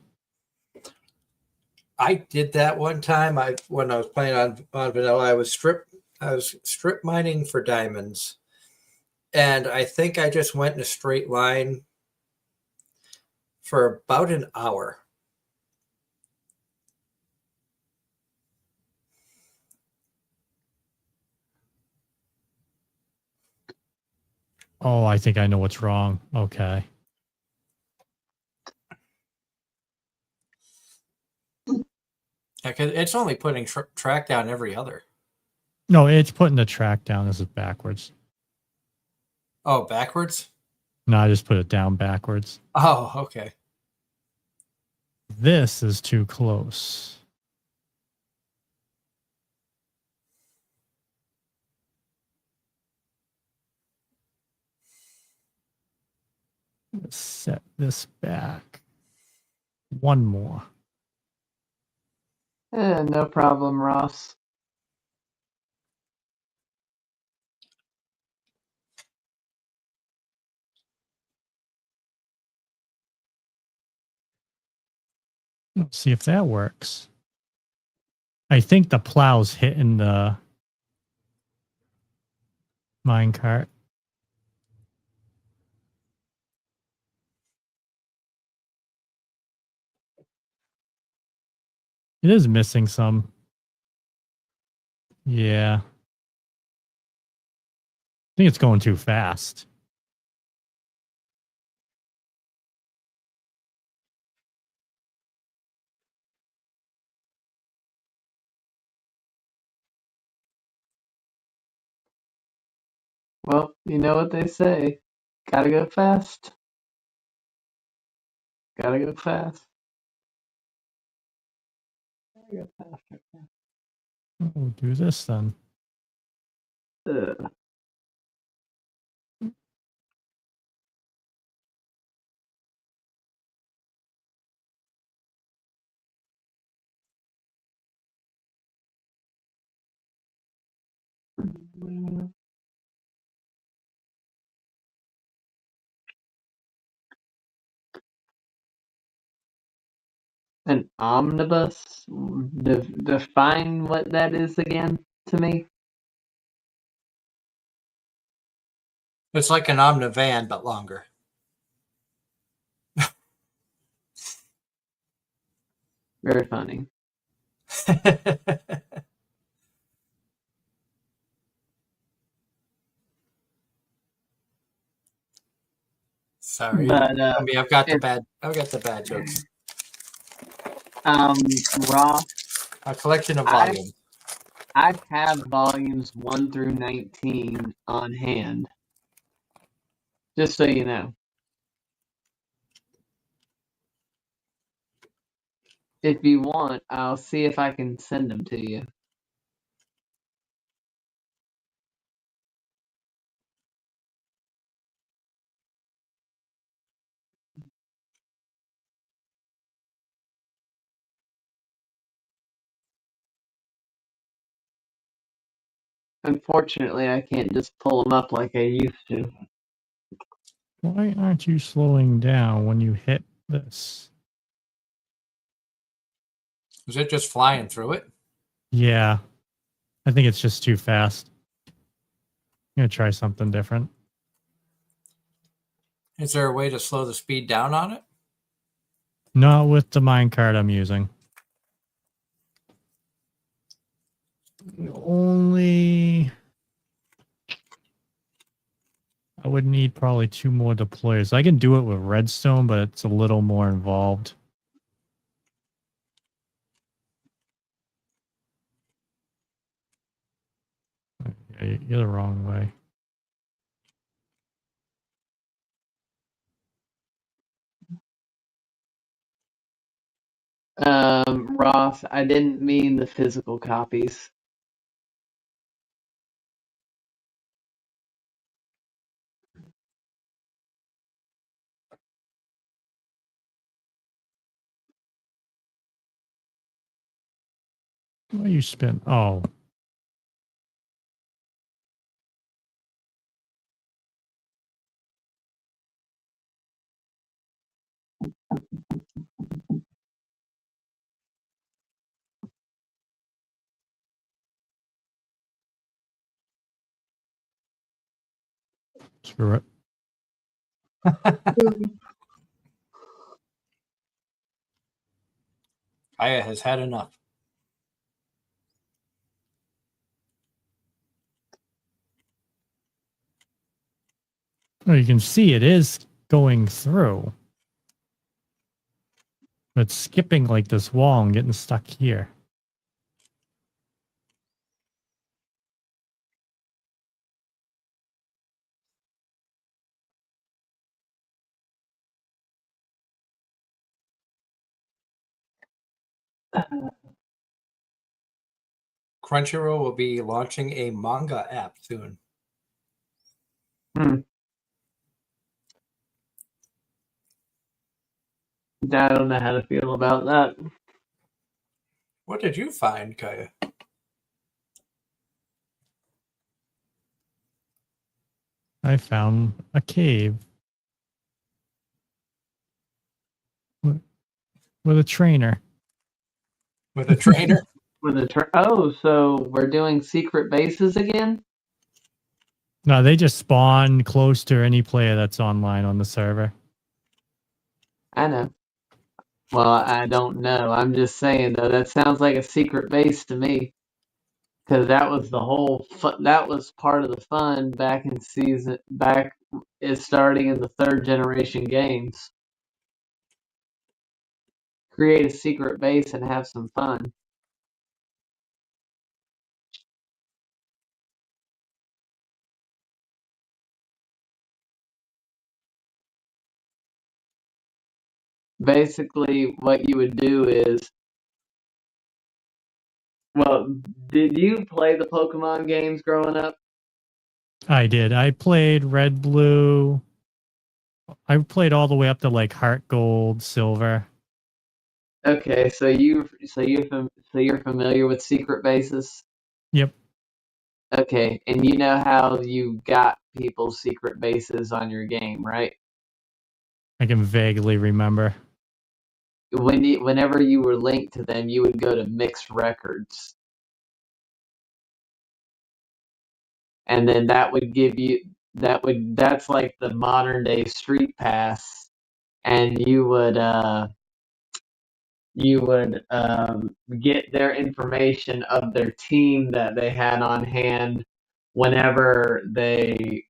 I did that one time. When I was playing on vanilla, I was strip mining for diamonds, and I think I just went in a straight line for about an hour. Oh, I think I know what's wrong. Okay. Yeah, 'cause it's only putting track down every other. No, it's putting the track down. This is backwards. Oh, backwards? No, I just put it down backwards. Oh, okay. This is too close. Let's set this back. One more. No problem, Ross. Let's see if that works. I think the plow's hitting the minecart. It is missing some. Yeah. I think it's going too fast. Well, you know what they say. Gotta go fast. Gotta go fast. Gotta go faster. We'll do this then. Ugh. An omnibus? Define what that is again to me. It's like an Omnivan, but longer. Very funny. Sorry. But I mean, I've got the it's- bad jokes. Ross, A collection of I- volumes. I have volumes 1 through 19 on hand. Just so you know. If you want, I'll see if I can send them to you. Unfortunately, I can't just pull them up like I used to. Why aren't you slowing down when you hit this? Is it just flying through it? Yeah. I think it's just too fast. I'm going to try something different. Is there a way to slow the speed down on it? Not with the minecart I'm using. Only... I would need probably 2 more deployers. I can do it with redstone, but it's a little more involved. Yeah, you're the wrong way. Ross, I didn't mean the physical copies. Why you spin? Oh. Screw it. Kaya has had enough. Well, you can see it is going through. But it's skipping like this wall and getting stuck here. Crunchyroll will be launching a manga app soon. I don't know how to feel about that. What did you find, Kaya? I found a cave. With a trainer. With a trainer? So we're doing secret bases again? No, they just spawn close to any player that's online on the server. I know. Well, I don't know. I'm just saying though, that sounds like a secret base to me. Because that was the whole that was part of the fun back in is starting in the 3rd generation games. Create a secret base and have some fun. Basically, what you would do is, well, did you play the Pokemon games growing up? I did. I played Red, Blue. I played all the way up to like Heart Gold, Silver. Okay, so you're familiar with secret bases? Yep. Okay, and you know how you got people's secret bases on your game, right? I can vaguely remember. whenever you were linked to them, you would go to mixed records, and then that would give you that's like the modern day street pass, and you would get their information of their team that they had on hand whenever they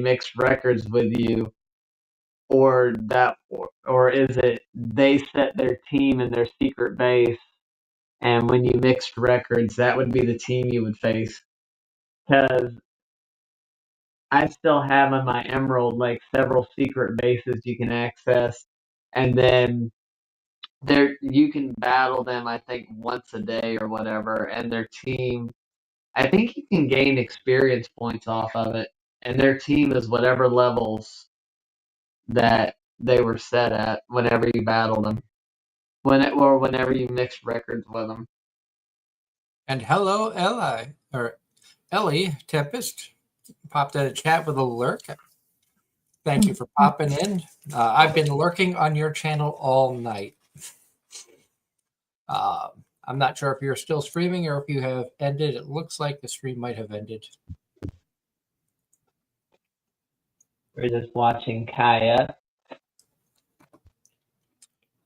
mixed records with you, or is it they set their team in their secret base, and when you mixed records, that would be the team you would face. Because I still have in my Emerald like several secret bases you can access, and then there you can battle them. I think once a day or whatever, and their team. I think you can gain experience points off of it, and their team is whatever levels that they were set at whenever you battled them, or whenever you mixed records with them. And hello, Ellie Tempest popped in a chat with a lurk. Thank you for popping in. I've been lurking on your channel all night. I'm not sure if you're still streaming or if you have ended. It looks like the stream might have ended. We're just watching Kaya.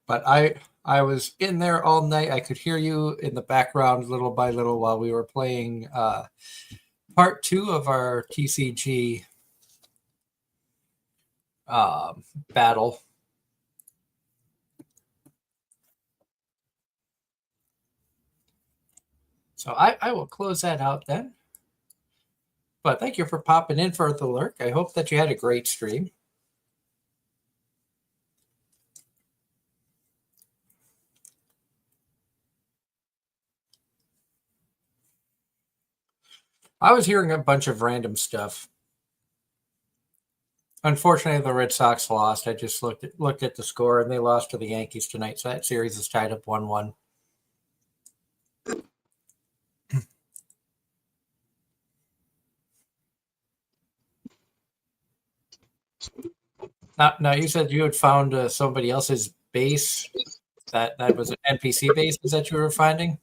But I was in there all night. I could hear you in the background little by little while we were playing part 2 of our TCG battle. So I will close that out then. But thank you for popping in for the lurk. I hope that you had a great stream. I was hearing a bunch of random stuff. Unfortunately, the Red Sox lost. I just looked at the score, and they lost to the Yankees tonight. So that series is tied up 1-1. Now, you said you had found somebody else's base. That was an NPC base that you were finding?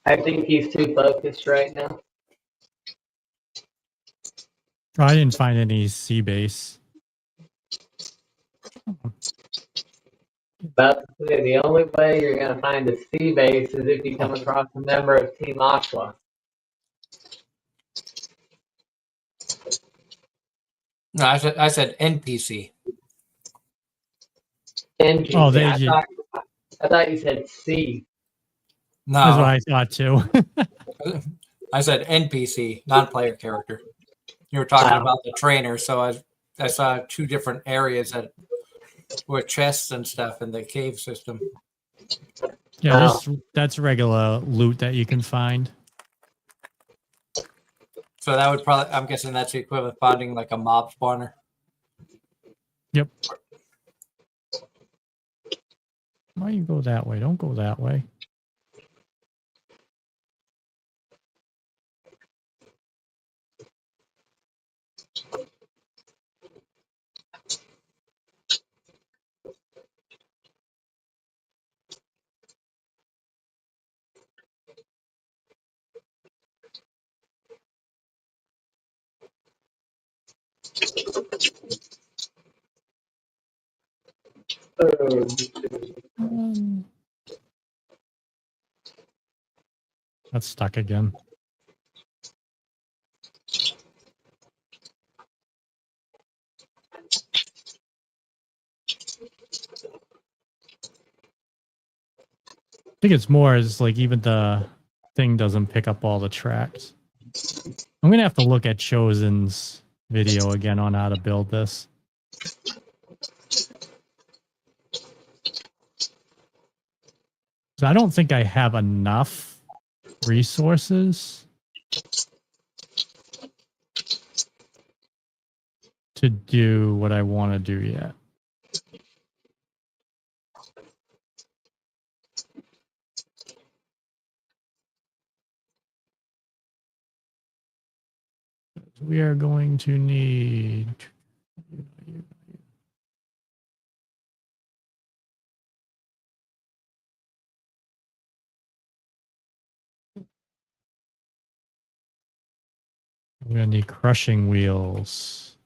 I think he's too focused right now. I didn't find any sea base. About to say, the only way you're going to find a sea base is if you come across a member of Team Aqua. No, I said NPC. NPC. Oh, they did. I thought you said sea. That's what No, I thought too. I said NPC, non-player character. You were talking about the trainer, so I saw 2 different areas that were chests and stuff in the cave system. Yeah, that's regular loot that you can find. So that would probably, I'm guessing that's the equivalent of finding like a mob spawner. Yep. Why you go that way? Don't go that way. That's stuck again. I think it's more is like even the thing doesn't pick up all the tracks. I'm gonna have to look at Chosen's video again on how to build this. So I don't think I have enough resources to do what I want to do yet. We are going to need. We're going to need crushing wheels.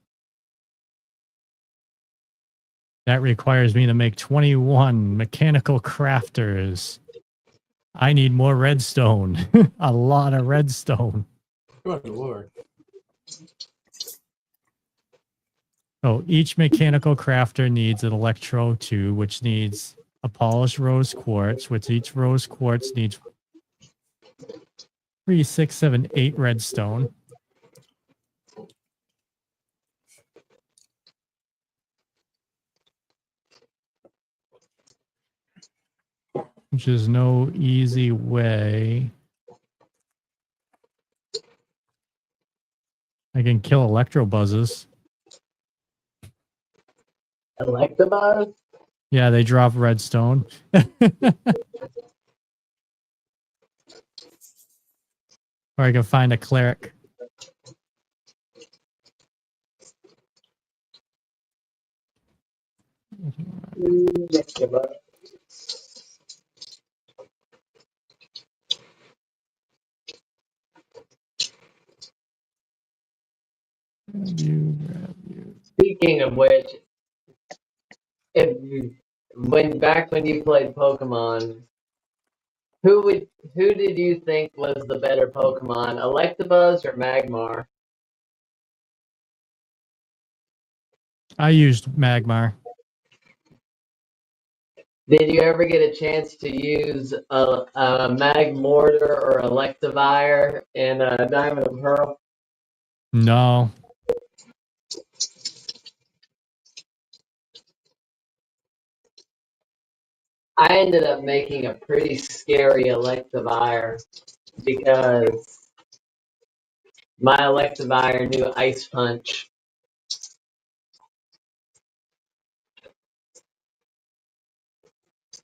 That requires me to make 21 mechanical crafters. I need more redstone. A lot of redstone. Good lord. Oh, each mechanical crafter needs an electro tube, which needs a polished rose quartz, which each rose quartz needs 3, 6, 7, 8 redstone. Which is no easy way. I can kill electro buzzes. Electabuzz? Yeah, they drop redstone. Or I can find a cleric. Electabuzz. Speaking of which, if you, when you played Pokemon, who did you think was the better Pokemon, Electabuzz or Magmar? I used Magmar. Did you ever get a chance to use a Magmortar or Electivire in Diamond and Pearl? No. I ended up making a pretty scary Electivire because my Electivire knew Ice Punch.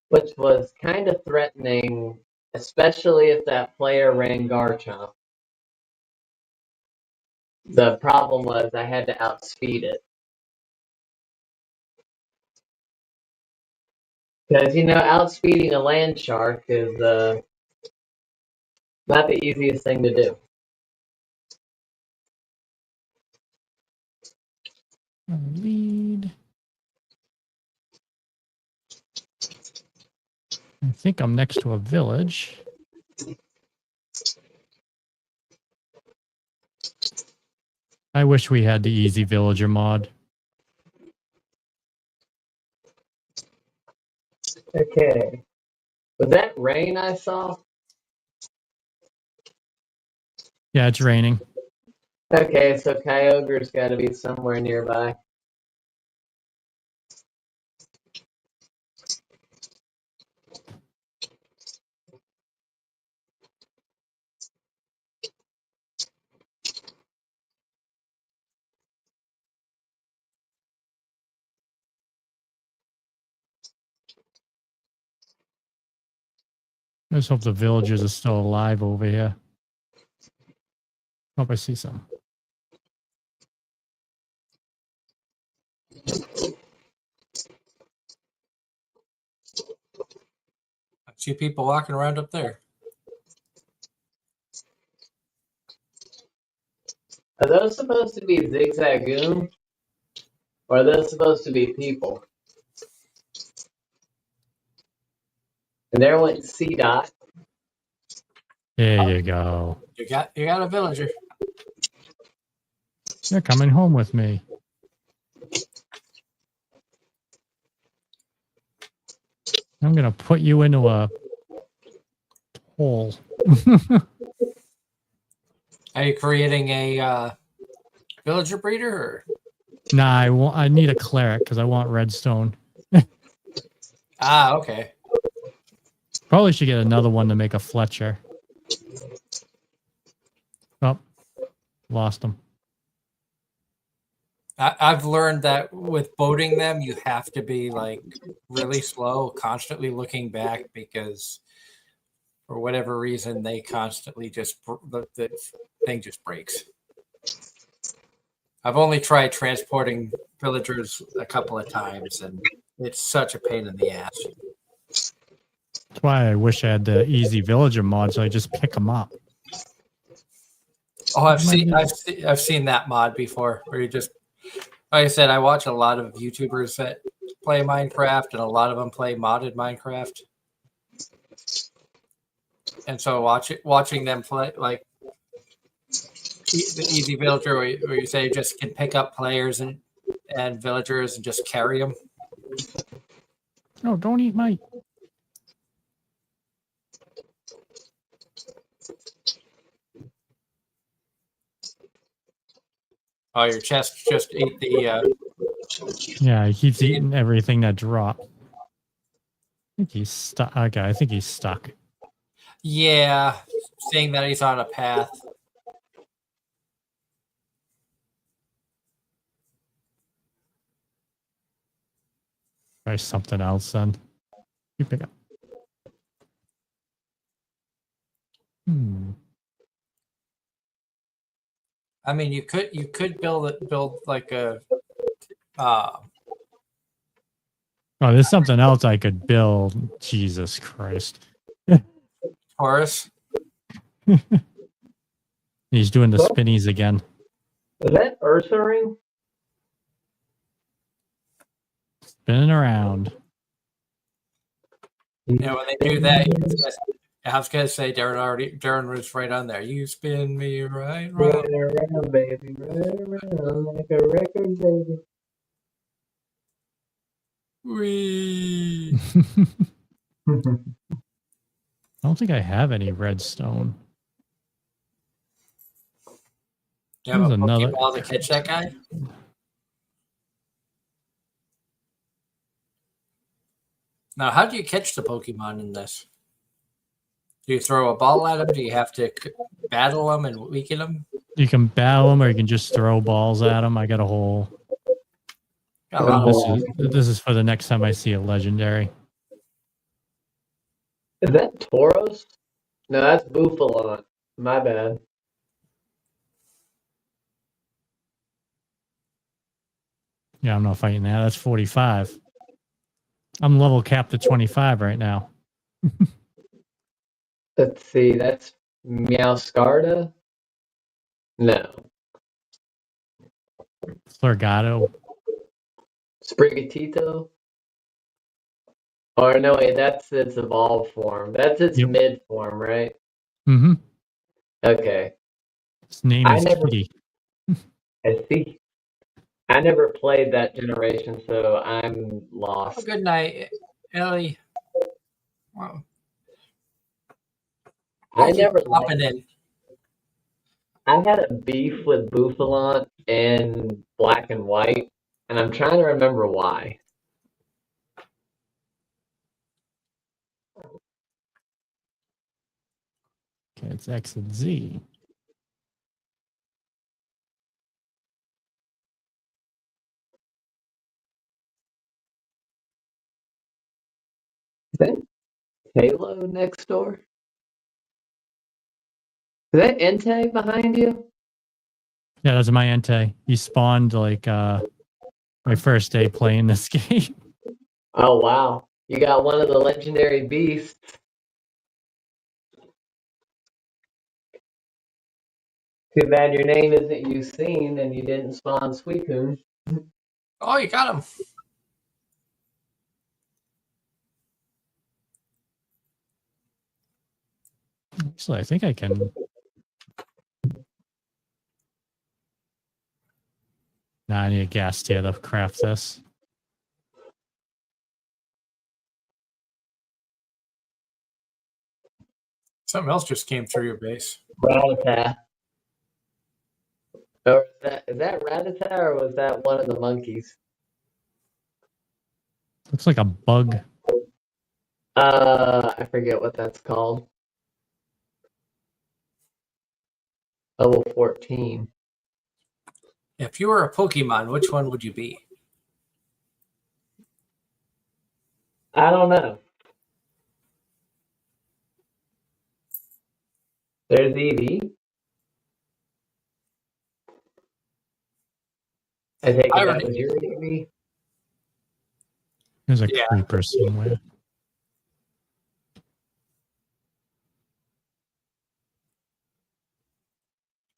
Which was kind of threatening, especially if that player ran Garchomp. The problem was I had to outspeed it. Because, outspeeding a land shark is not the easiest thing to do. Lead. I think I'm next to a village. I wish we had the easy villager mod. Okay. Was that rain I saw? Yeah, it's raining. Okay, so Kyogre's got to be somewhere nearby. Let's hope the villagers are still alive over here. Hope I see some. I see people walking around up there. Are those supposed to be Zigzagoon? Or are those supposed to be people? And there went C-Dot. There you go. You got a villager. You're coming home with me. I'm going to put you into a hole. Are you creating a villager breeder? Or? Nah, I need a cleric because I want redstone. Ah, okay. Probably should get another one to make a Fletcher. Oh, lost him. I've learned that with boating them, you have to be like really slow, constantly looking back because for whatever reason, they constantly just the thing just breaks. I've only tried transporting villagers a couple of times, and it's such a pain in the ass. That's why I wish I had the easy villager mod, so I just pick them up. Oh, I've seen that mod before, where you just, like I said, I watch a lot of YouTubers that play Minecraft, and a lot of them play modded Minecraft. And so watching them play, like the easy villager, where you say you just can pick up players and villagers and just carry them. Oh, don't eat my. Oh, your chest just ate the. Yeah, he keeps eating everything that drops. I think he's stuck. Okay, I think he's stuck. Yeah, seeing that he's on a path. Try something else then. You pick up. I mean, you could build like a. Oh, there's something else I could build. Jesus Christ. Taurus. He's doing the spinnies again. Is that Ursa ring? Spinning around. You know, when they do that, I was gonna say Darren was right on there. You spin me right round. Around, baby, right around like a record, baby. Wee. I don't think I have any redstone. You have a There's another- Pokeball to catch that guy? Now, how do you catch the Pokemon in this? Do you throw a ball at them? Do you have to battle them and weaken them? You can battle them or you can just throw balls at them. I got a whole. Got a lot of This is for the next time I see a legendary. Is that Tauros? No, that's Bufalon. My bad. Yeah, I'm not fighting that. That's 45. I'm level capped at 25 right now. Let's see, that's Meowscarda? No. Florgato. Sprigatito? Or no, wait, that's its evolved form. That's its Yep. mid form, right? Mm-hmm. Okay. His name I is never- Kitty. I see. I never played that generation, so I'm lost. Good night, Ellie. Wow. I never popping in. I had a beef with Bufalon in Black and White, and I'm trying to remember why. Okay, it's X and Z. Is that Halo next door? Is that Entei behind you? Yeah, that's my Entei. He spawned like my first day playing this game. Oh wow. You got one of the legendary beasts. Too bad your name isn't Usain and you didn't spawn Suicune. Oh, you got him. Actually, I think I can. Nah, I need a gas tier to craft this. Something else just came through your base. Rattata. Or is that Rattata or was that one of the monkeys? Looks like a bug. I forget what that's called. Level 14. If you were a Pokemon, which one would you be? I don't know. There's Eevee. I take it I that already- was your baby. There's a Yeah. creeper somewhere.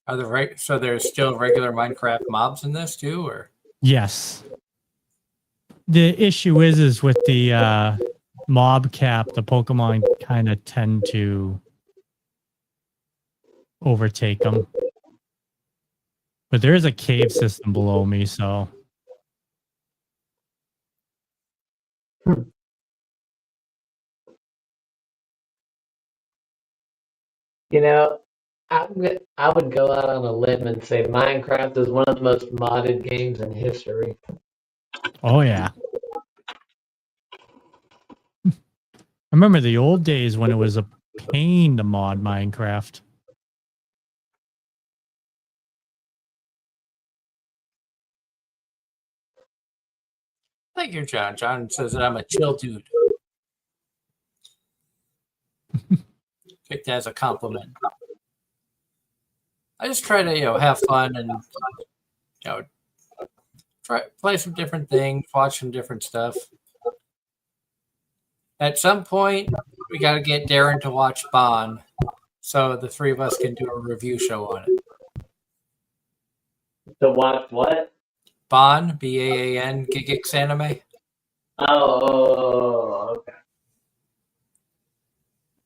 Are the right? So there's still regular Minecraft mobs in this too, or Yes. The issue is with the mob cap, the Pokemon kind of tend to overtake them. But there is a cave system below me, so You know, I would go out on a limb and say Minecraft is one of the most modded games in history. oh yeah. I remember the old days when it was a pain to mod Minecraft. thank you, John. John says that I'm a chill dude. Take that as a compliment. I just try to have fun and try play some different things, watch some different stuff. At some point, we got to get Darren to watch Bond, so the three of us can do a review show on it. To watch what? Bond, Baan, Gigix anime. Oh, okay.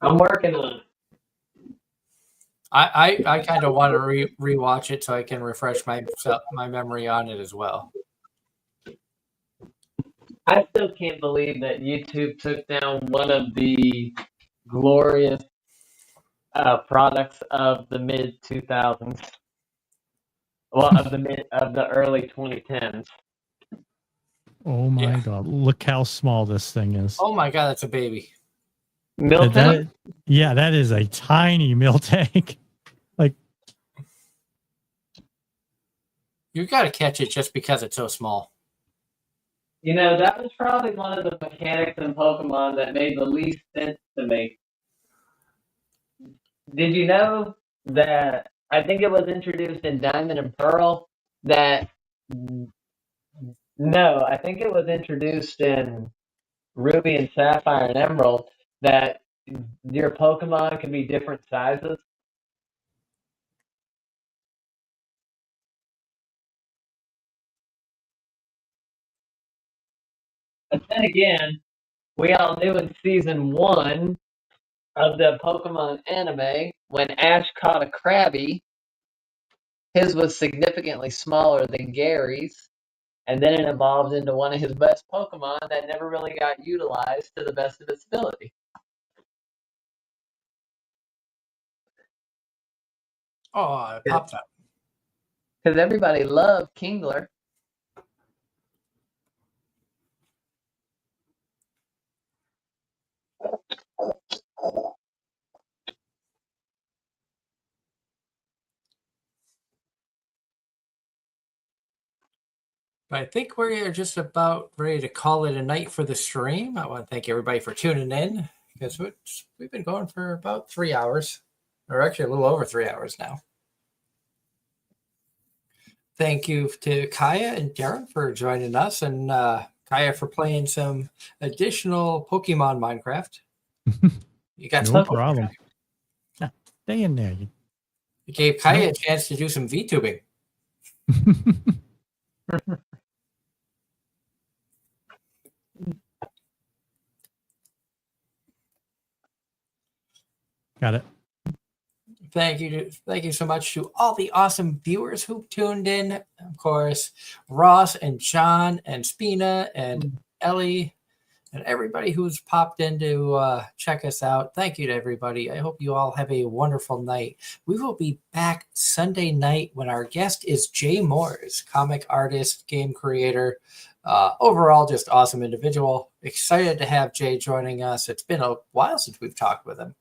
I'm working on it. I kind of want to rewatch it so I can refresh my memory on it as well. I still can't believe that YouTube took down one of the glorious products of the mid 2000s. Well, of the early 2010s. Oh my Yeah. god. Look how small this thing is. Oh my god, that's a baby. Milton? Yeah, that is a tiny mill tank. You got to catch it just because it's so small. You know, that was probably one of the mechanics in Pokemon that made the least sense to me. Did you know that I think it was introduced in Diamond and Pearl that no, I think it was introduced in Ruby and Sapphire and Emerald that your Pokemon can be different sizes? But then again, we all knew in season 1 of the Pokemon anime, when Ash caught a Krabby, his was significantly smaller than Gary's, and then it evolved into one of his best Pokemon that never really got utilized to the best of its ability. Oh, it popped up. Because everybody loved Kingler. But I think we're just about ready to call it a night for the stream. I want to thank everybody for tuning in because we've been going for about 3 hours, or actually a little over 3 hours now. Thank you to Kaya and Darren for joining us, and Kaya for playing some additional Pokemon Minecraft. You got No some problem. Yeah, stay in there. You gave Kaya a chance to do some VTubing. Got it. Thank you so much to all the awesome viewers who tuned in. Of course, Ross and John and Spina and Ellie and everybody who's popped in to check us out. Thank you to everybody. I hope you all have a wonderful night. We will be back Sunday night when our guest is Jay Moores, comic artist, game creator, overall just awesome individual. Excited to have Jay joining us. It's been a while since we've talked with him.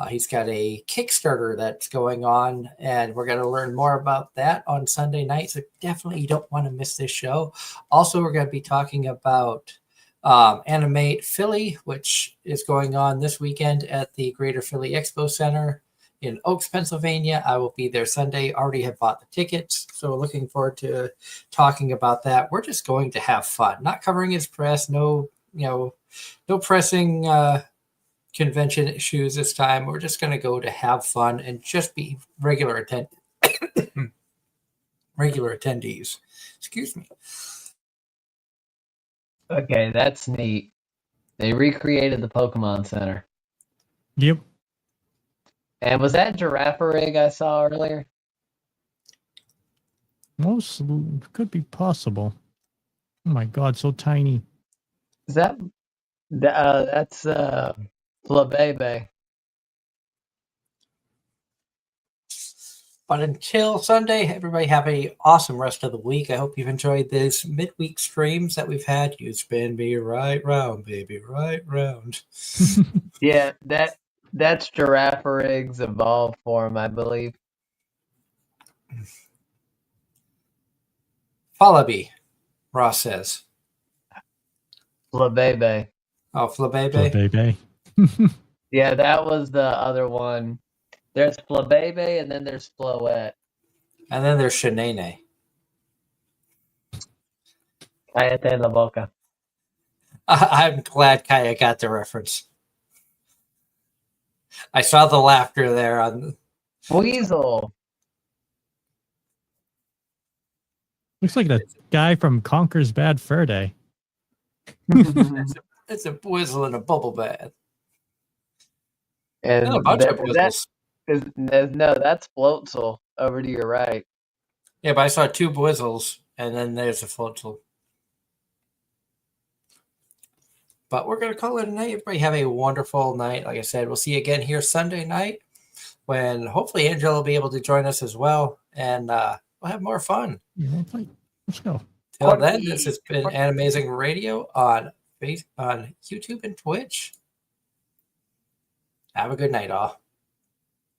He's got a Kickstarter that's going on, and we're going to learn more about that on Sunday night. So definitely you don't want to miss this show. Also, we're going to be talking about Animate Philly, which is going on this weekend at the Greater Philly Expo Center in Oaks, Pennsylvania. I will be there Sunday. Already have bought the tickets, so looking forward to talking about that. We're just going to have fun, not covering his press. No, no pressing convention issues this time. We're just going to go to have fun and just be regular attendees. Excuse me. Okay, that's neat. They recreated the Pokemon Center. Yep. And was that Giraffe Rig I saw earlier? Most could be possible. Oh my God, so tiny. Is that that's Flabebe? But until Sunday, everybody have a awesome rest of the week. I hope you've enjoyed this midweek streams that we've had. You spin me right round, baby, right round. Yeah, that's Giraffe Rig's evolved form, I believe. Falabi, Ross says. Flabebe. Oh, Flabebe. Baby. Yeah, that was the other one. There's Flabebe and then there's Floette. And then there's Shanae. Cállate la boca. I'm glad Kaya got the reference. I saw the laughter there on Weasel. Looks like the guy from Conker's Bad Fur Day. it's a Bwizzle and a bubble bath. And And a bunch of Bwizzles. no, that's Floatzel over to your right. Yeah, but I saw 2 Bwizzles, and then there's a Floatzel. But we're going to call it a night. Everybody have a wonderful night. Like I said, we'll see you again here Sunday night when hopefully Angela will be able to join us as well. And we'll have more fun. Yeah, let's go. Till then, this has been Anime-Zing Radio on YouTube and Twitch. Have a good night, all.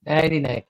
Nighty night.